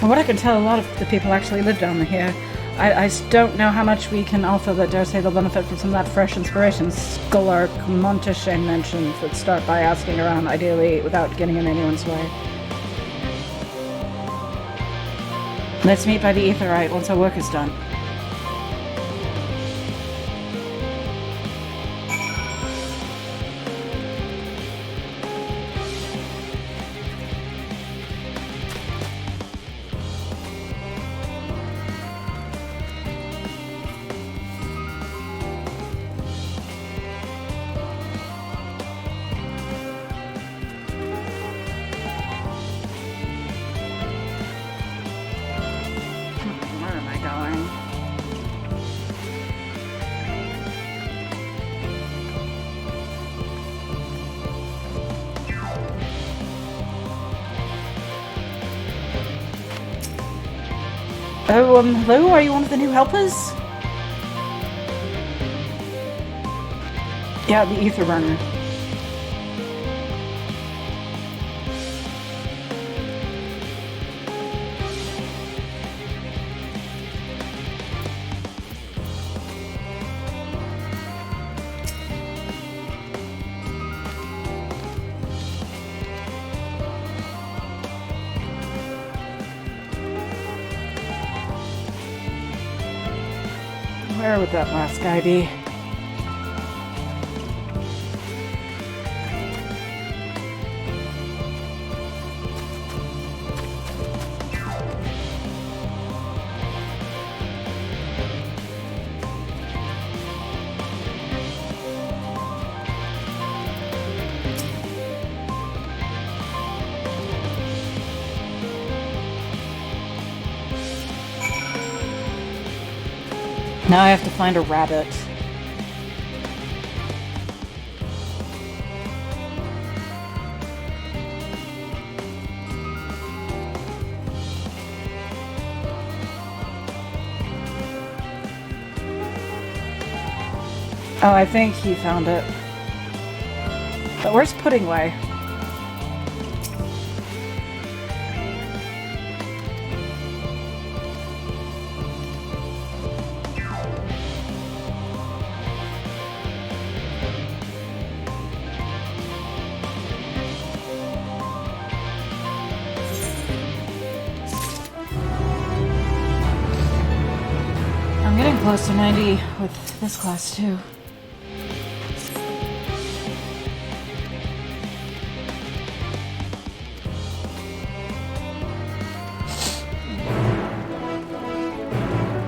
From what I can tell, a lot of the people actually live down here. I just don't know how much we can offer, but dare say they'll benefit from some of that fresh inspiration Scholar Montashain mentioned. Let's start by asking around, ideally without getting in anyone's way. Let's meet by the Aetheryte once our work is done. Where am I going? Oh, hello? Are you one of the new helpers? Yeah, the ether burner. Where would that last guy be? Now I have to find a rabbit. Oh, I think he found it. But where's Puddingway? I'm getting close to 90 with this class too.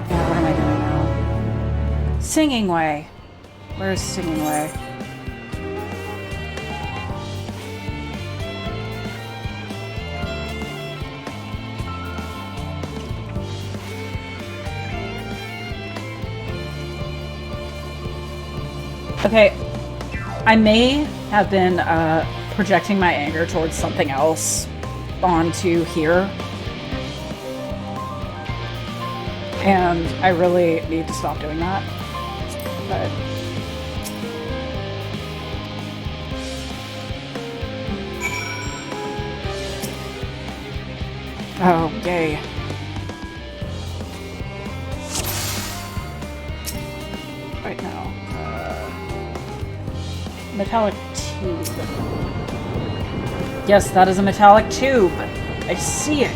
Yeah, what am I doing now? Singing Way. Where's Singing Way? Okay, I may have been projecting my anger towards something else onto here. And I really need to stop doing that. But oh, yay. Right now. Metallic tube. Yes, that is a metallic tube. I see it.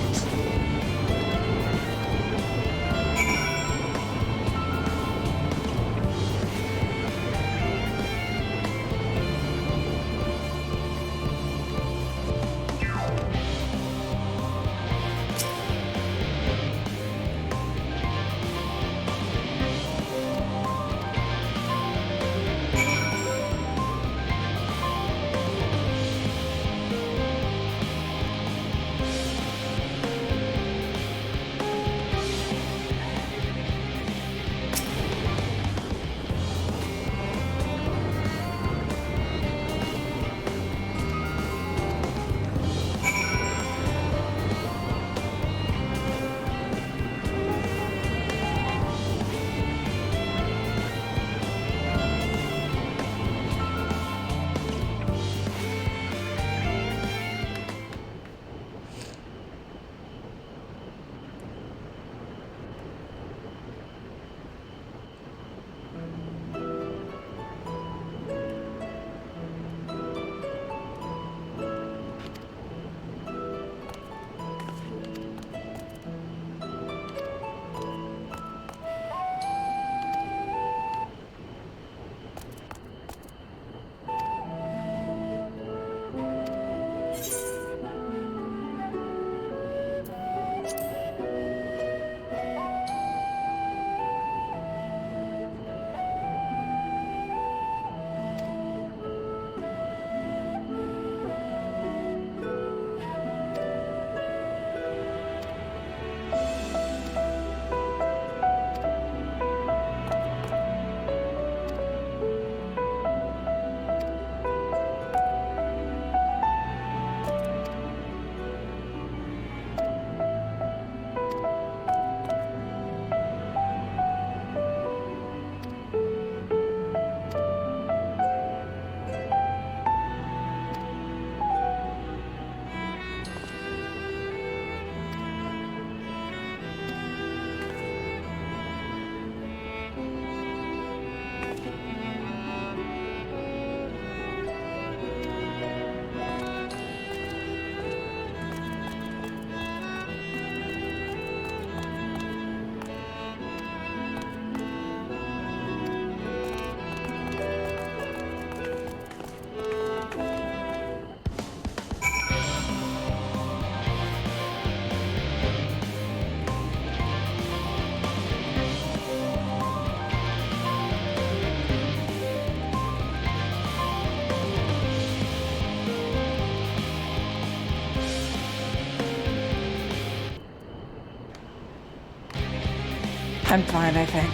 I'm fine, I think.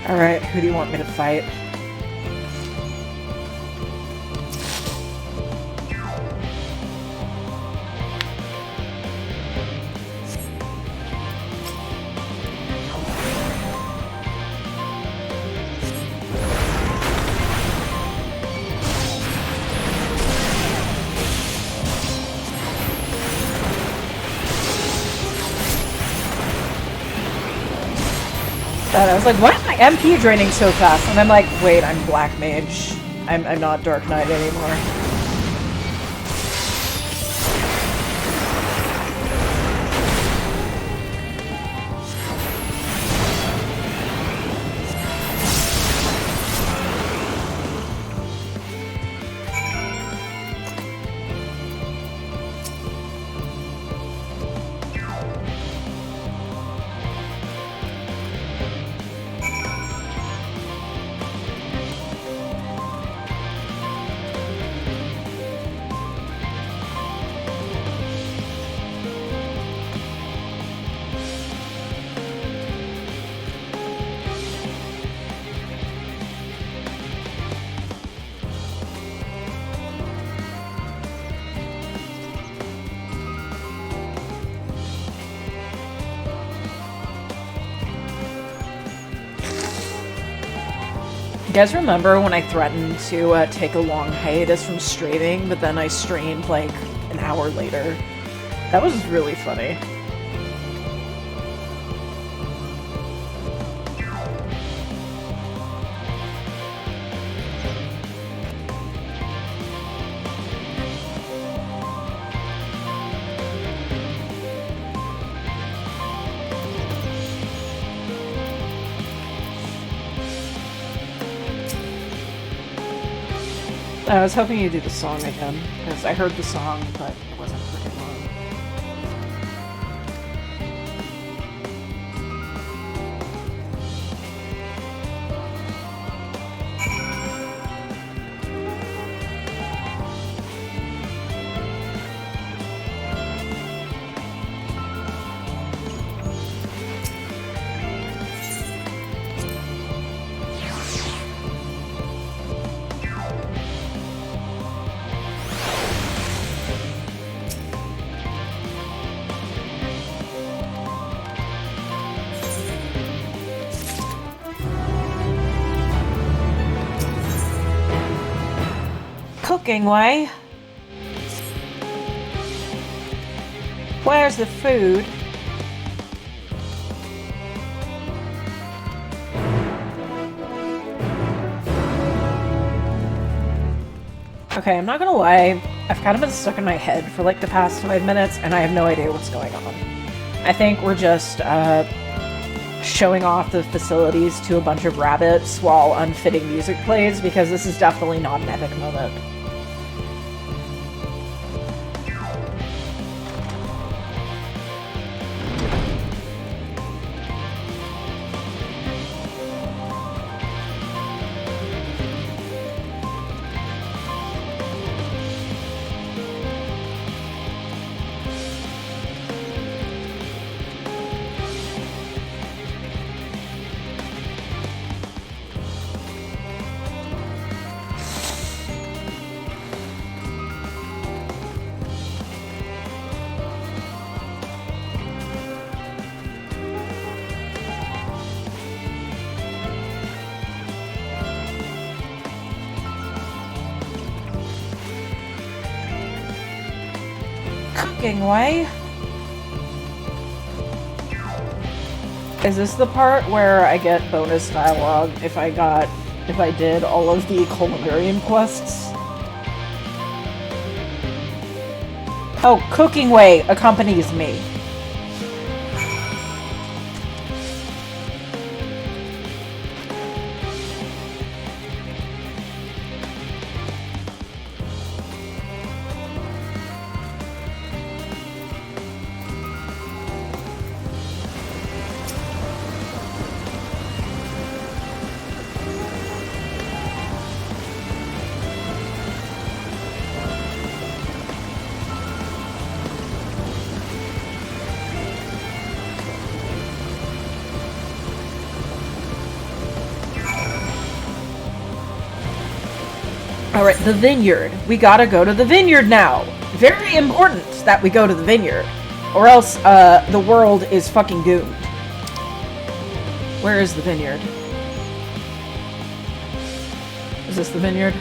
Alright, who do you want me to fight? I was like, why am I MP draining so fast? And I'm like, wait, I'm Black Mage. I'm not Dark Knight anymore. You guys remember when I threatened to take a long hiatus from streaming, but then I streamed like an hour later? That was really funny. I was hoping you'd do the song again, because I heard the song, but it wasn't freaking long. Cooking way. Where's the food? Okay, I'm not gonna lie, I've kind of been stuck in my head for like the past 5 minutes and I have no idea what's going on. I think we're just showing off the facilities to a bunch of rabbits while unfitting music plays, because this is definitely not an epic moment. Way. Is this the part where I get bonus dialogue if I did all of the culinarian quests? Oh, Cooking Way accompanies me. Alright, the vineyard. We gotta go to the vineyard now. Very important that we go to the vineyard. Or else, the world is fucking doomed. Where is the vineyard? Is this the vineyard?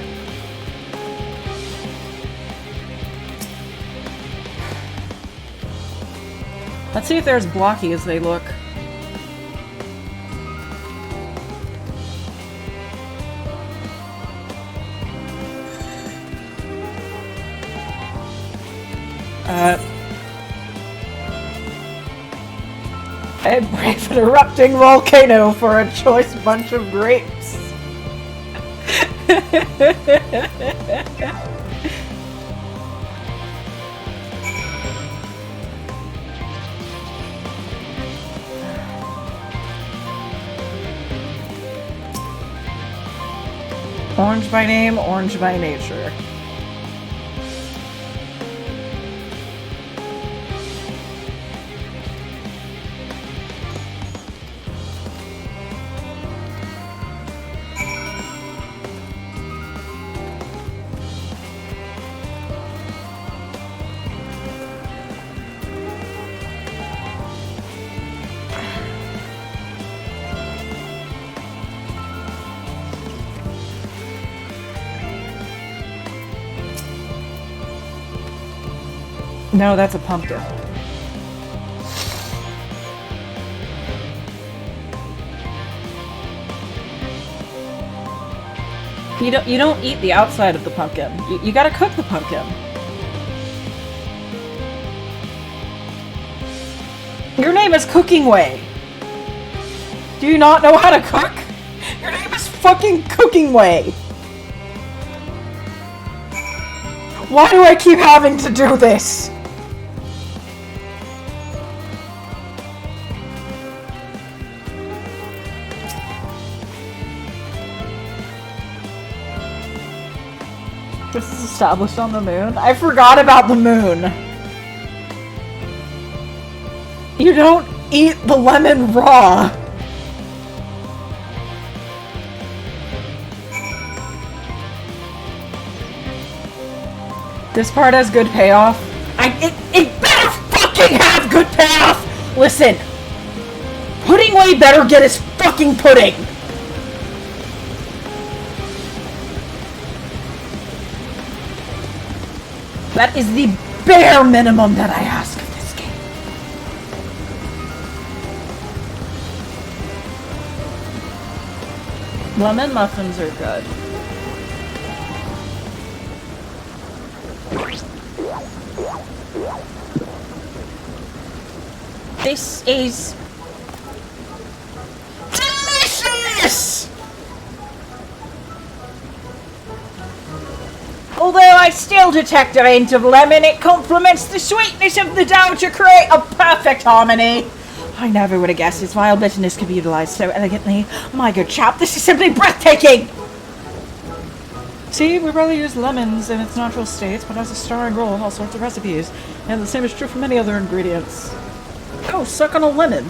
Let's see if they're as blocky as they look. I brave an erupting volcano for a choice bunch of grapes. Orange by name, orange by nature. No, that's a pumpkin. You don't eat the outside of the pumpkin. You gotta cook the pumpkin. Your name is Cooking Way. Do you not know how to cook? Your name is fucking Cooking Way. Why do I keep having to do this? This is established on the moon? I forgot about the moon. You don't eat the lemon raw. This part has good payoff. It better fucking have good payoff! Listen. Pudding Way better get his fucking pudding! That is the bare minimum that I ask of this game. Lemon muffins are good. This is delicious! Although I still detect a hint of lemon, it complements the sweetness of the dough to create a perfect harmony. I never would have guessed its vile bitterness could be utilized so elegantly. My good chap, this is simply breathtaking! See, we rarely use lemons in its natural states, but as a starring role in all sorts of recipes. And the same is true for many other ingredients. Oh, suck on a lemon!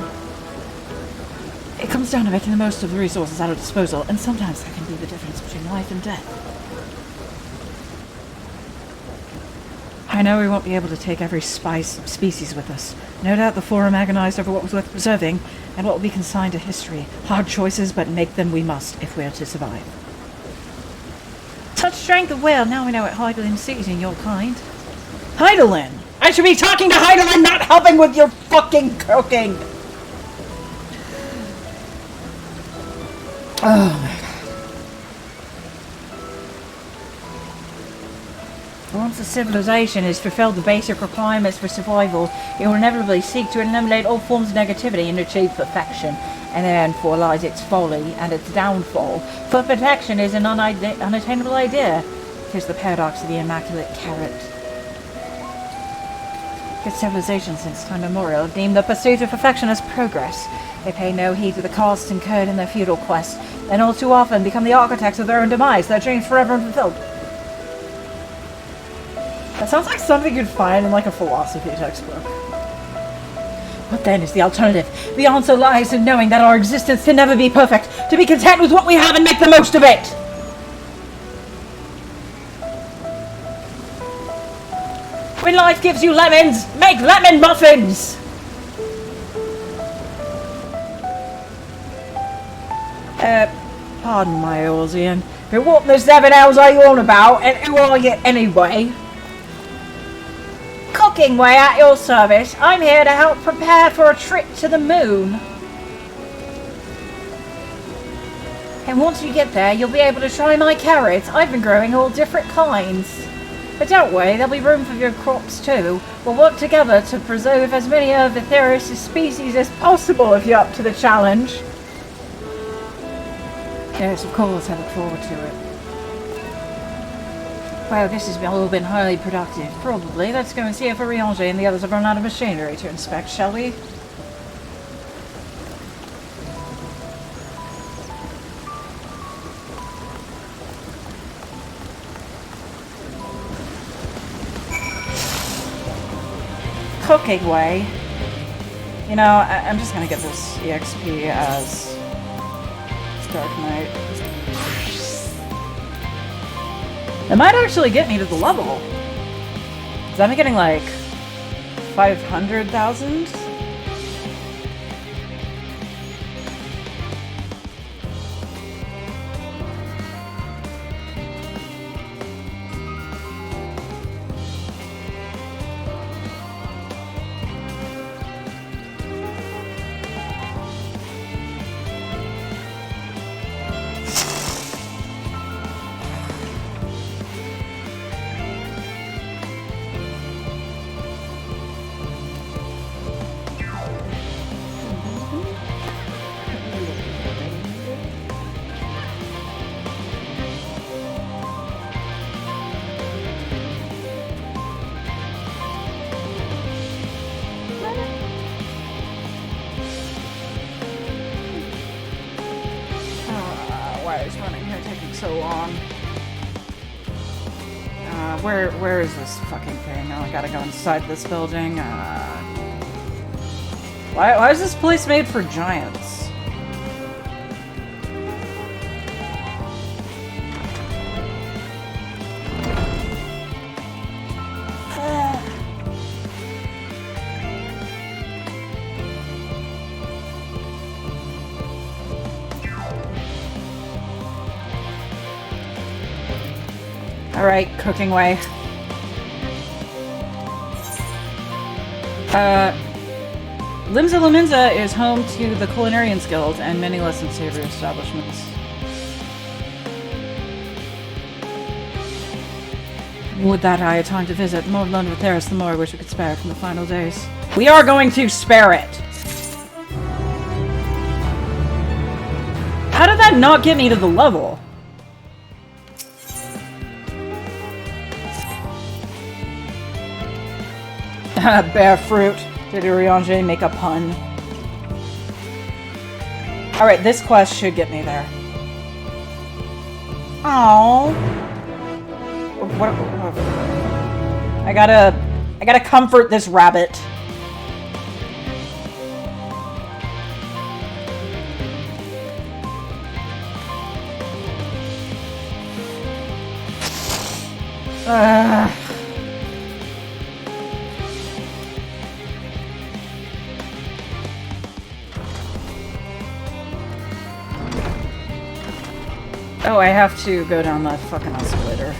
It comes down to making the most of the resources at our disposal, and sometimes that can be the difference between life and death. I know we won't be able to take every species with us. No doubt the Forum agonized over what was worth preserving, and what will be consigned to history. Hard choices, but make them we must, if we are to survive. Such strength of will, now we know what Heidelin sees in your kind. Heidelin! I should be talking to Heidelin, not helping with your fucking cooking! Oh my god. Once a civilization has fulfilled the basic requirements for survival, it will inevitably seek to eliminate all forms of negativity and achieve perfection. And therefore lies its folly and its downfall. For perfection is an unattainable idea. It is the paradox of the immaculate carrot. Good civilizations since time immemorial have deemed the pursuit of perfection as progress. They pay no heed to the costs incurred in their futile quest, and all too often become the architects of their own demise, their dreams forever unfulfilled. That sounds like something you'd find in like a philosophy textbook. What then is the alternative? The answer lies in knowing that our existence can never be perfect, to be content with what we have and make the most of it! When life gives you lemons, make lemon muffins! Pardon my Orsian, but what the seven hells are you on about, and who are you anyway? Cooking Way at your service. I'm here to help prepare for a trip to the moon. And once you get there, you'll be able to try my carrots. I've been growing all different kinds. But don't worry, there'll be room for your crops too. We'll work together to preserve as many of the Theris' species as possible if you're up to the challenge. Yes, of course, I look forward to it. Well, this has all been highly productive. Probably. Let's go and see if Oriange and the others have run out of machinery to inspect, shall we? Cooking Way. You know, I'm just gonna get this EXP as Dark Knight. It might actually get me to the level. Because I'm getting like 500,000. Why is running here taking so long? Where is this fucking thing? Oh, I gotta go inside this building. Why is this place made for giants? Alright, Cooking Way. Limsa Laminza is home to the Culinarians Guild and many less than savory establishments. Would that I had time to visit. The more I've learned with Theris, the more I wish we could spare it from the final days. We are going to spare it! How did that not get me to the level? Bear fruit. Did Oriange make a pun? Alright, this quest should get me there. Oh. What? I gotta comfort this rabbit. Oh, I have to go down that fucking escalator.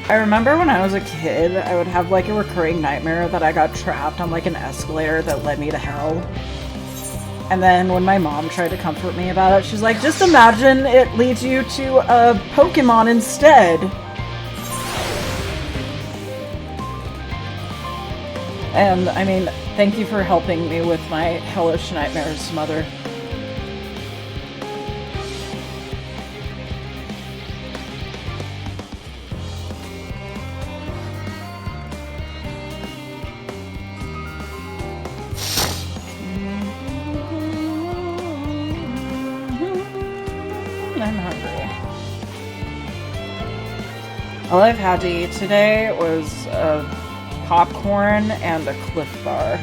I remember when I was a kid, I would have like a recurring nightmare that I got trapped on like an escalator that led me to hell. And then when my mom tried to comfort me about it, she's like, just imagine it leads you to a Pokemon instead. And, I mean, thank you for helping me with my hellish nightmares, Mother. I'm hungry. All I've had to eat today was popcorn and a Cliff Bar.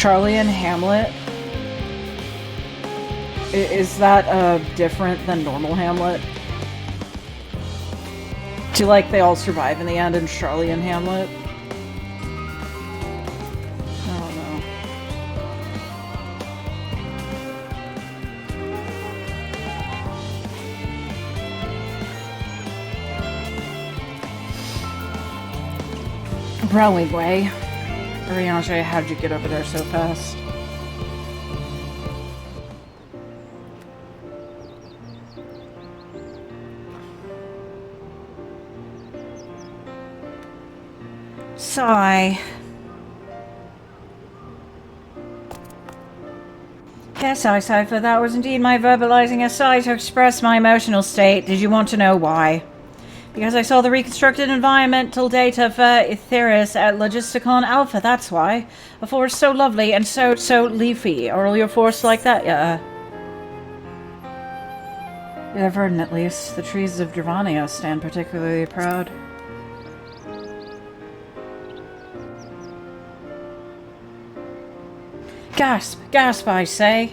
Charlie and Hamlet? Is that different than normal Hamlet? Do you like they all survive in the end in Charlie and Hamlet? I don't know. Rowing way. Oriange, how'd you get over there so fast? Sigh. Yes, I Cypher, that was indeed my verbalizing a sigh to express my emotional state. Did you want to know why? Because I saw the reconstructed environmental data for Etheris at Logisticon Alpha, that's why. A forest so lovely and so leafy. Are all your forests like that? Yeah. Yeah, verdant at least. The trees of Dravania stand particularly proud. Gasp! Gasp, I say!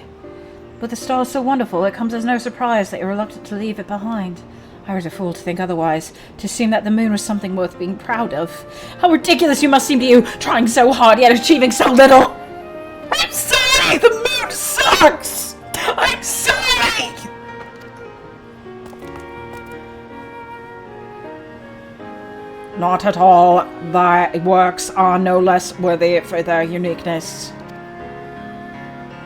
But the star is so wonderful, it comes as no surprise that you're reluctant to leave it behind. I was a fool to think otherwise, to assume that the moon was something worth being proud of. How ridiculous you must seem to you, trying so hard yet achieving so little! I'm sorry! The moon sucks! I'm sorry! Not at all. Thy works are no less worthy for their uniqueness.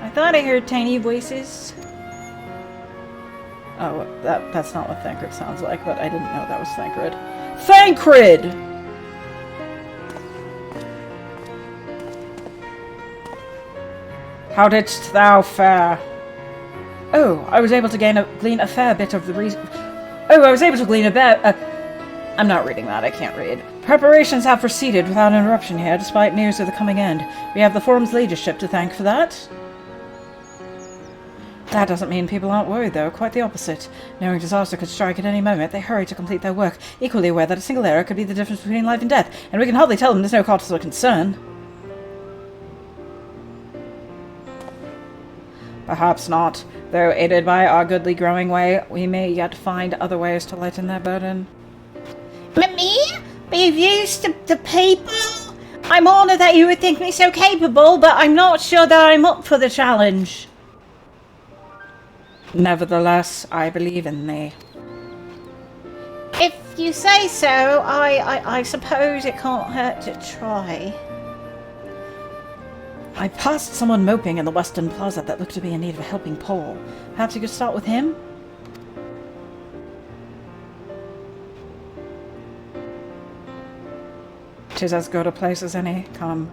I thought I heard tiny voices. Oh, that's not what Thancred sounds like, but I didn't know that was Thancred. Thancred! How didst thou fare? Oh, I was able to glean a fair bit of the reason. Oh, I was able to glean a bit. I'm not reading that, I can't read. Preparations have proceeded without interruption here, despite news of the coming end. We have the Forum's leadership to thank for that. That doesn't mean people aren't worried, though. Quite the opposite. Knowing disaster could strike at any moment, they hurry to complete their work, equally aware that a single error could be the difference between life and death, and we can hardly tell them there's no cause for concern. Perhaps not. Though aided by our goodly growing way, we may yet find other ways to lighten their burden. Me? Be of use to people? I'm honored that you would think me so capable, but I'm not sure that I'm up for the challenge. Nevertheless, I believe in thee. If you say so, I suppose it can't hurt to try. I passed someone moping in the Western Plaza that looked to be in need of a helping paw. Perhaps you could start with him? Tis as good a place as any. Come.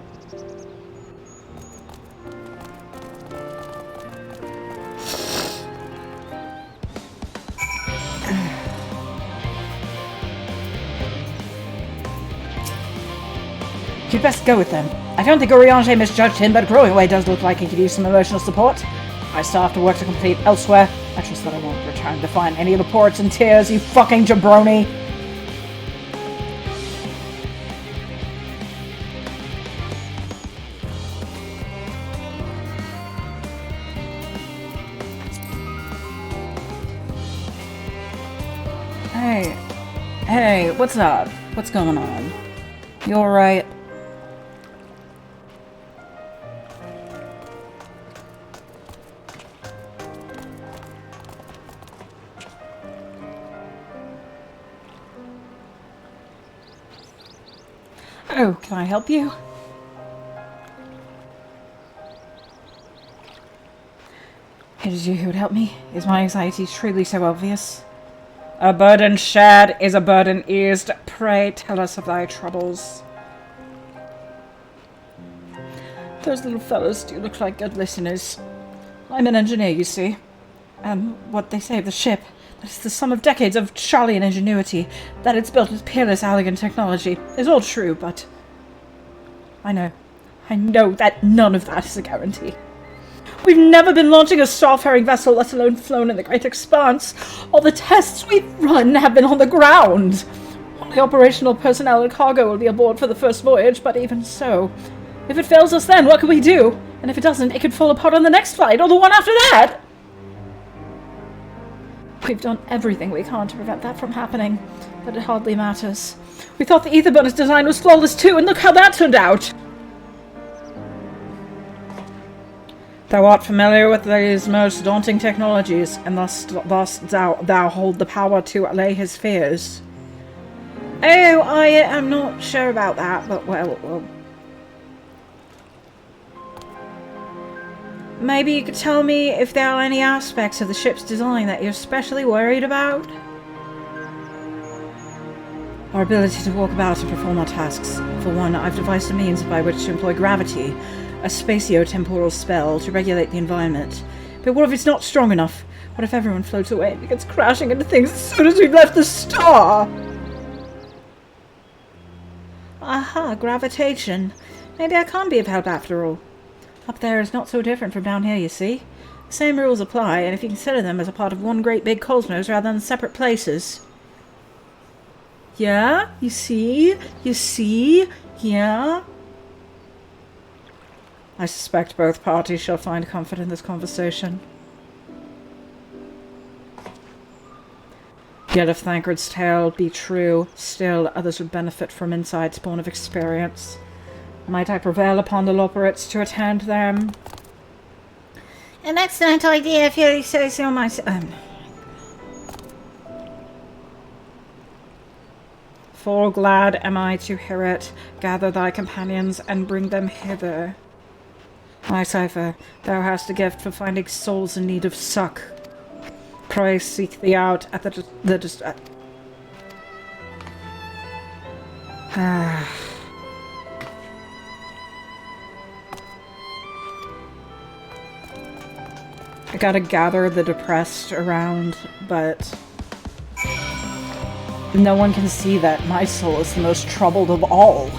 You'd best go with them. I don't think Oriange misjudged him, but Growing Way does look like he could use some emotional support. I still have to work to complete elsewhere. I trust that I won't return to find any reports and tears, you fucking jabroni! Hey, what's up? What's going on? You alright? Oh, can I help you? It is you who would help me? Is my anxiety truly so obvious? A burden shared is a burden eased. Pray tell us of thy troubles. Those little fellows do look like good listeners. I'm an engineer, you see. And what they say of the ship, that it's the sum of decades of Charlian ingenuity, that it's built with peerless, elegant technology, is all true, but I know that none of that is a guarantee. We've never been launching a starfaring vessel, let alone flown in the great expanse. All the tests we've run have been on the ground. Only operational personnel and cargo will be aboard for the first voyage, but even so, if it fails us then, what can we do? And if it doesn't, it could fall apart on the next flight, or the one after that! We've done everything we can to prevent that from happening, but it hardly matters. We thought the ether bonus design was flawless too, and look how that turned out! Thou art familiar with these most daunting technologies, and thus thou hold the power to allay his fears. Oh, I am not sure about that, but well... Maybe you could tell me if there are any aspects of the ship's design that you're especially worried about? Our ability to walk about and perform our tasks. For one, I've devised a means by which to employ gravity, a spatio-temporal spell to regulate the environment. But what if it's not strong enough? What if everyone floats away and begins crashing into things as soon as we've left the star? Aha, gravitation. Maybe I can be of help after all. Up there is not so different from down here, you see. The same rules apply, and if you consider them as a part of one great big cosmos rather than separate places. Yeah? You see? You see? Yeah? I suspect both parties shall find comfort in this conversation. Yet if Thancred's tale be true, still others would benefit from insight born of experience. Might I prevail upon the Loperates to attend them? An excellent idea if you say so myself. Full glad am I to hear it. Gather thy companions and bring them hither. My Cypher, thou hast a gift for finding souls in need of suck. Pray seek thee out at I gotta gather the depressed around, but no one can see that my soul is the most troubled of all.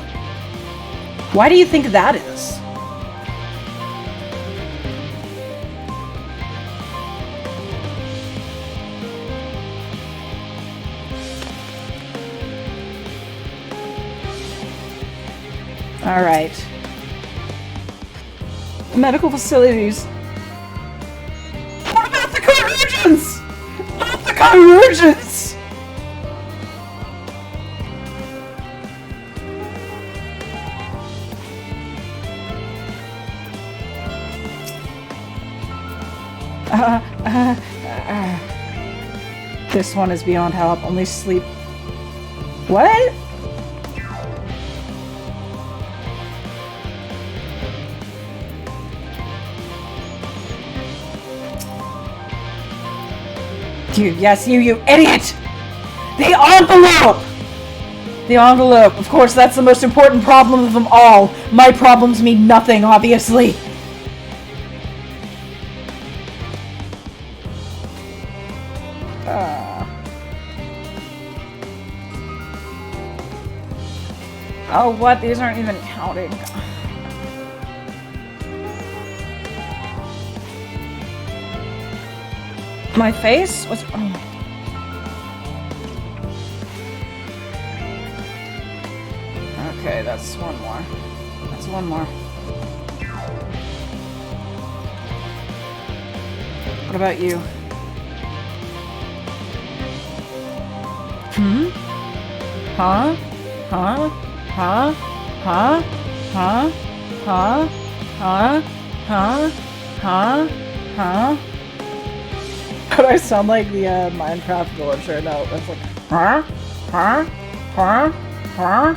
Why do you think that is? Alright. Medical facilities. What about the convergence? Not the convergence! This one is beyond help. Only sleep. What? Dude, yes, you idiot! The envelope! The envelope. Of course, that's the most important problem of them all. My problems mean nothing, obviously. Oh, what? These aren't even counting. My face? What's... Oh. Okay, that's one more. That's one more. What about you? Hmm? Huh? Huh? Huh? Huh? Huh? Huh? Huh? Huh? Huh? Huh? But I sound like the Minecraft villager. No, that's like, huh? Huh? Huh? Huh?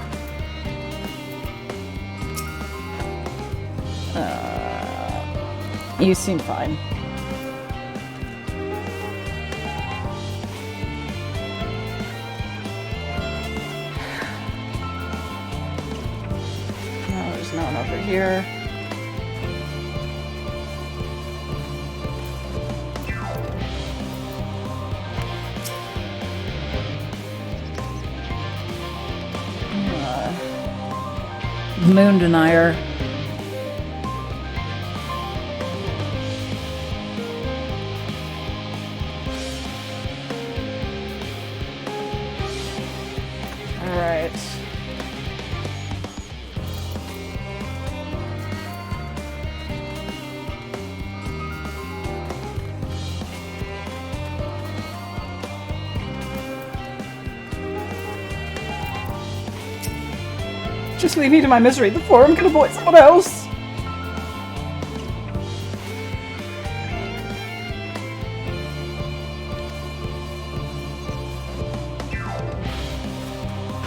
You seem fine. No, there's no one over here. Moon Denier. Alright. Just leave me to my misery. The forum can avoid someone else.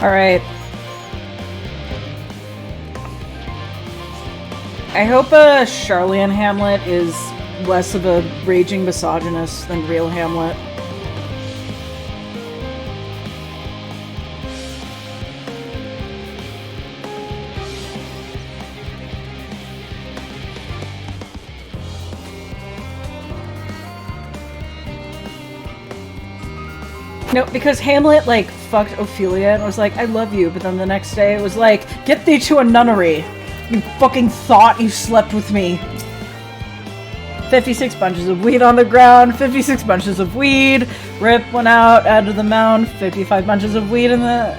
Alright. I hope Charlian Hamlet is less of a raging misogynist than real Hamlet. No, because Hamlet, like, fucked Ophelia and was like, I love you, but then the next day it was like, get thee to a nunnery. You fucking thought you slept with me. 56 bunches of weed on the ground, 56 bunches of weed. Rip went out, added to the mound, 55 bunches of weed in the...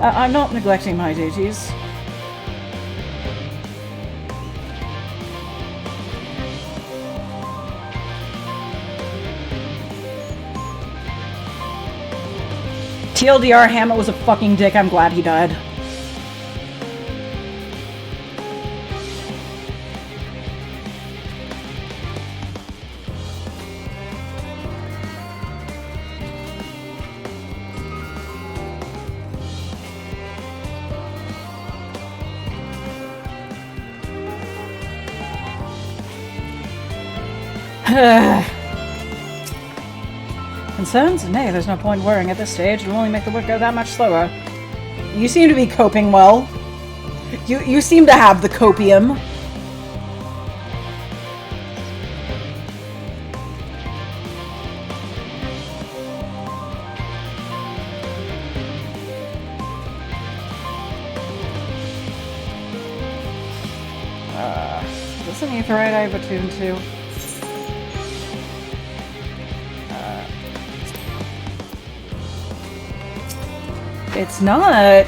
I'm not neglecting my duties. TLDR, Hammett was a fucking dick. I'm glad he died. Concerns? Nay, there's no point worrying at this stage. It'll only make the work go that much slower. You seem to be coping well. You seem to have the copium. Is this an aetheryte I have attuned to? It's not.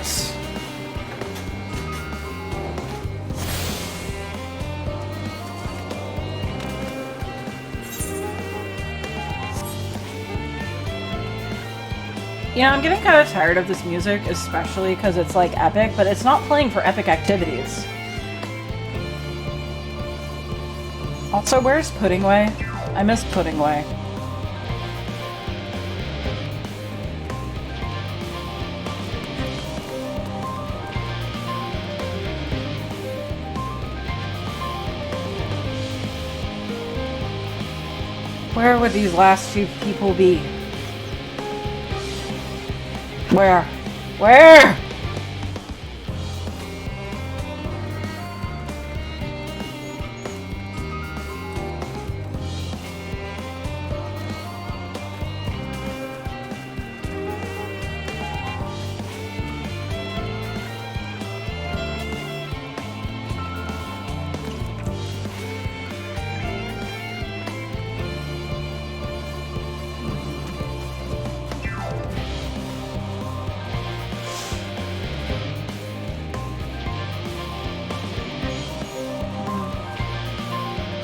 Yeah, I'm getting kind of tired of this music, especially because it's like epic, but it's not playing for epic activities. Also, where's Puddingway? I miss Puddingway. Where would these last two people be? Where? Where?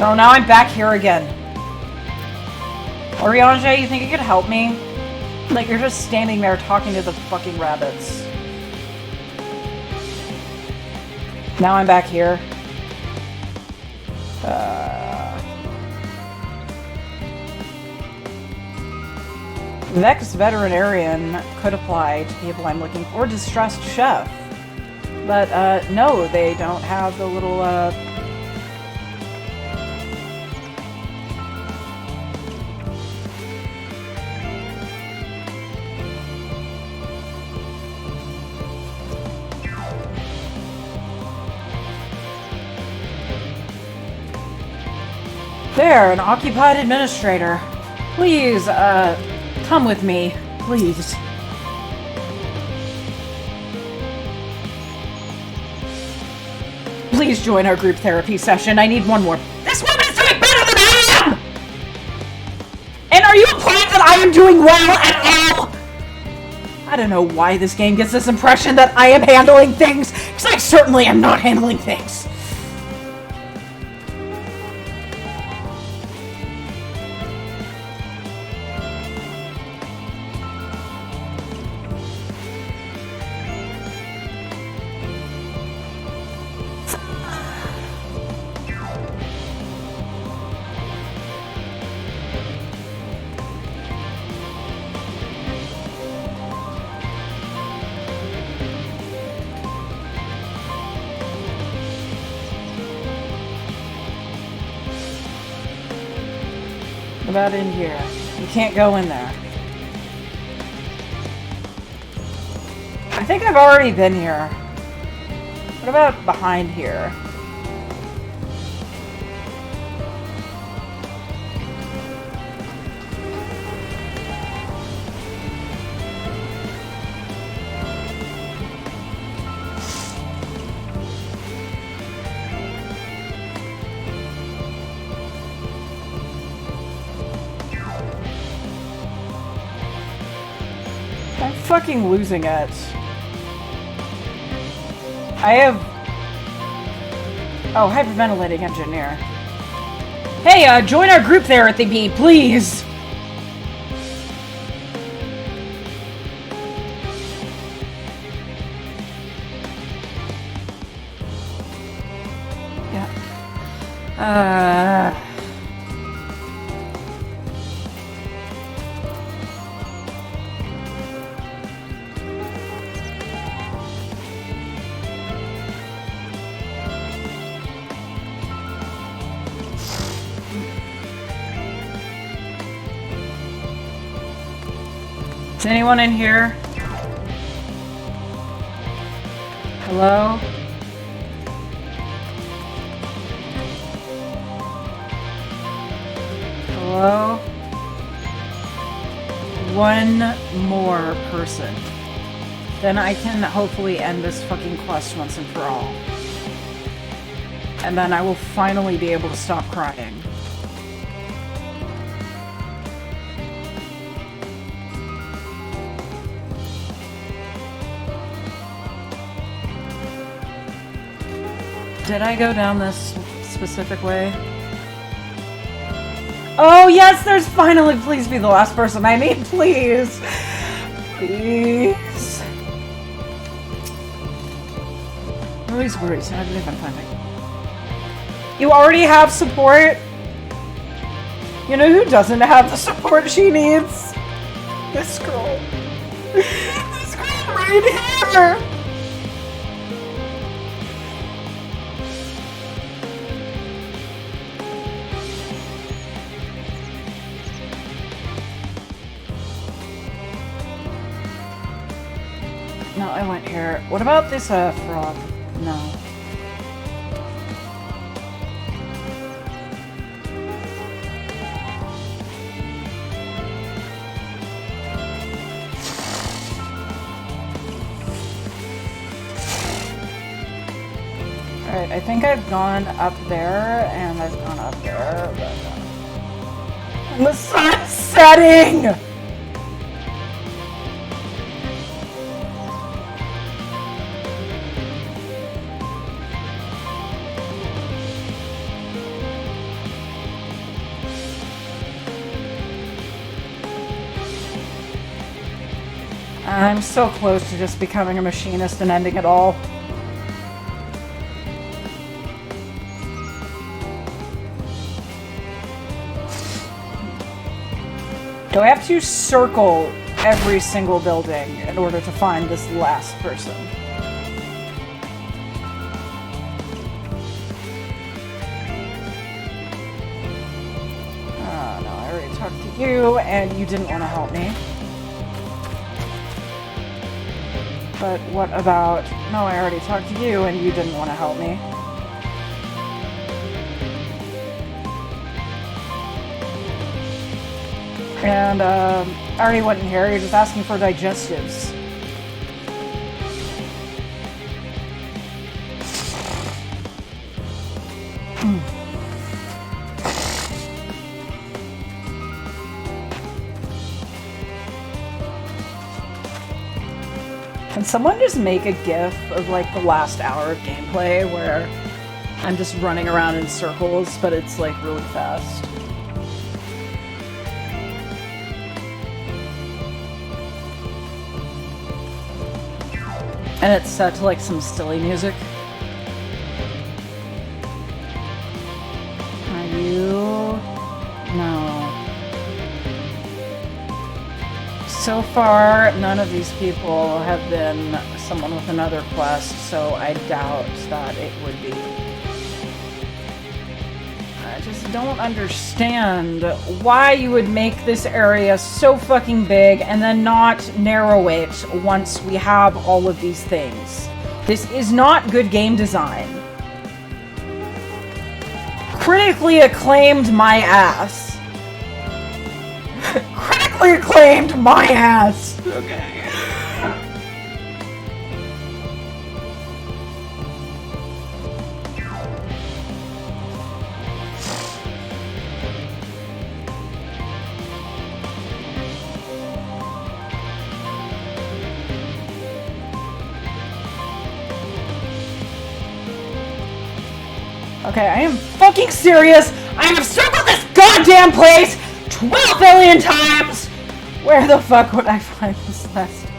Oh, now I'm back here again. Oriange, you think you could help me? Like, you're just standing there talking to the fucking rabbits. Now I'm back here. Vex Veterinarian could apply to people I'm looking for. Distressed Chef. But, no, they don't have the little, There, an occupied administrator. Please, come with me. Please. Please join our group therapy session. I need one more. This woman is doing better than I am! And are you implying that I am doing well at all? I don't know why this game gets this impression that I am handling things, because I certainly am not handling things. What about in here? You can't go in there. I think I've already been here. What about behind here? I'm fucking losing it. I have... Oh, hyperventilating engineer. Hey, join our group there at the B, please! Yeah. Is anyone in here? Hello? Hello? One more person. Then I can hopefully end this fucking quest once and for all. And then I will finally be able to stop crying. Did I go down this specific way? Oh yes, there's finally, please be the last person I need, please. Please. Worries, I believe I'm finding. You already have support? You know who doesn't have the support she needs? This girl. This girl right here. No, I went here. What about this frog? No. Alright, I think I've gone up there, and I've gone up there, but... And the sun is setting! I'm so close to just becoming a machinist and ending it all. Do I have to circle every single building in order to find this last person? Oh no, I already talked to you and you didn't want to help me. But what about... No, I already talked to you and you didn't want to help me. And, I already went in here. You're just asking for digestives. Can someone just make a gif of like the last hour of gameplay where I'm just running around in circles, but it's like really fast? And it's set to like some silly music. Are you? No. So far, none of these people have been someone with another quest, so I doubt that it would be. I I just don't understand why you would make this area so fucking big and then not narrow it once we have all of these things. This is not good game design. Critically acclaimed my ass. Critically acclaimed my ass. Okay. Okay, I am fucking serious. I have circled this goddamn place 12 billion times. Where the fuck would I find this last time?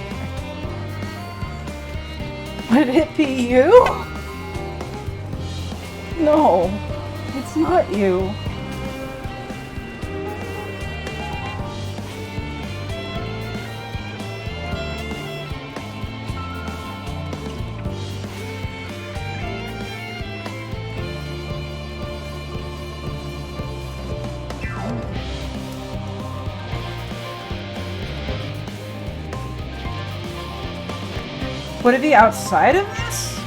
Would it be you? No, it's not you. Would it be outside of this?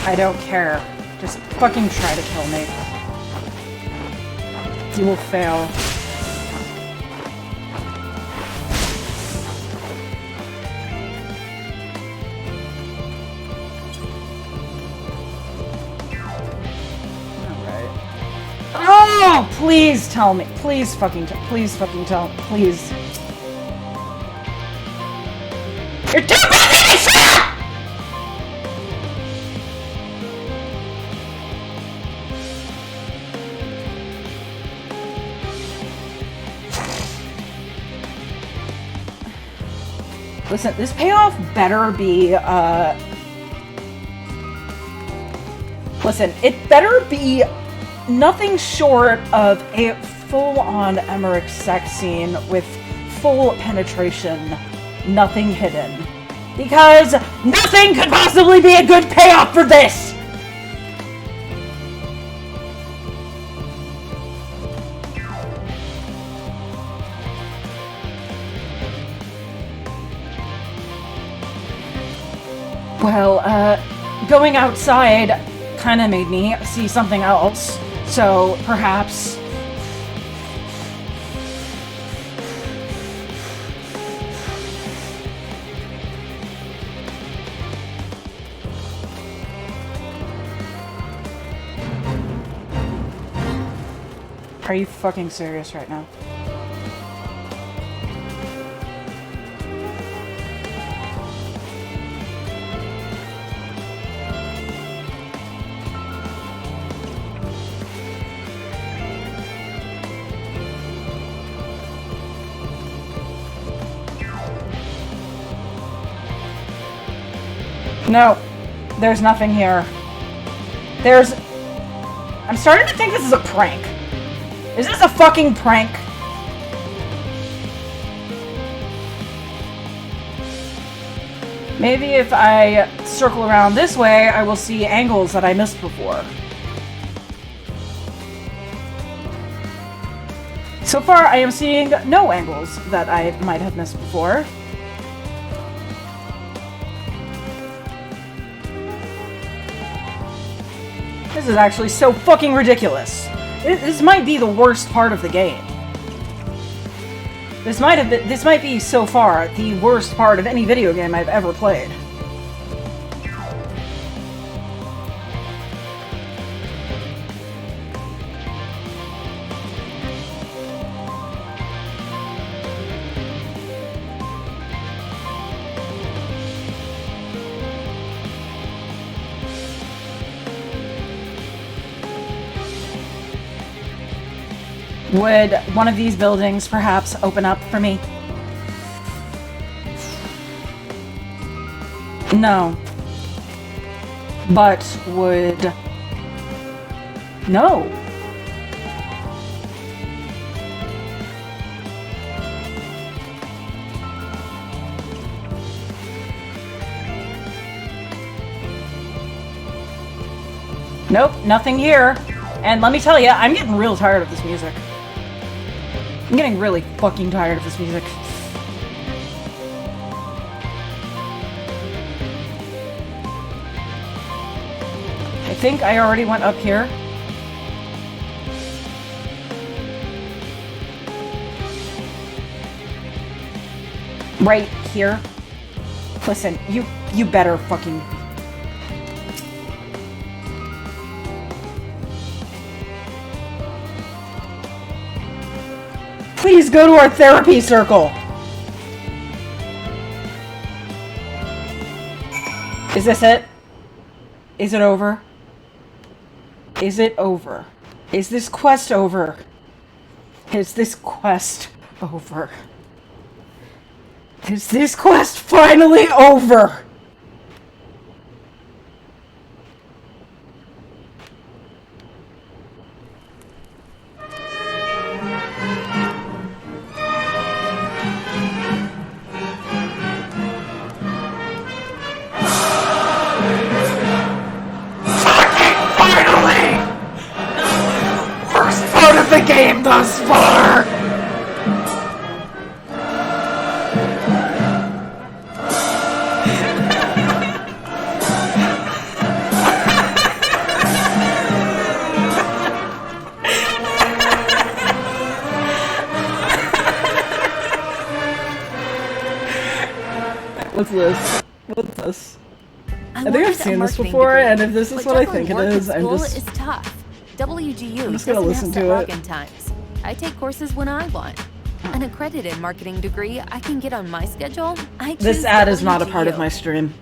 I don't care. Just fucking try to kill me. You will fail. Alright. Oh! Please tell me. Please fucking tell me. Please. You're too busy to shut! Listen, this payoff better be, listen, it better be nothing short of a full-on Emmerich sex scene with full penetration, nothing hidden. Because nothing could possibly be a good payoff for this! Well, going outside kinda made me see something else, so perhaps... Are you fucking serious right now? No, there's nothing here. I'm starting to think this is a prank. Is this a fucking prank? Maybe if I circle around this way, I will see angles that I missed before. So far, I am seeing no angles that I might have missed before. This is actually so fucking ridiculous. This might be the worst part of the game. This might be so far the worst part of any video game I've ever played. Would one of these buildings perhaps open up for me? No. But would... No. Nope, nothing here. And let me tell you, I'm getting real tired of this music. I'm getting really fucking tired of this music. I think I already went up here. Right here. Listen, you better fucking... Please go to our therapy circle! Is this it? Is it over? Is it over? Is this quest over? Is this quest over? Is this quest finally over? Out of the game thus far! What's this? What's this? I think I've seen this before, and if this is what I think it is, I'm just... Is tough. WGU I'm just gonna listen to it. login times. I take courses when I want. An accredited marketing degree I can get on my schedule. This ad is not a part of my stream.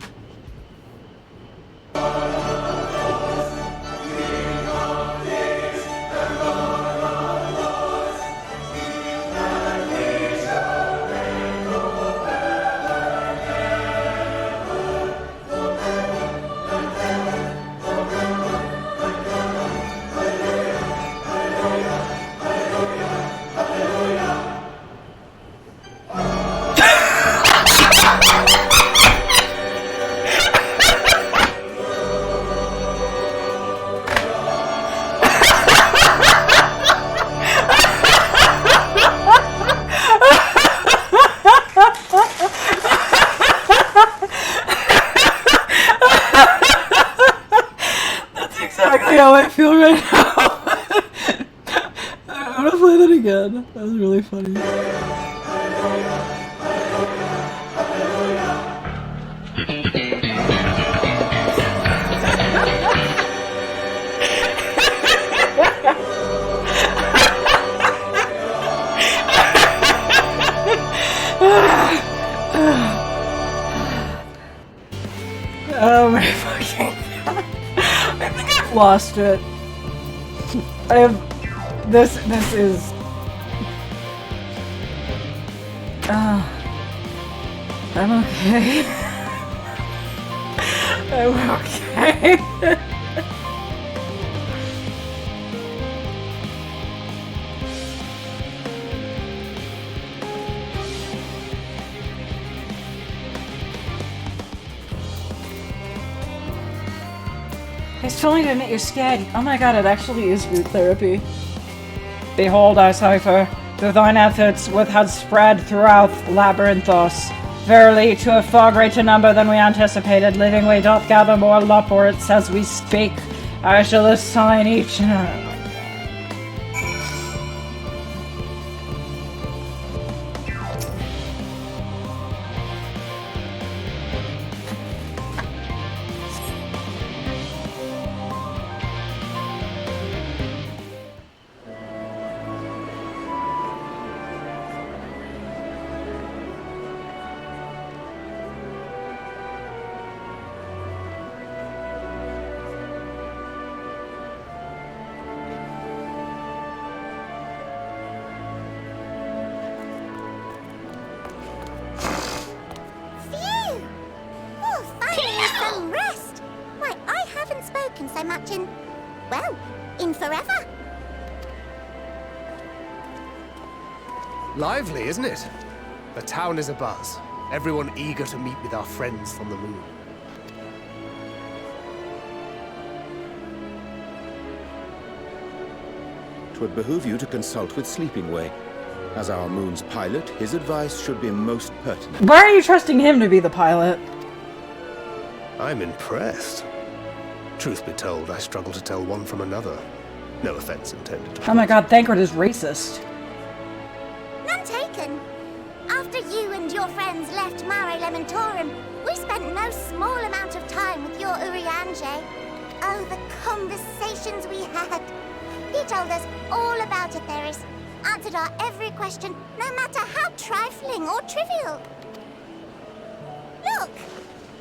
How I feel right now. I want to play that again. That was really funny. Oh my fucking god. I think I've lost it. I have... This is... I'm okay. I'm okay. I was telling you to admit you're scared. Oh my god, it actually is group therapy. Behold our cipher. Through thine efforts, which had spread throughout Labyrinthos. Verily, to a far greater number than we anticipated, livingly doth gather more loports as we speak. I shall assign each... in, well, in forever. Lively, isn't it? The town is abuzz. Everyone eager to meet with our friends from the moon. 'Twould behoove you to consult with Sleeping-Way. As our moon's pilot, his advice should be most pertinent. Why are you trusting him to be the pilot? I'm impressed. Truth be told, I struggle to tell one from another. No offense intended. Oh my god, Thancred is racist. None taken. After you and your friends left Mare Elementorum, we spent no small amount of time with your Urianger. Oh, the conversations we had. He told us all about Atheris, answered our every question, no matter how trifling or trivial. Look!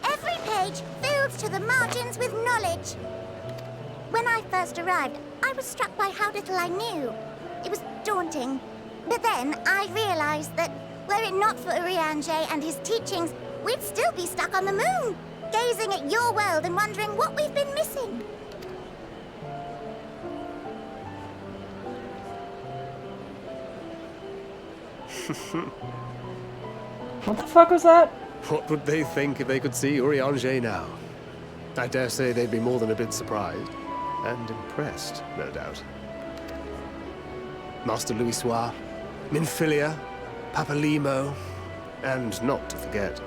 Every page filled to the margins with knowledge. When I first arrived, I was struck by how little I knew. It was daunting. But then I realized that, were it not for Urianger and his teachings, we'd still be stuck on the moon, gazing at your world and wondering what we've been missing. What the fuck was that? What would they think if they could see Urianger now? I dare say they'd be more than a bit surprised. And impressed, no doubt. Master Louisoix, Minfilia, Papalimo, and not to forget.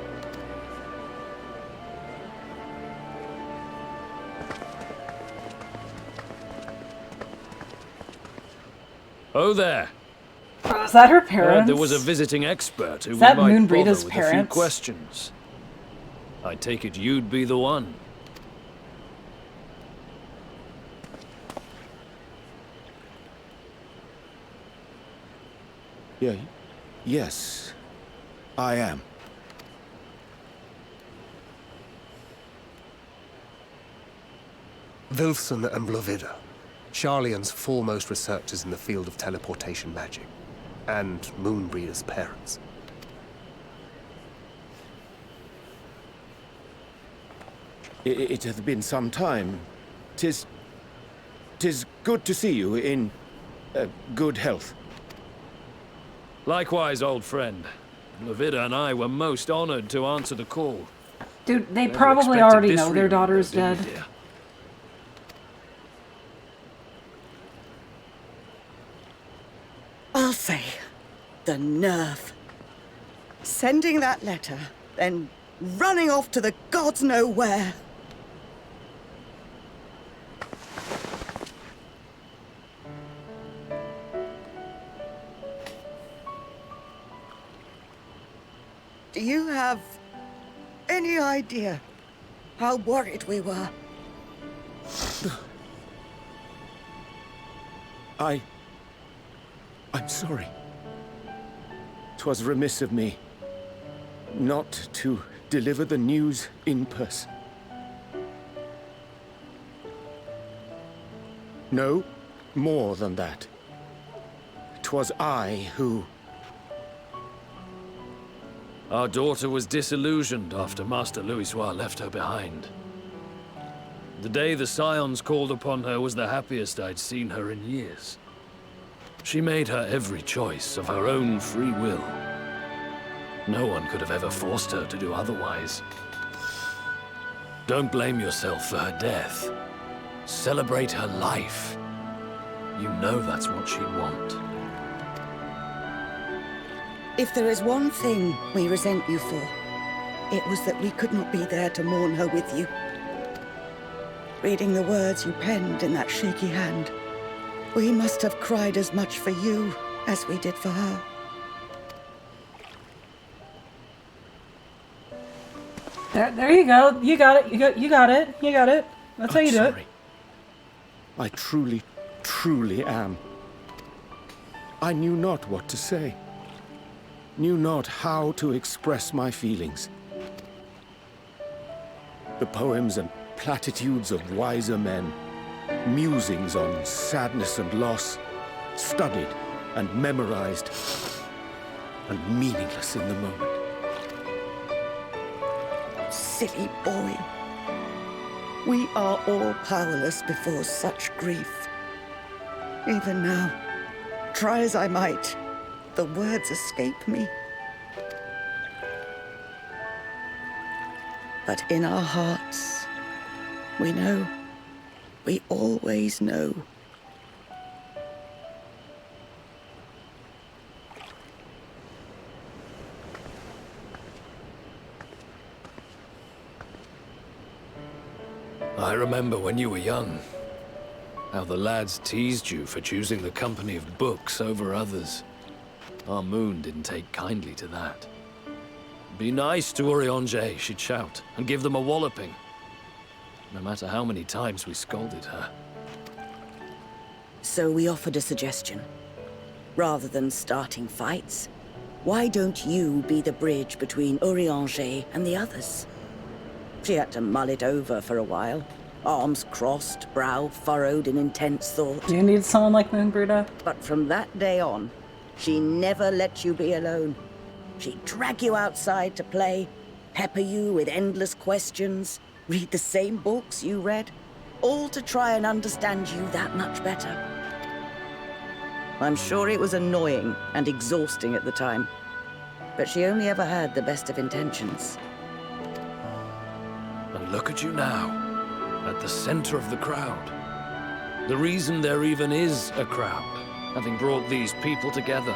Oh there. Oh, is that her parents? There was a visiting expert who Is that might bother Moonbreeder's with a few parents? questions. I take it you'd be the one. Yeah, yes, I am. Wilson and Blovida, Sharlayan's foremost researchers in the field of teleportation magic, and Moonbreeder's parents. It hath been some time. 'Tis good to see you in good health. Likewise, old friend. Blovida and I were most honored to answer the call. Dude, they Never probably expected already this know their reunion, daughter is though, did dead. we, dear? I'll say, the nerve. Sending that letter, then running off to the gods know where. Do you have any idea how worried we were? I'm sorry. 'Twas remiss of me not to deliver the news in person. No, more than that. 'Twas I who... Our daughter was disillusioned after Master Louisoix left her behind. The day the Scions called upon her was the happiest I'd seen her in years. She made her every choice of her own free will. No one could have ever forced her to do otherwise. Don't blame yourself for her death. Celebrate her life. You know that's what she'd want. If there is one thing we resent you for, it was that we could not be there to mourn her with you. Reading the words you penned in that shaky hand, we must have cried as much for you as we did for her. There you go. You got it. You got it. You got it. That's how you do it. I truly, truly am. I knew not what to say. Knew not how to express my feelings. The poems and platitudes of wiser men, musings on sadness and loss, studied and memorized, and meaningless in the moment. Silly boy. We are all powerless before such grief. Even now, try as I might, the words escape me. But in our hearts, we know. We always know. I remember when you were young, how the lads teased you for choosing the company of books over others. Our moon didn't take kindly to that. Be nice to Urianger, she'd shout, and give them a walloping. No matter how many times we scolded her. So we offered a suggestion. Rather than starting fights, why don't you be the bridge between Urianger and the others? She had to mull it over for a while. Arms crossed, brow furrowed in intense thought. Do you need someone like Moonbrood? But from that day on, she never let you be alone. She'd drag you outside to play, pepper you with endless questions, read the same books you read, all to try and understand you that much better. I'm sure it was annoying and exhausting at the time, but she only ever had the best of intentions. And look at you now, at the center of the crowd. The reason there even is a crowd, having brought these people together.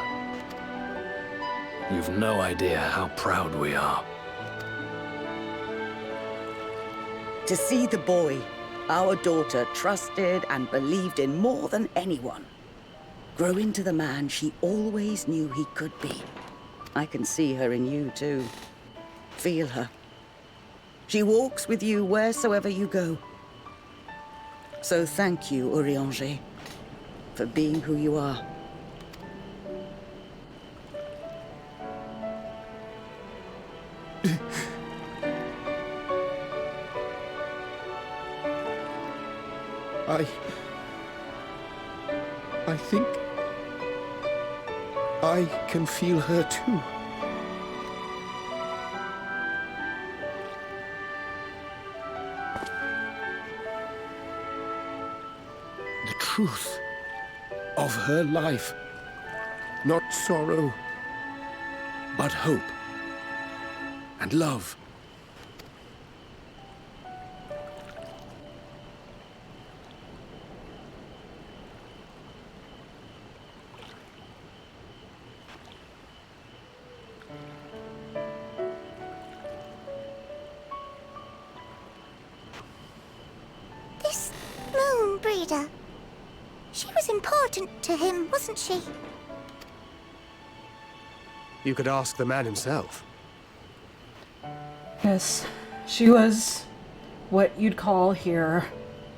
You've no idea how proud we are. To see the boy, our daughter, trusted and believed in more than anyone, grow into the man she always knew he could be. I can see her in you, too. Feel her. She walks with you wheresoever you go. So thank you, Urianger, for being who you are. I think I can feel her too. The truth of her life. Not sorrow, but hope and love. This moon breeder. She was important to him, wasn't she? You could ask the man himself. Yes, she was what you'd call here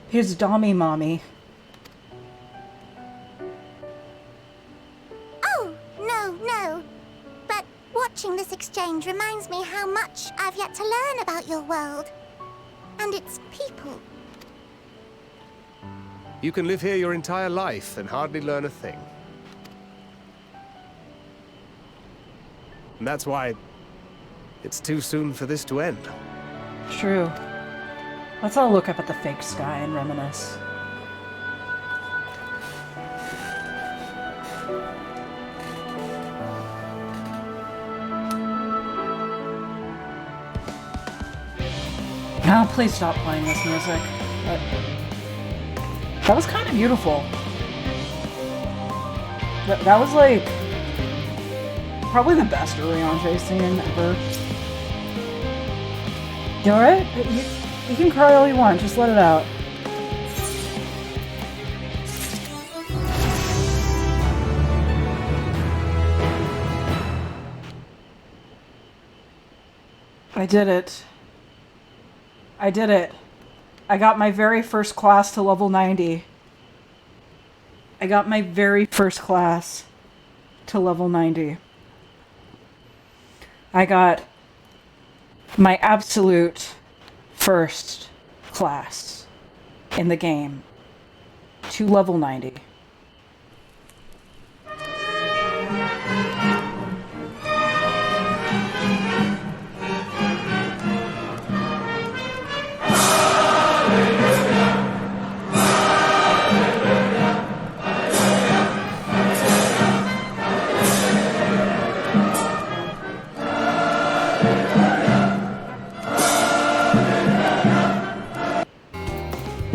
his dommy mommy. Oh, no. But watching this exchange reminds me how much I've yet to learn about your world. And its people. You can live here your entire life and hardly learn a thing. And that's why it's too soon for this to end. True. Let's all look up at the fake sky and reminisce. Now, please stop playing this music. That was kind of beautiful. That was like probably the best Urianger scene ever. You alright? You can cry all you want, just let it out. I did it. I did it. I got my very first class to level 90. I got my very first class to level 90. I got my absolute first class in the game to level 90.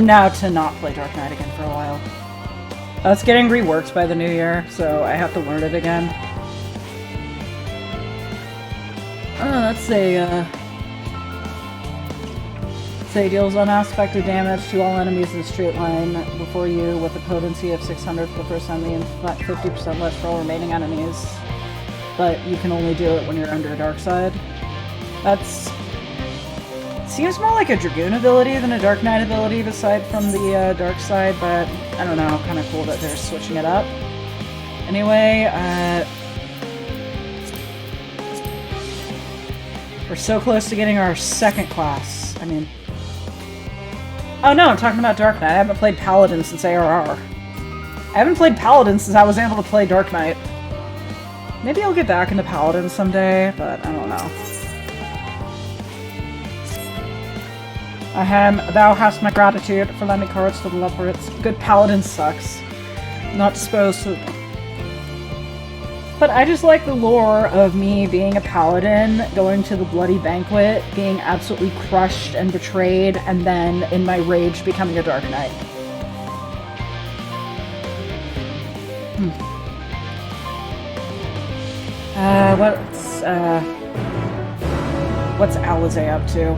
now to not play Dark Knight again for a while. It's getting reworked by the new year, so I have to learn it again. Let's say deals unaspected damage to all enemies in a straight line before you with a potency of 600 for the first enemy and 50% less for all remaining enemies. But you can only do it when you're under a dark side. That's... seems more like a Dragoon ability than a Dark Knight ability aside from the dark side, but I don't know, kind of cool that they're switching it up. Anyway, we're so close to getting our second class. I mean... oh no, I'm talking about Dark Knight. I haven't played Paladin since ARR. I haven't played Paladin since I was able to play Dark Knight. Maybe I'll get back into Paladin someday, but I don't know. Thou hast my gratitude for lending cards to the leopards. Good Paladin sucks. Not disposed to... but I just like the lore of me being a Paladin, going to the Bloody Banquet, being absolutely crushed and betrayed, and then, in my rage, becoming a Dark Knight. What's Alizé up to?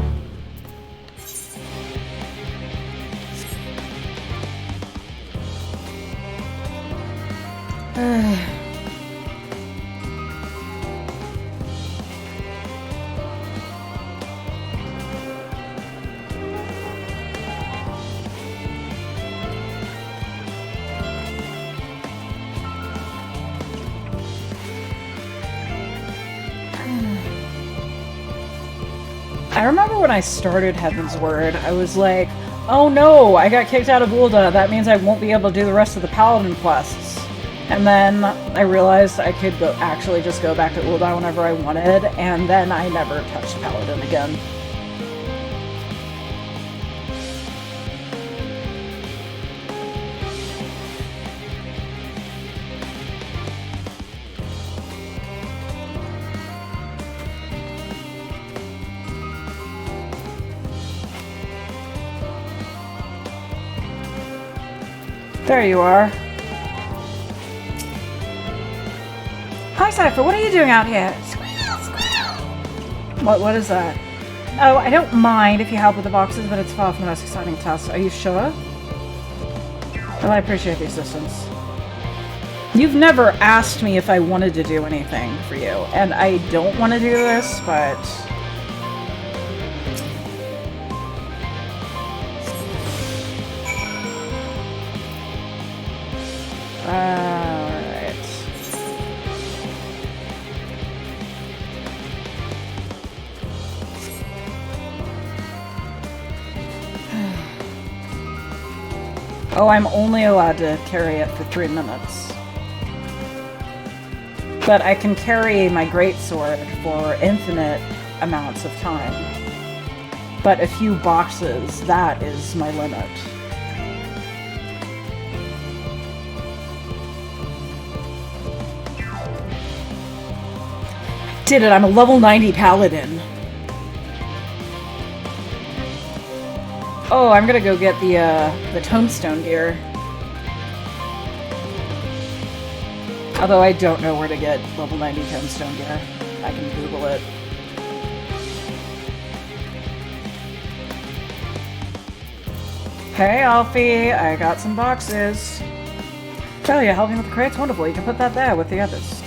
I remember when I started Heaven's Word, I was like, oh no, I got kicked out of Ul'dah, that means I won't be able to do the rest of the Paladin quests. And then I realized I could actually just go back to Ul'dah whenever I wanted, and then I never touched Paladin again. There you are. Hi, Cypher. What are you doing out here? Squirrel, squirrel! What is that? Oh, I don't mind if you help with the boxes, but it's far from the most exciting task. Are you sure? Well, I appreciate the assistance. You've never asked me if I wanted to do anything for you, and I don't want to do this, but... alright. Oh, I'm only allowed to carry it for 3 minutes. But I can carry my greatsword for infinite amounts of time. But a few boxes, that is my limit. Did it, I'm a level 90 paladin. Oh, I'm gonna go get the tombstone gear. Although I don't know where to get level 90 tombstone gear. I can Google it. Hey, Alfie, I got some boxes. Oh, you're helping with the crates? Wonderful, you can put that there with the others.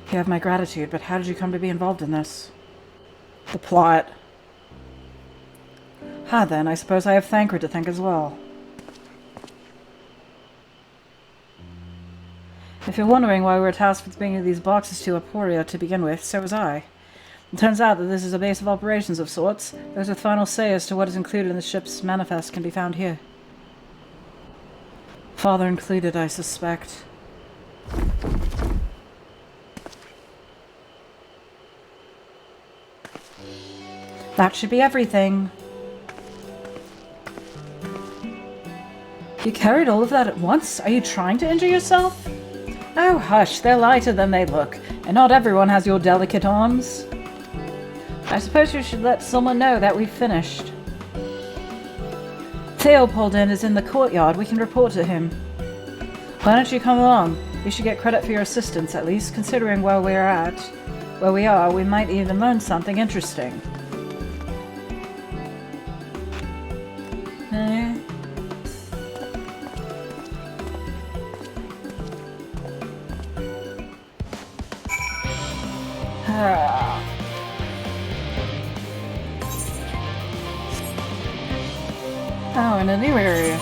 You have my gratitude, but how did you come to be involved in this? The plot. Then, I suppose I have Thancred to thank as well. If you're wondering why we were tasked with bringing these boxes to Aporia to begin with, so was I. It turns out that this is a base of operations of sorts. Those with final say as to what is included in the ship's manifest can be found here. Father included, I suspect. That should be everything. You carried all of that at once? Are you trying to injure yourself? Oh, hush, they're lighter than they look. And not everyone has your delicate arms. I suppose you should let someone know that we've finished. Theopoldin is in the courtyard. We can report to him. Why don't you come along? You should get credit for your assistance, at least, considering where we are, we might even learn something interesting. Oh, in a new area.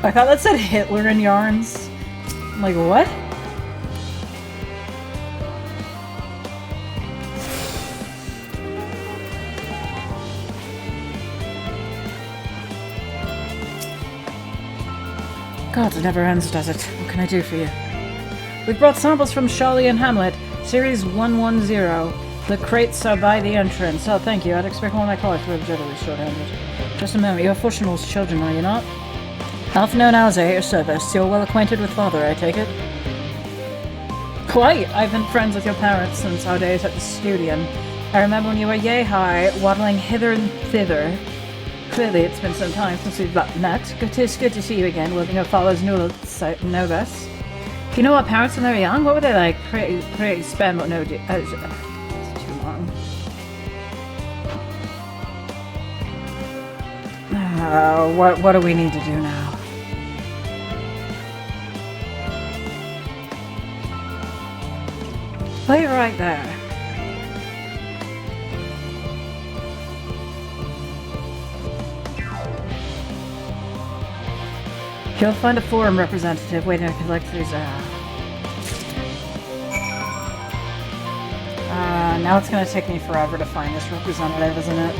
I thought that said Hitler in yarns. I'm like, what? God, it never ends, does it? What can I do for you? We've brought samples from Charlie and Hamlet, Series 110. The crates are by the entrance. Oh, thank you. I'd expect one of my colleagues to be generally short-handed. Just a moment. You're Fortunal's children, are you not? Half known Alze at your service. You're well acquainted with father, I take it? Quite. I've been friends with your parents since our days at the studium. I remember when you were yay high, waddling hither and thither. Clearly, it's been some time since we've met. It's good to see you again, wielding your father's novus. Do you know what parents when they were young? What were they like? Pretty spend what no do. It's too long. What do we need to do now? Play right there. You'll find a forum representative waiting to collect these, now it's gonna take me forever to find this representative, isn't it?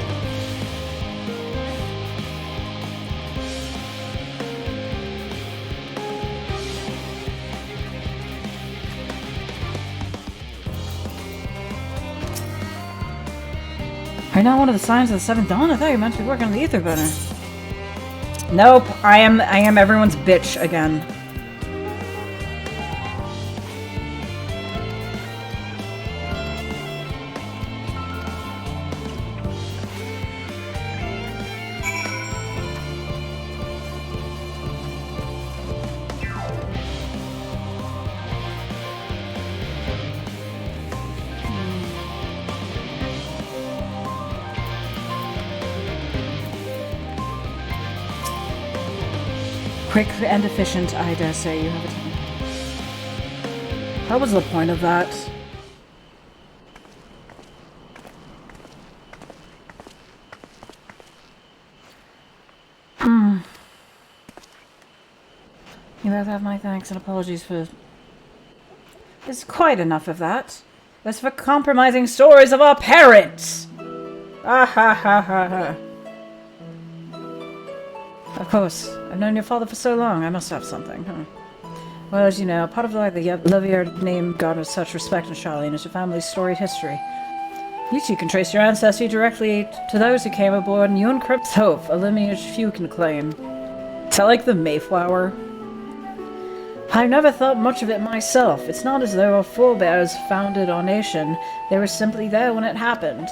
Are you not one of the signs of the Seventh Dawn? I thought you were meant to be working on the ether burner. Nope, I am everyone's bitch again. Quick and efficient, I dare say you have it. What was the point of that? You both have my thanks and apologies for... There's quite enough of that. As for compromising stories of our parents! Ah ha ha ha ha. Of course. I've known your father for so long, I must have something, huh? Well, as you know, part of the Levier name garners such respect in Charlene is your family's storied history. You two can trace your ancestry directly to those who came aboard Neunkrypt's Hope, a lineage few can claim. Is that like the Mayflower? I've never thought much of it myself. It's not as though our forebears founded our nation. They were simply there when it happened.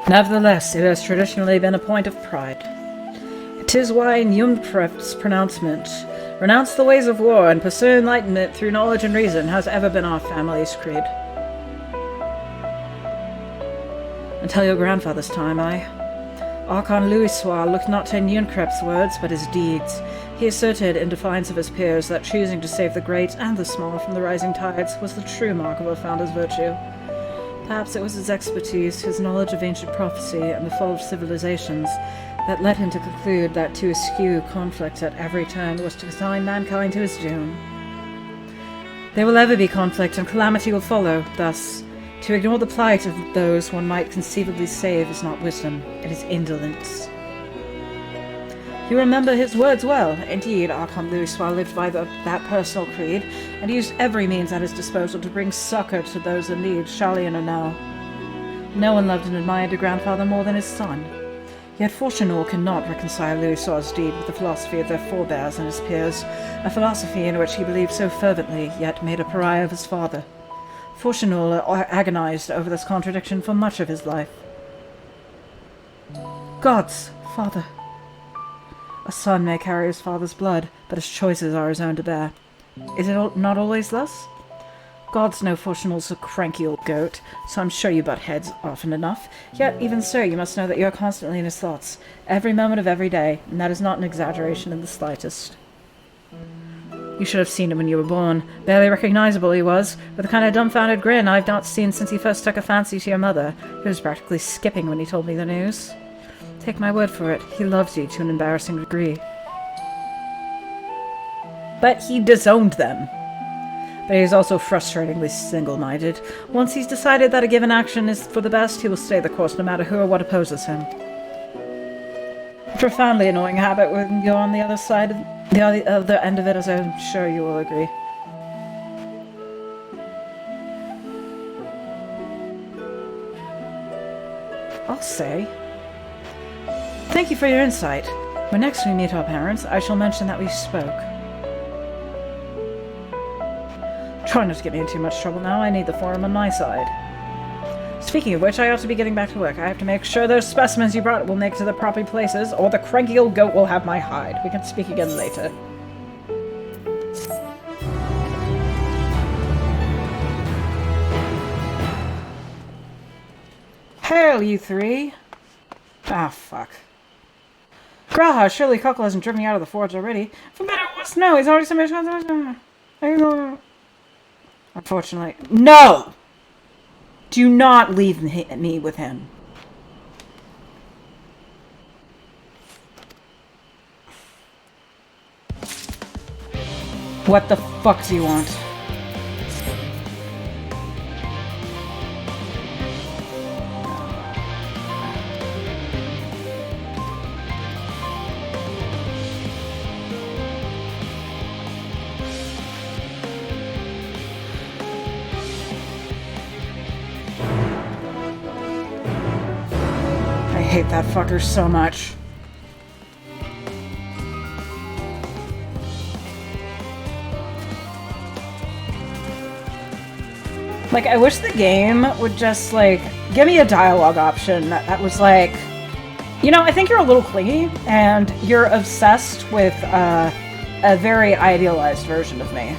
Nevertheless, it has traditionally been a point of pride. 'Tis why Neunkrypt's pronouncement, renounce the ways of war and pursue enlightenment through knowledge and reason, has ever been our family's creed. Until your grandfather's time, Archon Louisois looked not to Neunkrypt's words, but his deeds. He asserted, in defiance of his peers, that choosing to save the great and the small from the rising tides was the true mark of a founder's virtue. Perhaps it was his expertise, his knowledge of ancient prophecy, and the fall of civilizations that led him to conclude that to eschew conflict at every turn was to consign mankind to his doom. There will ever be conflict, and calamity will follow. Thus, to ignore the plight of those one might conceivably save is not wisdom, it is indolence. You remember his words well. Indeed, Archon Louisoix lived by that personal creed, and used every means at his disposal to bring succor to those in need, Charlian or no. No one loved and admired a grandfather more than his son. Yet Fourchenor cannot reconcile Louisoix's deed with the philosophy of their forebears and his peers, a philosophy in which he believed so fervently, yet made a pariah of his father. Fourchenor agonized over this contradiction for much of his life. Gods, father. A son may carry his father's blood, but his choices are his own to bear. Is it not always thus? Gods know Fourchenor's a cranky old goat, so I'm sure you butt heads often enough. Yet, even so, you must know that you are constantly in his thoughts, every moment of every day, and that is not an exaggeration in the slightest. You should have seen him when you were born. Barely recognizable he was, with a kind of dumbfounded grin I've not seen since he first took a fancy to your mother. He was practically skipping when he told me the news. Take my word for it, he loves you to an embarrassing degree. But he disowned them. But he is also frustratingly single-minded. Once he's decided that a given action is for the best, he will stay the course no matter who or what opposes him. A profoundly annoying habit when you're on the other side of the other end of it, as I'm sure you will agree. I'll say. Thank you for your insight. When next we meet our parents, I shall mention that we spoke. Try not to get me in too much trouble now. I need the forum on my side. Speaking of which, I ought to be getting back to work. I have to make sure those specimens you brought will make it to the proper places, or the cranky old goat will have my hide. We can speak again later. Hail, you three! Ah, fuck. Graha, surely Cockle hasn't driven me out of the forge already. For better or worse, no, he's already submitted. Unfortunately. No! Do not leave me with him. What the fuck do you want? I hate that fucker so much. Like, I wish the game would just, like, give me a dialogue option that was like, you know, I think you're a little clingy, and you're obsessed with a very idealized version of me.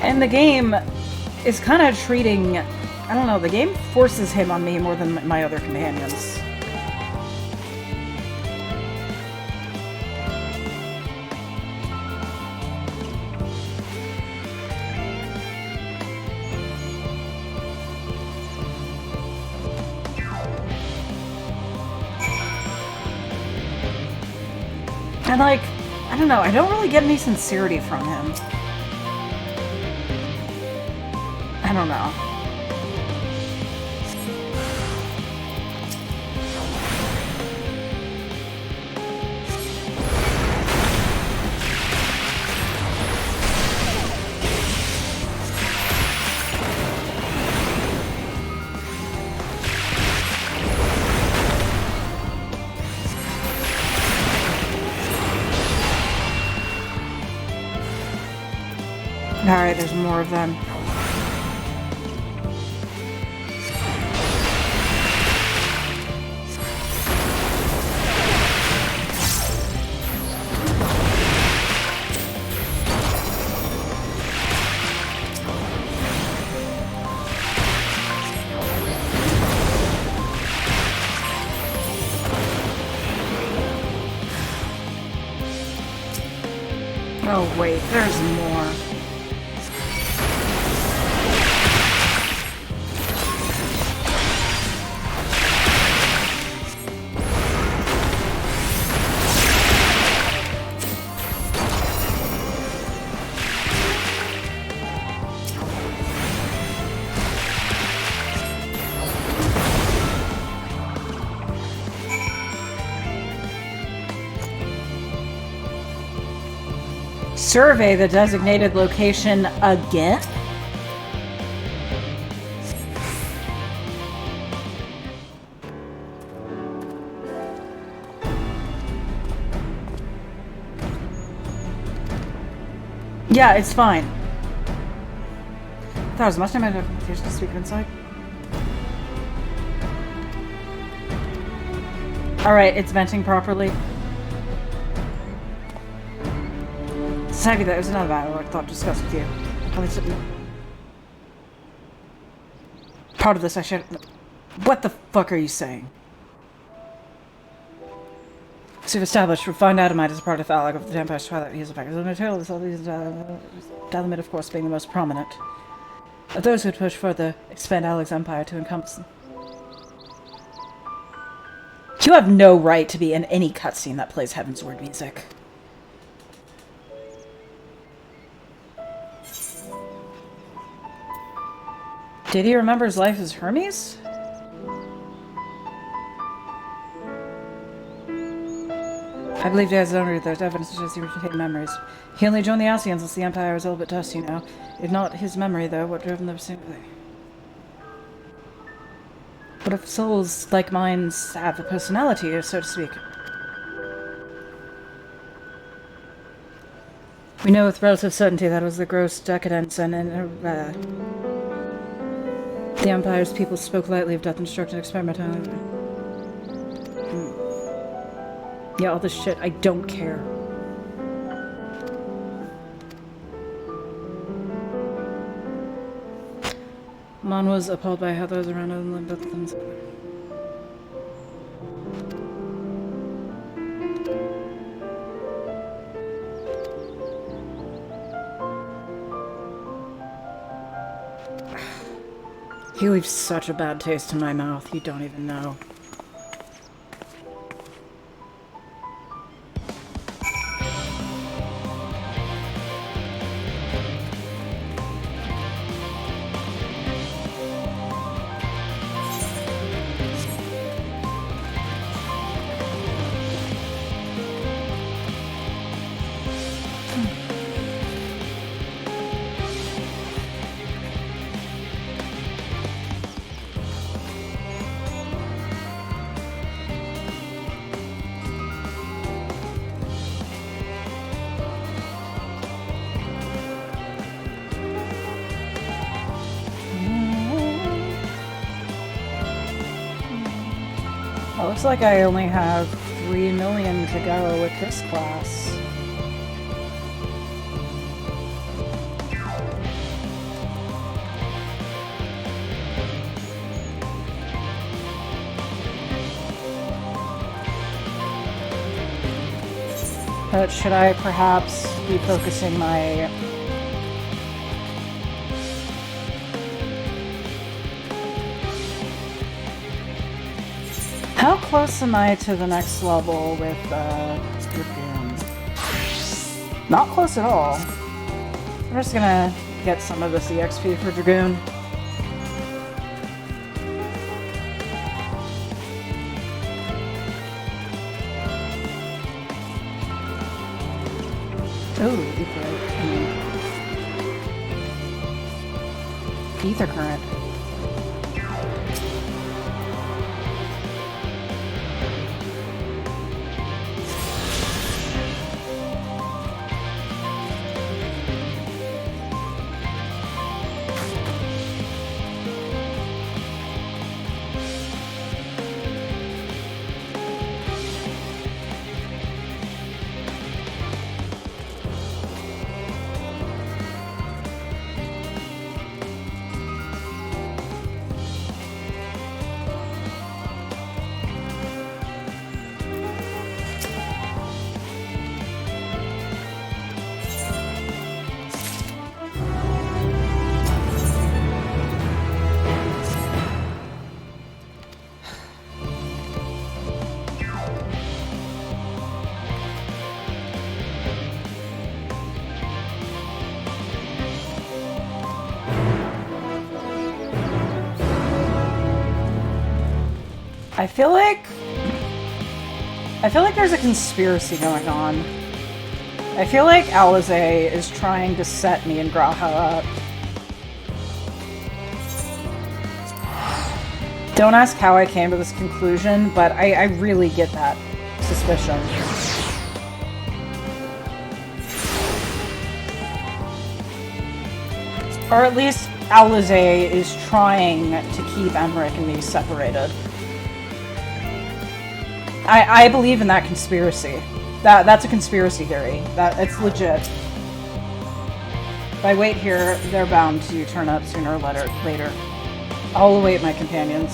And the game is kind of treating, I don't know, the game forces him on me more than my other companions. And like, I don't know, I don't really get any sincerity from him. I don't know. Alright, there's more of them. Oh wait, there's more. Survey the designated location again? Yeah, it's fine. That was much time I had invitation to speak inside. Alright, it's venting properly. It's heavy that it was another matter I thought to discuss with you. At least it... Part of this I should... What the fuck are you saying? So we've established refined atomite as a part of phallic of the Vampire's Twilight Heals effect. The material is all these Dalamid, of course, being the most prominent. Of those who would push further, expand Alec's empire to encompass them. You have no right to be in any cutscene that plays Heaven's Word music. Did he remember his life as Hermes? I believe he has only there's evidence to show he retained memories. He only joined the Alcyons since the Empire was a little bit dusty, you know. If not his memory, though, what drove him to sympathy? What if souls like mine have a personality, so to speak? We know with relative certainty that it was the gross decadence and the Empire's people spoke lightly of death and destruction experimental. Yeah, all this shit, I don't care. Mon was appalled by how those around him lived with themselves. He leaves such a bad taste in my mouth, you don't even know. Looks like I only have 3 million to go with this class. But should I perhaps be focusing my... How close am I to the next level with Dragoon? Not close at all. I'm just gonna get some of this EXP for Dragoon. Ooh, ether current. I feel like there's a conspiracy going on. I feel like Alizé is trying to set me and Graha up. Don't ask how I came to this conclusion, but I really get that suspicion. Or at least Alizé is trying to keep Emmerich and me separated. I believe in that conspiracy. That's a conspiracy theory. It's legit. If I wait here, they're bound to turn up sooner or later. I'll await my companions.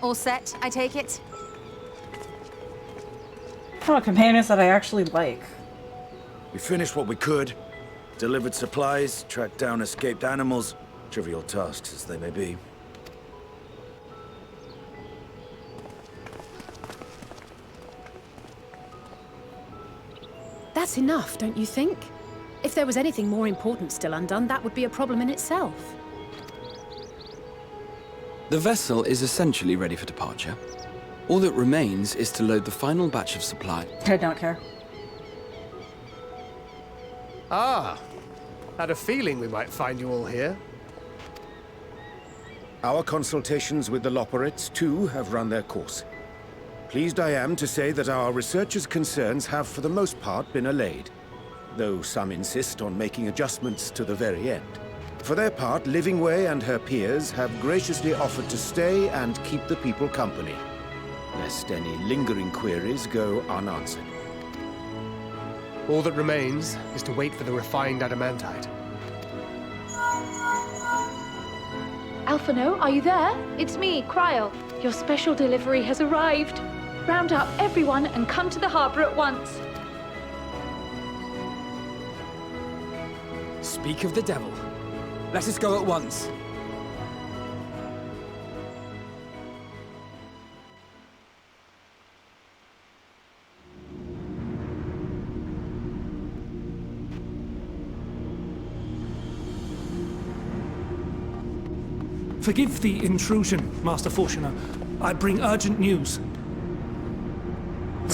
All set, I take it? Oh, companions that I actually like. We finished what we could. Delivered supplies, tracked down escaped animals. Trivial tasks as they may be. That's enough, don't you think? If there was anything more important still undone, that would be a problem in itself. The vessel is essentially ready for departure. All that remains is to load the final batch of supply. I don't care. Ah, had a feeling we might find you all here. Our consultations with the Loperites, too, have run their course. Pleased I am to say that our researchers' concerns have for the most part been allayed, though some insist on making adjustments to the very end. For their part, Livingway and her peers have graciously offered to stay and keep the people company, lest any lingering queries go unanswered. All that remains is to wait for the refined adamantite. Alphino, are you there? It's me, Cryo. Your special delivery has arrived. Round up everyone and come to the harbor at once. Speak of the devil. Let us go at once. Forgive the intrusion, Master Fortuner. I bring urgent news.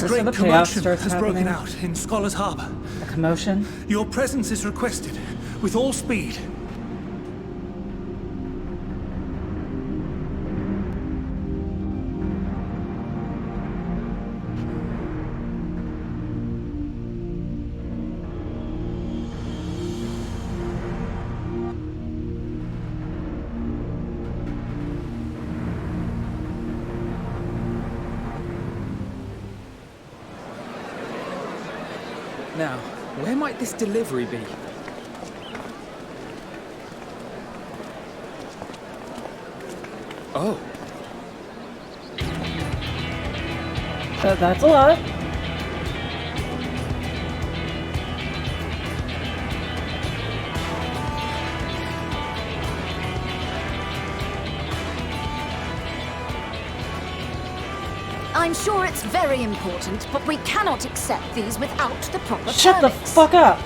A great commotion has broken out in Scholar's Harbor. A commotion? Your presence is requested, with all speed. Now, where might this delivery be? Oh. That's a lot. I'm sure it's very important, but we cannot accept these without the proper Shut the permits. fuck up!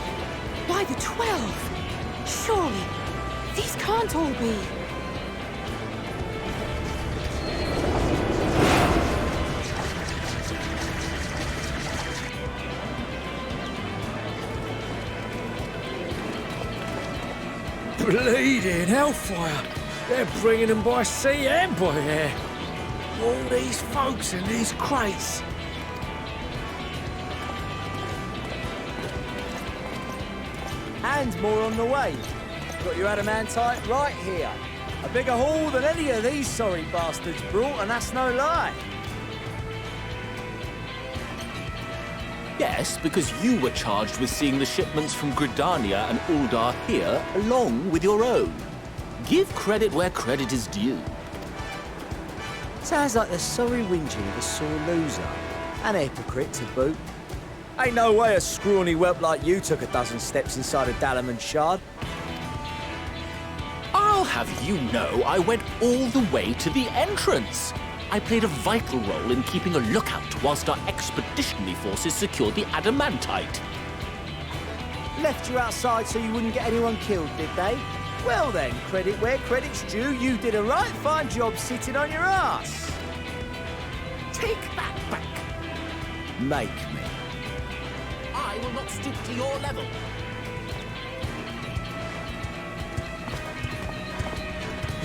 Why the 12? Surely, these can't all be. Bleeding hellfire! They're bringing them by sea and by air. All these folks in these crates. And more on the way. Got your adamantite right here. A bigger haul than any of these sorry bastards brought, and that's no lie. Yes, because you were charged with seeing the shipments from Gridania and Uldar here, along with your own. Give credit where credit is due. Sounds like the sorry whinging of a sore loser. An hypocrite to boot. Ain't no way a scrawny whelp like you took a dozen steps inside a Dalaman shard. I'll have you know, I went all the way to the entrance. I played a vital role in keeping a lookout whilst our expeditionary forces secured the adamantite. Left you outside so you wouldn't get anyone killed, did they? Well then, credit where credit's due, you did a right fine job sitting on your ass. Take that back. Make me. I will not stoop to your level.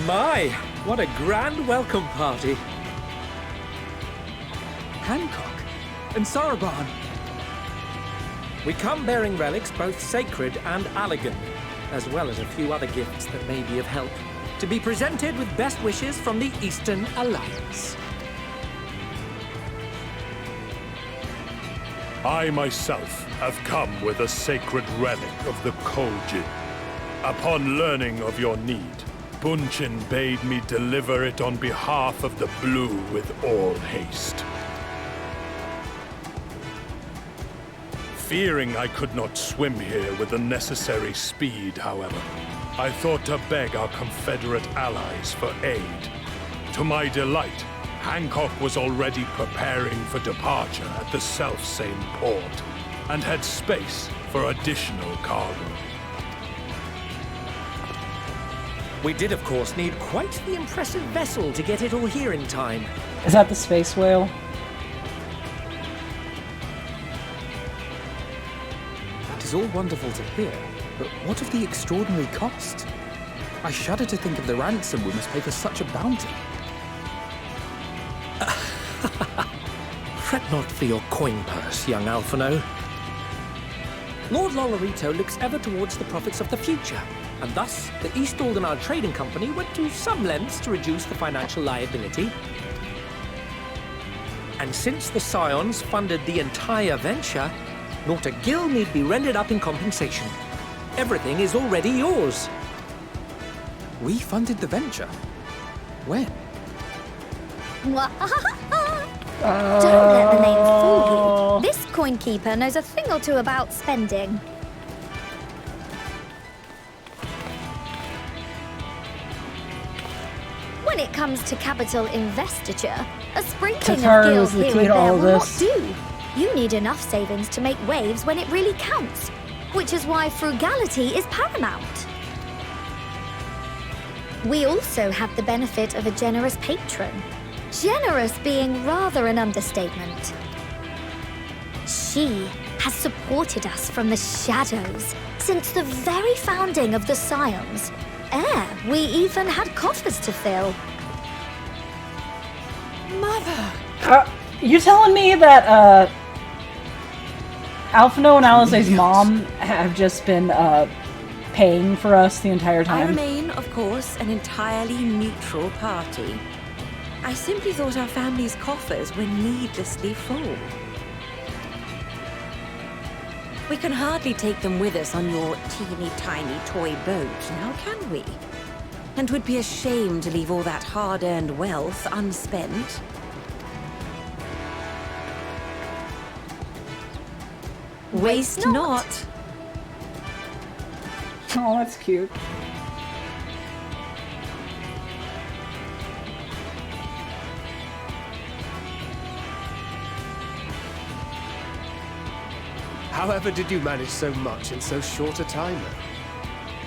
My, what a grand welcome party. Hancock and Saraban. We come bearing relics both sacred and elegant, as well as a few other gifts that may be of help, to be presented with best wishes from the Eastern Alliance. I myself have come with a sacred relic of the Kojin. Upon learning of your need, Bunchin bade me deliver it on behalf of the Blue with all haste. Fearing I could not swim here with the necessary speed, however, I thought to beg our Confederate allies for aid. To my delight, Hancock was already preparing for departure at the selfsame port, and had space for additional cargo. We did, of course, need quite the impressive vessel to get it all here in time. Is that the space whale? That is all wonderful to hear, but what of the extraordinary cost? I shudder to think of the ransom we must pay for such a bounty. Fret not for your coin purse, young Alphino. Lord Lolorito looks ever towards the profits of the future, and thus the East Aldenard Trading Company went to some lengths to reduce the financial liability. And since the Scions funded the entire venture, not a gill need be rendered up in compensation. Everything is already yours. We funded the venture? When? Don't let the name fool you. This coin keeper knows a thing or two about spending. When it comes to capital investiture, a sprinkling of gills here and there will not do. You need enough savings to make waves when it really counts, which is why frugality is paramount. We also have the benefit of a generous patron. Generous being rather an understatement. She has supported us from the shadows since the very founding of the Scions. We even had coffers to fill. Mother! You telling me that, Alphino and Alize's mom have just been, paying for us the entire time? I remain, of course, an entirely neutral party. I simply thought our family's coffers were needlessly full. We can hardly take them with us on your teeny-tiny toy boat, now can we? And would be a shame to leave all that hard-earned wealth unspent. Waste not. Oh, that's cute. However did you manage so much in so short a time, then?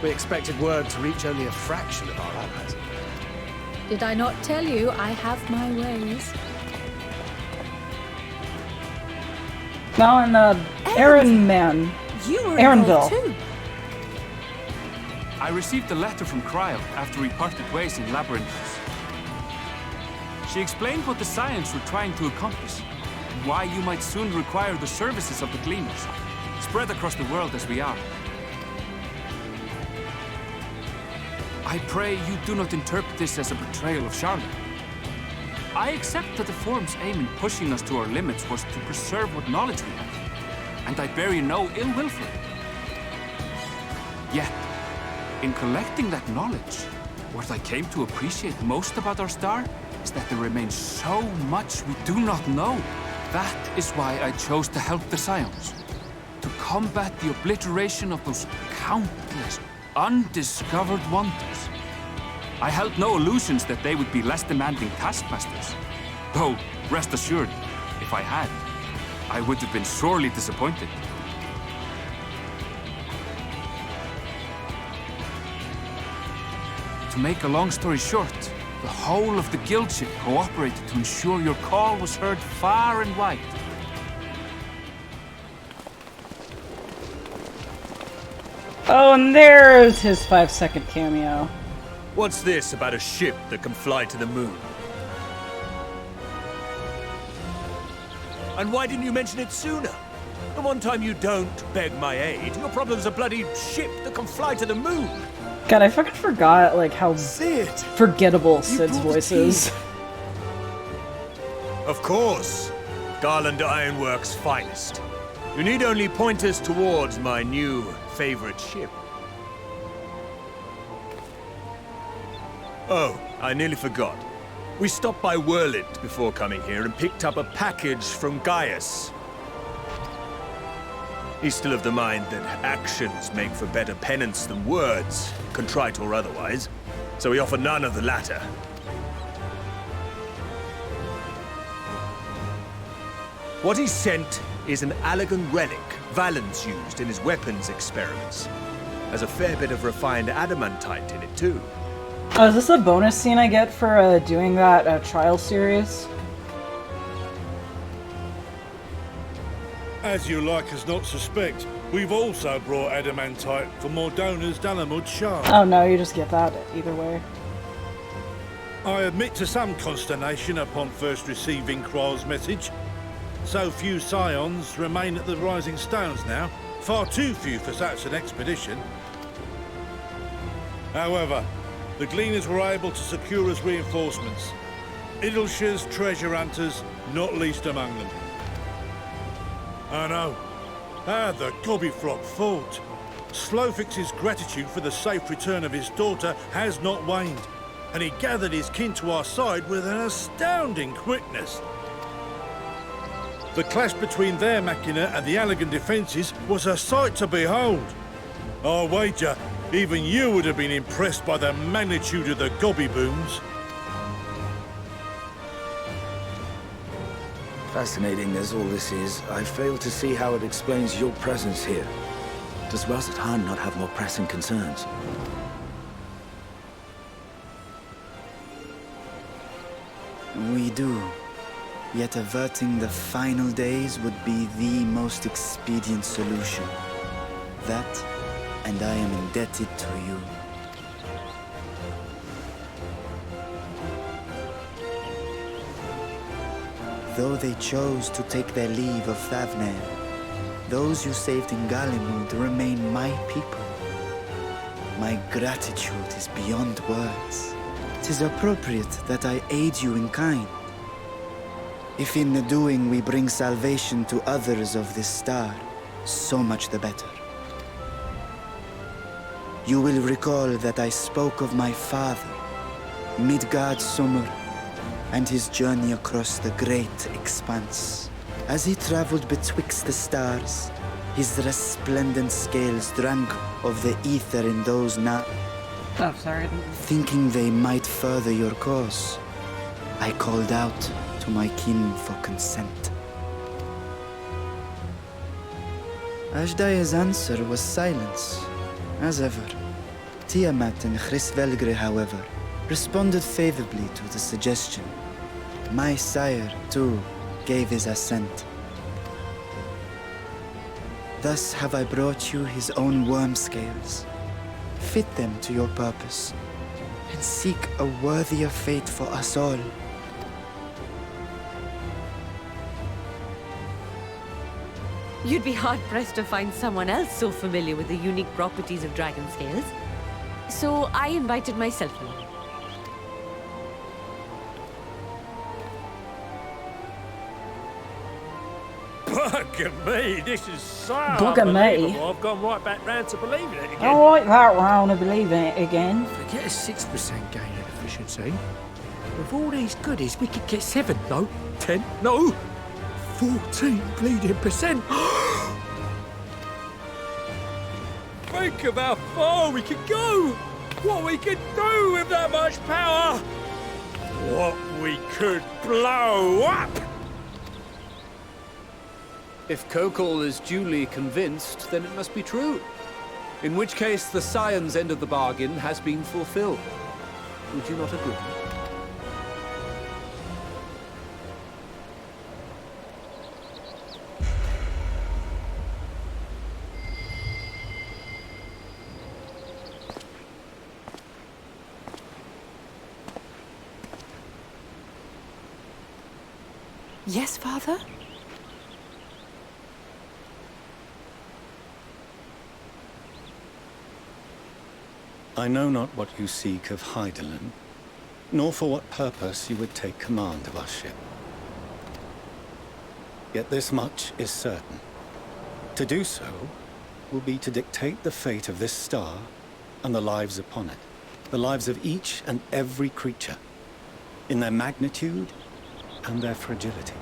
We expected word to reach only a fraction of our allies. Did I not tell you I have my ways? Now in the Aaron Man. You were Aaronville. too. I received a letter from Cryo after we parted ways in Labyrinthus. She explained what the Scions were trying to accomplish, and why you might soon require the services of the Gleaners, spread across the world as we are. I pray you do not interpret this as a betrayal of Charlotte. I accept that the Forum's aim in pushing us to our limits was to preserve what knowledge we have, and I bear you no ill will for it. Yet, in collecting that knowledge, what I came to appreciate most about our star is that there remains so much we do not know. That is why I chose to help the Scions, to combat the obliteration of those countless undiscovered wonders. I held no illusions that they would be less demanding taskmasters. Though, rest assured, if I had, I would have been sorely disappointed. To make a long story short, the whole of the guild ship cooperated to ensure your call was heard far and wide. Oh, and there's his 5-second cameo. What's this about a ship that can fly to the moon? And why didn't you mention it sooner? The one time you don't beg my aid, your problem's a bloody ship that can fly to the moon. God, I fucking forgot, like, how forgettable Sid's voice is. Of course. Garland Ironworks' finest. You need only point us towards my new favorite ship. Oh, I nearly forgot. We stopped by Whirlwind before coming here and picked up a package from Gaius. He's still of the mind that actions make for better penance than words, contrite or otherwise, so we offer none of the latter. What he sent is an Allegan relic Valen's used in his weapons experiments. There's a fair bit of refined adamantite in it, too. Oh, is this a bonus scene I get for doing that trial series? As you like us not suspect, we've also brought adamantite for Mordona's Dalamud Shard. Oh no, you just get that either way. I admit to some consternation upon first receiving Kryl's message. So few scions remain at the Rising Stones now. Far too few for such an expedition. However, the Gleaners were able to secure us reinforcements. Idleshire's treasure hunters, not least among them. I know. How the Gobbyflock fought. Slowfix's gratitude for the safe return of his daughter has not waned, and he gathered his kin to our side with an astounding quickness. The clash between their machina and the Allegan defences was a sight to behold. I wager even you would have been impressed by the magnitude of the Gobby booms. Fascinating as all this is, I fail to see how it explains your presence here. Does Razat Khan not have more pressing concerns? We do. Yet averting the final days would be the most expedient solution. That, and I am indebted to you. Though they chose to take their leave of Thavnair, those you saved in Galimund remain my people. My gratitude is beyond words. 'Tis appropriate that I aid you in kind. If in the doing we bring salvation to others of this star, so much the better. You will recall that I spoke of my father, Midgard Summer, and his journey across the great expanse. As he traveled betwixt the stars, his resplendent scales drank of the ether in those now. Oh, sorry. Thinking they might further your cause, I called out to my kin for consent. Ashdaya's answer was silence, as ever. Tiamat and Chrisvelgre, however, responded favorably to the suggestion. My sire, too, gave his assent. Thus have I brought you his own worm scales. Fit them to your purpose, and seek a worthier fate for us all. You'd be hard-pressed to find someone else so familiar with the unique properties of dragon scales. So I invited myself along. Bugger me, this is so Bugger me. unbelievable. I've gone right back round to believing it again. All right, that round of believing it again. Forget a 6% gain in efficiency. With all these goodies, we could get 7, no, 10, no, 14 bleeding percent. Think of how far we could go! what we could do with that much power! What we could blow up! If Kokol is duly convinced, then it must be true. In which case, the Scion's end of the bargain has been fulfilled. Would you not agree? Yes, Father? I know not what you seek of Hydaelyn, nor for what purpose you would take command of our ship. Yet this much is certain. To do so will be to dictate the fate of this star and the lives upon it, the lives of each and every creature, in their magnitude and their fragility.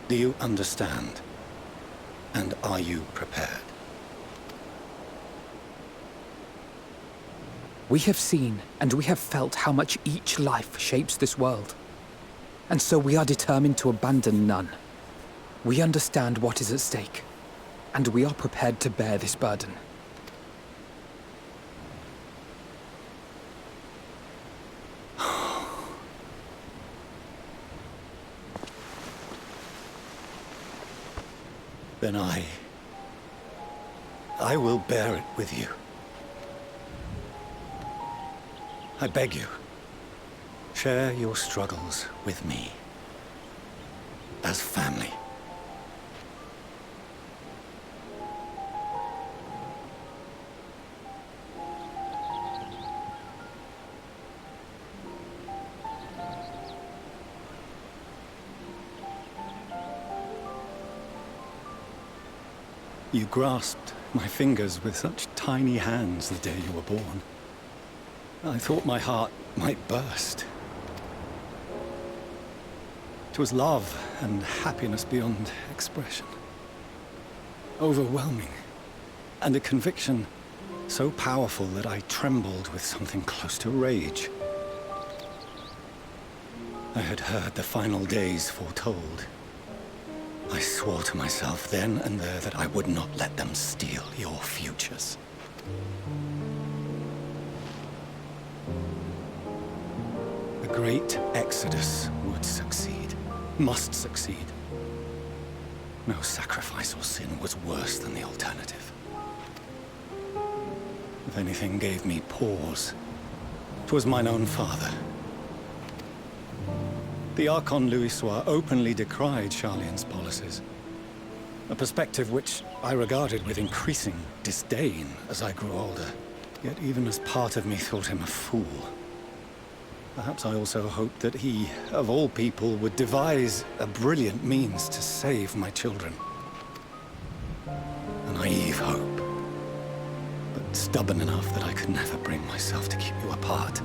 Do you understand? And are you prepared? We have seen and we have felt how much each life shapes this world. And so we are determined to abandon none. We understand what is at stake, and we are prepared to bear this burden. Then I will bear it with you. I beg you, share your struggles with me, as family. You grasped my fingers with such tiny hands the day you were born. I thought my heart might burst. It was love and happiness beyond expression. Overwhelming. And a conviction so powerful that I trembled with something close to rage. I had heard the final days foretold. I swore to myself then and there that I would not let them steal your futures. The great Exodus would succeed, must succeed. No sacrifice or sin was worse than the alternative. If anything gave me pause, it was mine own father. The Archon Louisoix openly decried Charlian's policies, a perspective which I regarded with increasing disdain as I grew older. Yet even as part of me thought him a fool. Perhaps I also hoped that he, of all people, would devise a brilliant means to save my children. A naive hope, but stubborn enough that I could never bring myself to keep you apart.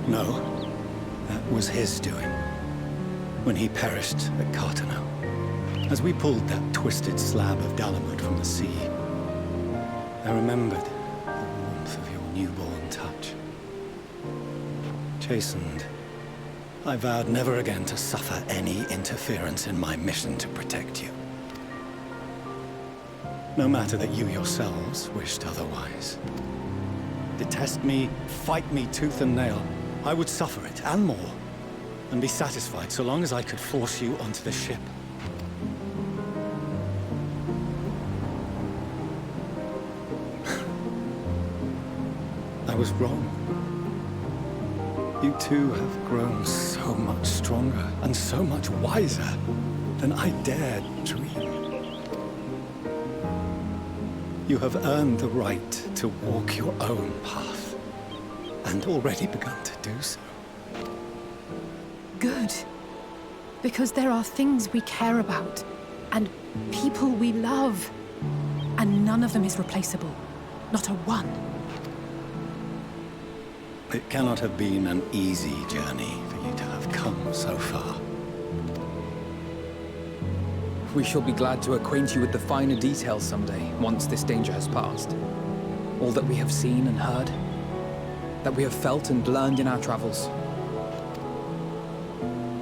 No, that was his doing, when he perished at Cartano. As we pulled that twisted slab of Dalamud from the sea, I remembered the warmth of your newborn touch. Chastened, I vowed never again to suffer any interference in my mission to protect you. No matter that you yourselves wished otherwise. Detest me, fight me tooth and nail, I would suffer it, and more, and be satisfied so long as I could force you onto the ship. I was wrong. You two have grown so much stronger and so much wiser than I dared dream. You have earned the right to walk your own path, and already begun to do so. Good. Because there are things we care about, and people we love, and none of them is replaceable. Not a one. It cannot have been an easy journey for you to have come so far. we shall be glad to acquaint you with the finer details someday, once this danger has passed. All that we have seen and heard, that we have felt and learned in our travels.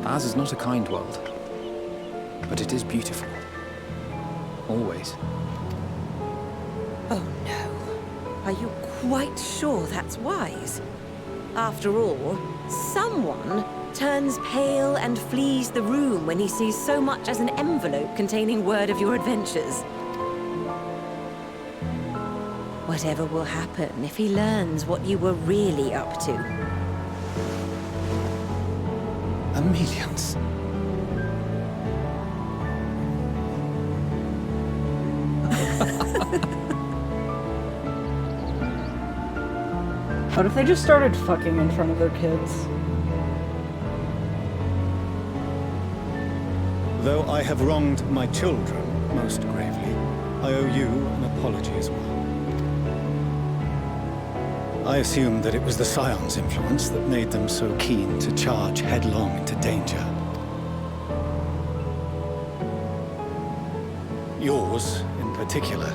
Ours is not a kind world, but it is beautiful. Always. Oh no. Are you quite sure that's wise? After all, someone turns pale and flees the room when he sees so much as an envelope containing word of your adventures. Whatever will happen if he learns what you were really up to? Millions. What if they just started fucking in front of their kids? Though I have wronged my children most gravely, I owe you an apology as well. I assumed that it was the Scion's influence that made them so keen to charge headlong into danger. Yours, in particular.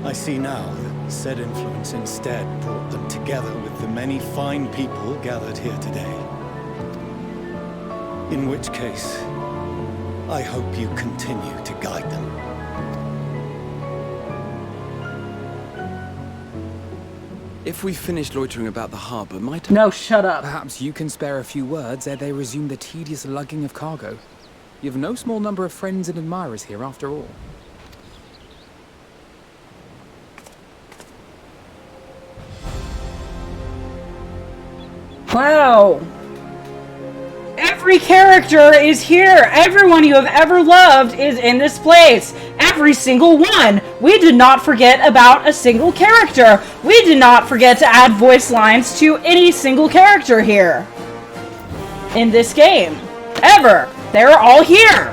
I see now that said influence instead brought them together with the many fine people gathered here today. In which case, I hope you continue to guide them. If we've finished loitering about the harbor, might... No, shut up. Perhaps you can spare a few words ere they resume the tedious lugging of cargo. You have no small number of friends and admirers here, after all. Wow! Every character is here! Everyone you have ever loved is in this place! Every single one! We did not forget about a single character! We did not forget to add voice lines to any single character here! In this game. Ever! They're all here!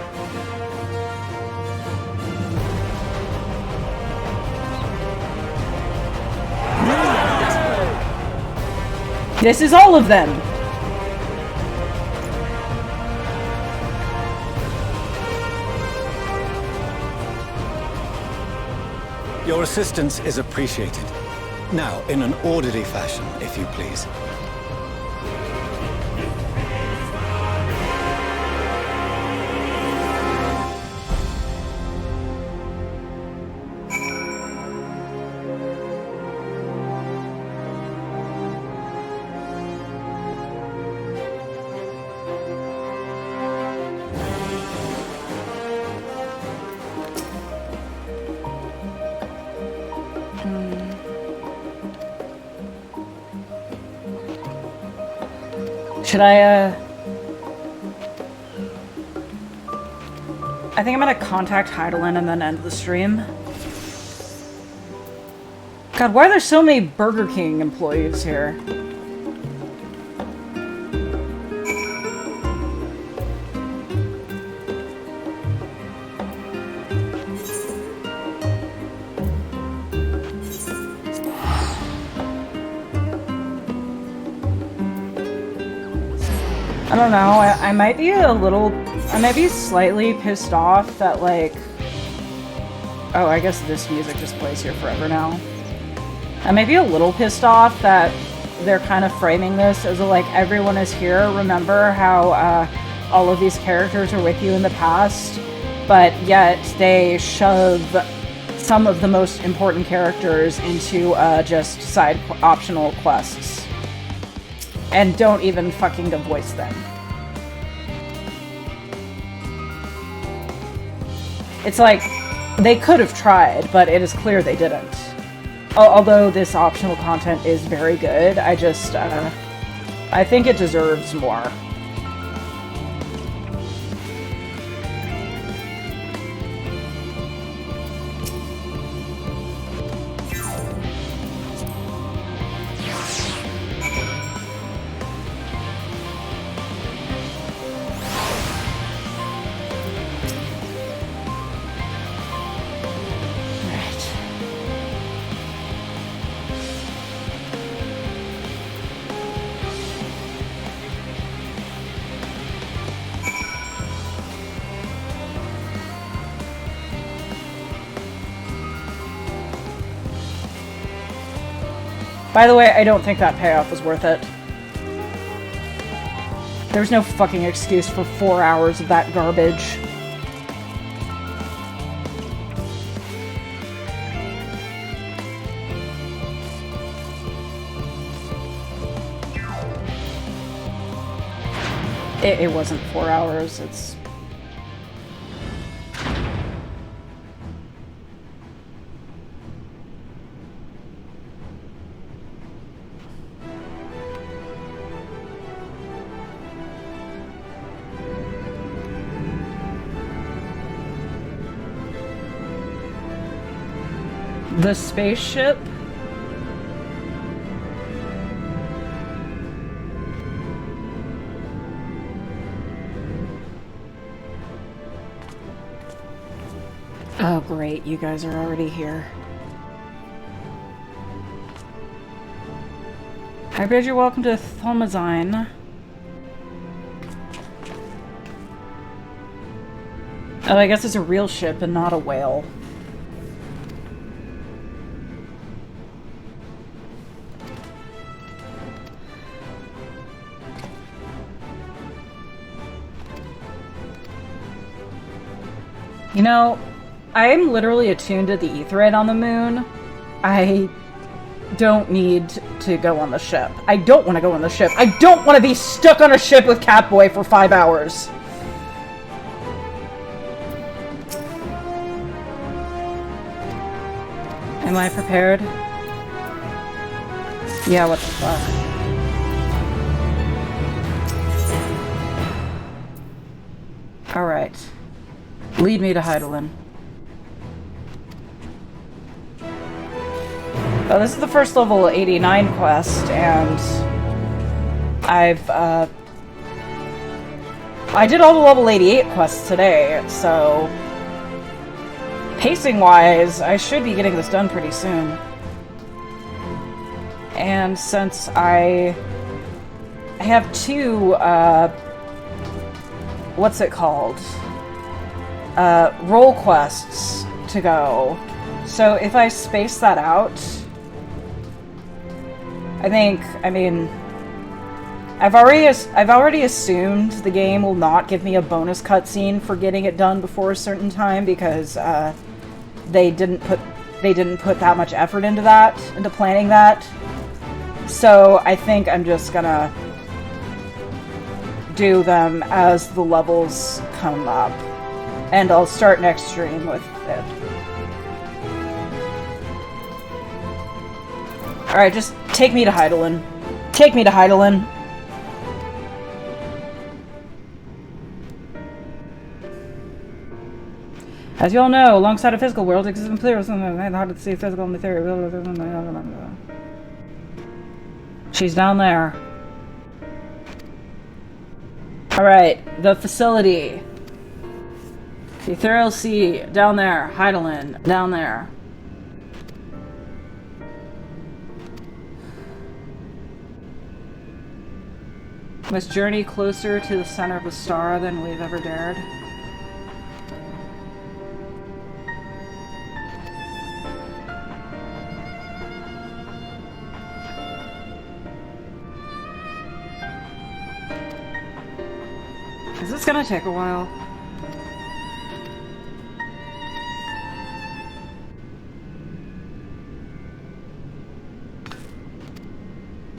This is all of them! Your assistance is appreciated. Now, in an orderly fashion, if you please. Should I think I'm gonna contact Heidelin and then end the stream. God, why are there so many Burger King employees here? I don't know, I might be slightly pissed off that, like... Oh, I guess this music just plays here forever now. I might be a little pissed off that they're kind of framing this as a, like, everyone is here, remember how, all of these characters are with you in the past, but yet they shove some of the most important characters into, just side optional quests. And don't even fucking voice them. It's like, they could have tried, but it is clear they didn't. Although this optional content is very good, I just, I think it deserves more. By the way, I don't think that payoff was worth it. There's no fucking excuse for 4 hours of that garbage. It wasn't 4 hours, it's... The spaceship? Oh great, you guys are already here. I bid you welcome to Thomazine. Oh, I guess it's a real ship and not a whale. You know, I'm literally attuned to the Aetheryte on the moon. I don't need to go on the ship. I don't want to go on the ship. I don't want to be stuck on a ship with Catboy for 5 hours. Am I prepared? Yeah, what the fuck? Alright. Lead me to Heidelin. Oh, this is the first level 89 quest, and I did all the level 88 quests today, so pacing-wise, I should be getting this done pretty soon. And since I have two, what's it called? Role quests to go. So if I space that out, I mean, I've already assumed the game will not give me a bonus cutscene for getting it done before a certain time because they didn't put that much effort into planning that. So I think I'm just gonna do them as the levels come up. And I'll start next stream with it. Alright, just take me to Heidelin. Take me to Heidelin. As you all know, alongside a physical world exists in clear something hard to see physical in the theory. She's down there. Alright, the facility. The Ethereal Sea, down there. Heidelin, down there. Must journey closer to the center of the star than we've ever dared. Is this gonna take a while?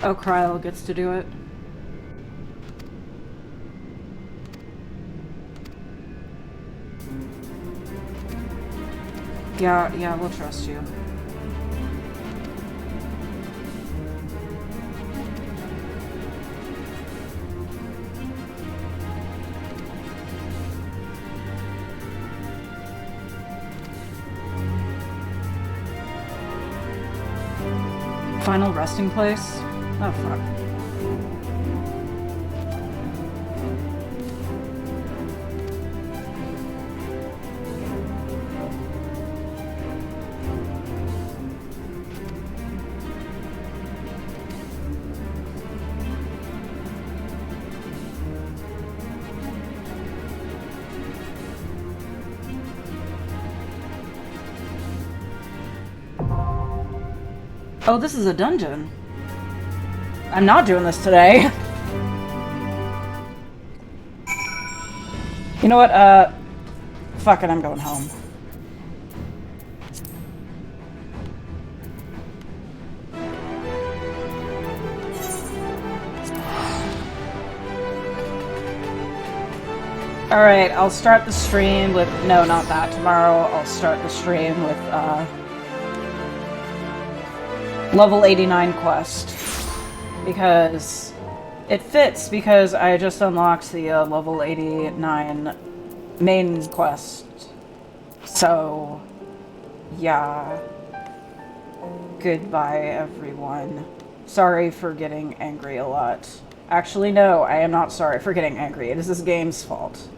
Oh, Kryl gets to do it. Yeah, we'll trust you. Final resting place? Oh, fuck. Oh, this is a dungeon. I'm not doing this today. You know what, fuck it, I'm going home. Alright, I'll start the stream with... No, not that. Tomorrow I'll start the stream with, level 89 quest. Because it fits, because I just unlocked the, level 89 main quest. So, yeah. Goodbye, everyone. Sorry for getting angry a lot. Actually, no, I am not sorry for getting angry. It is this game's fault.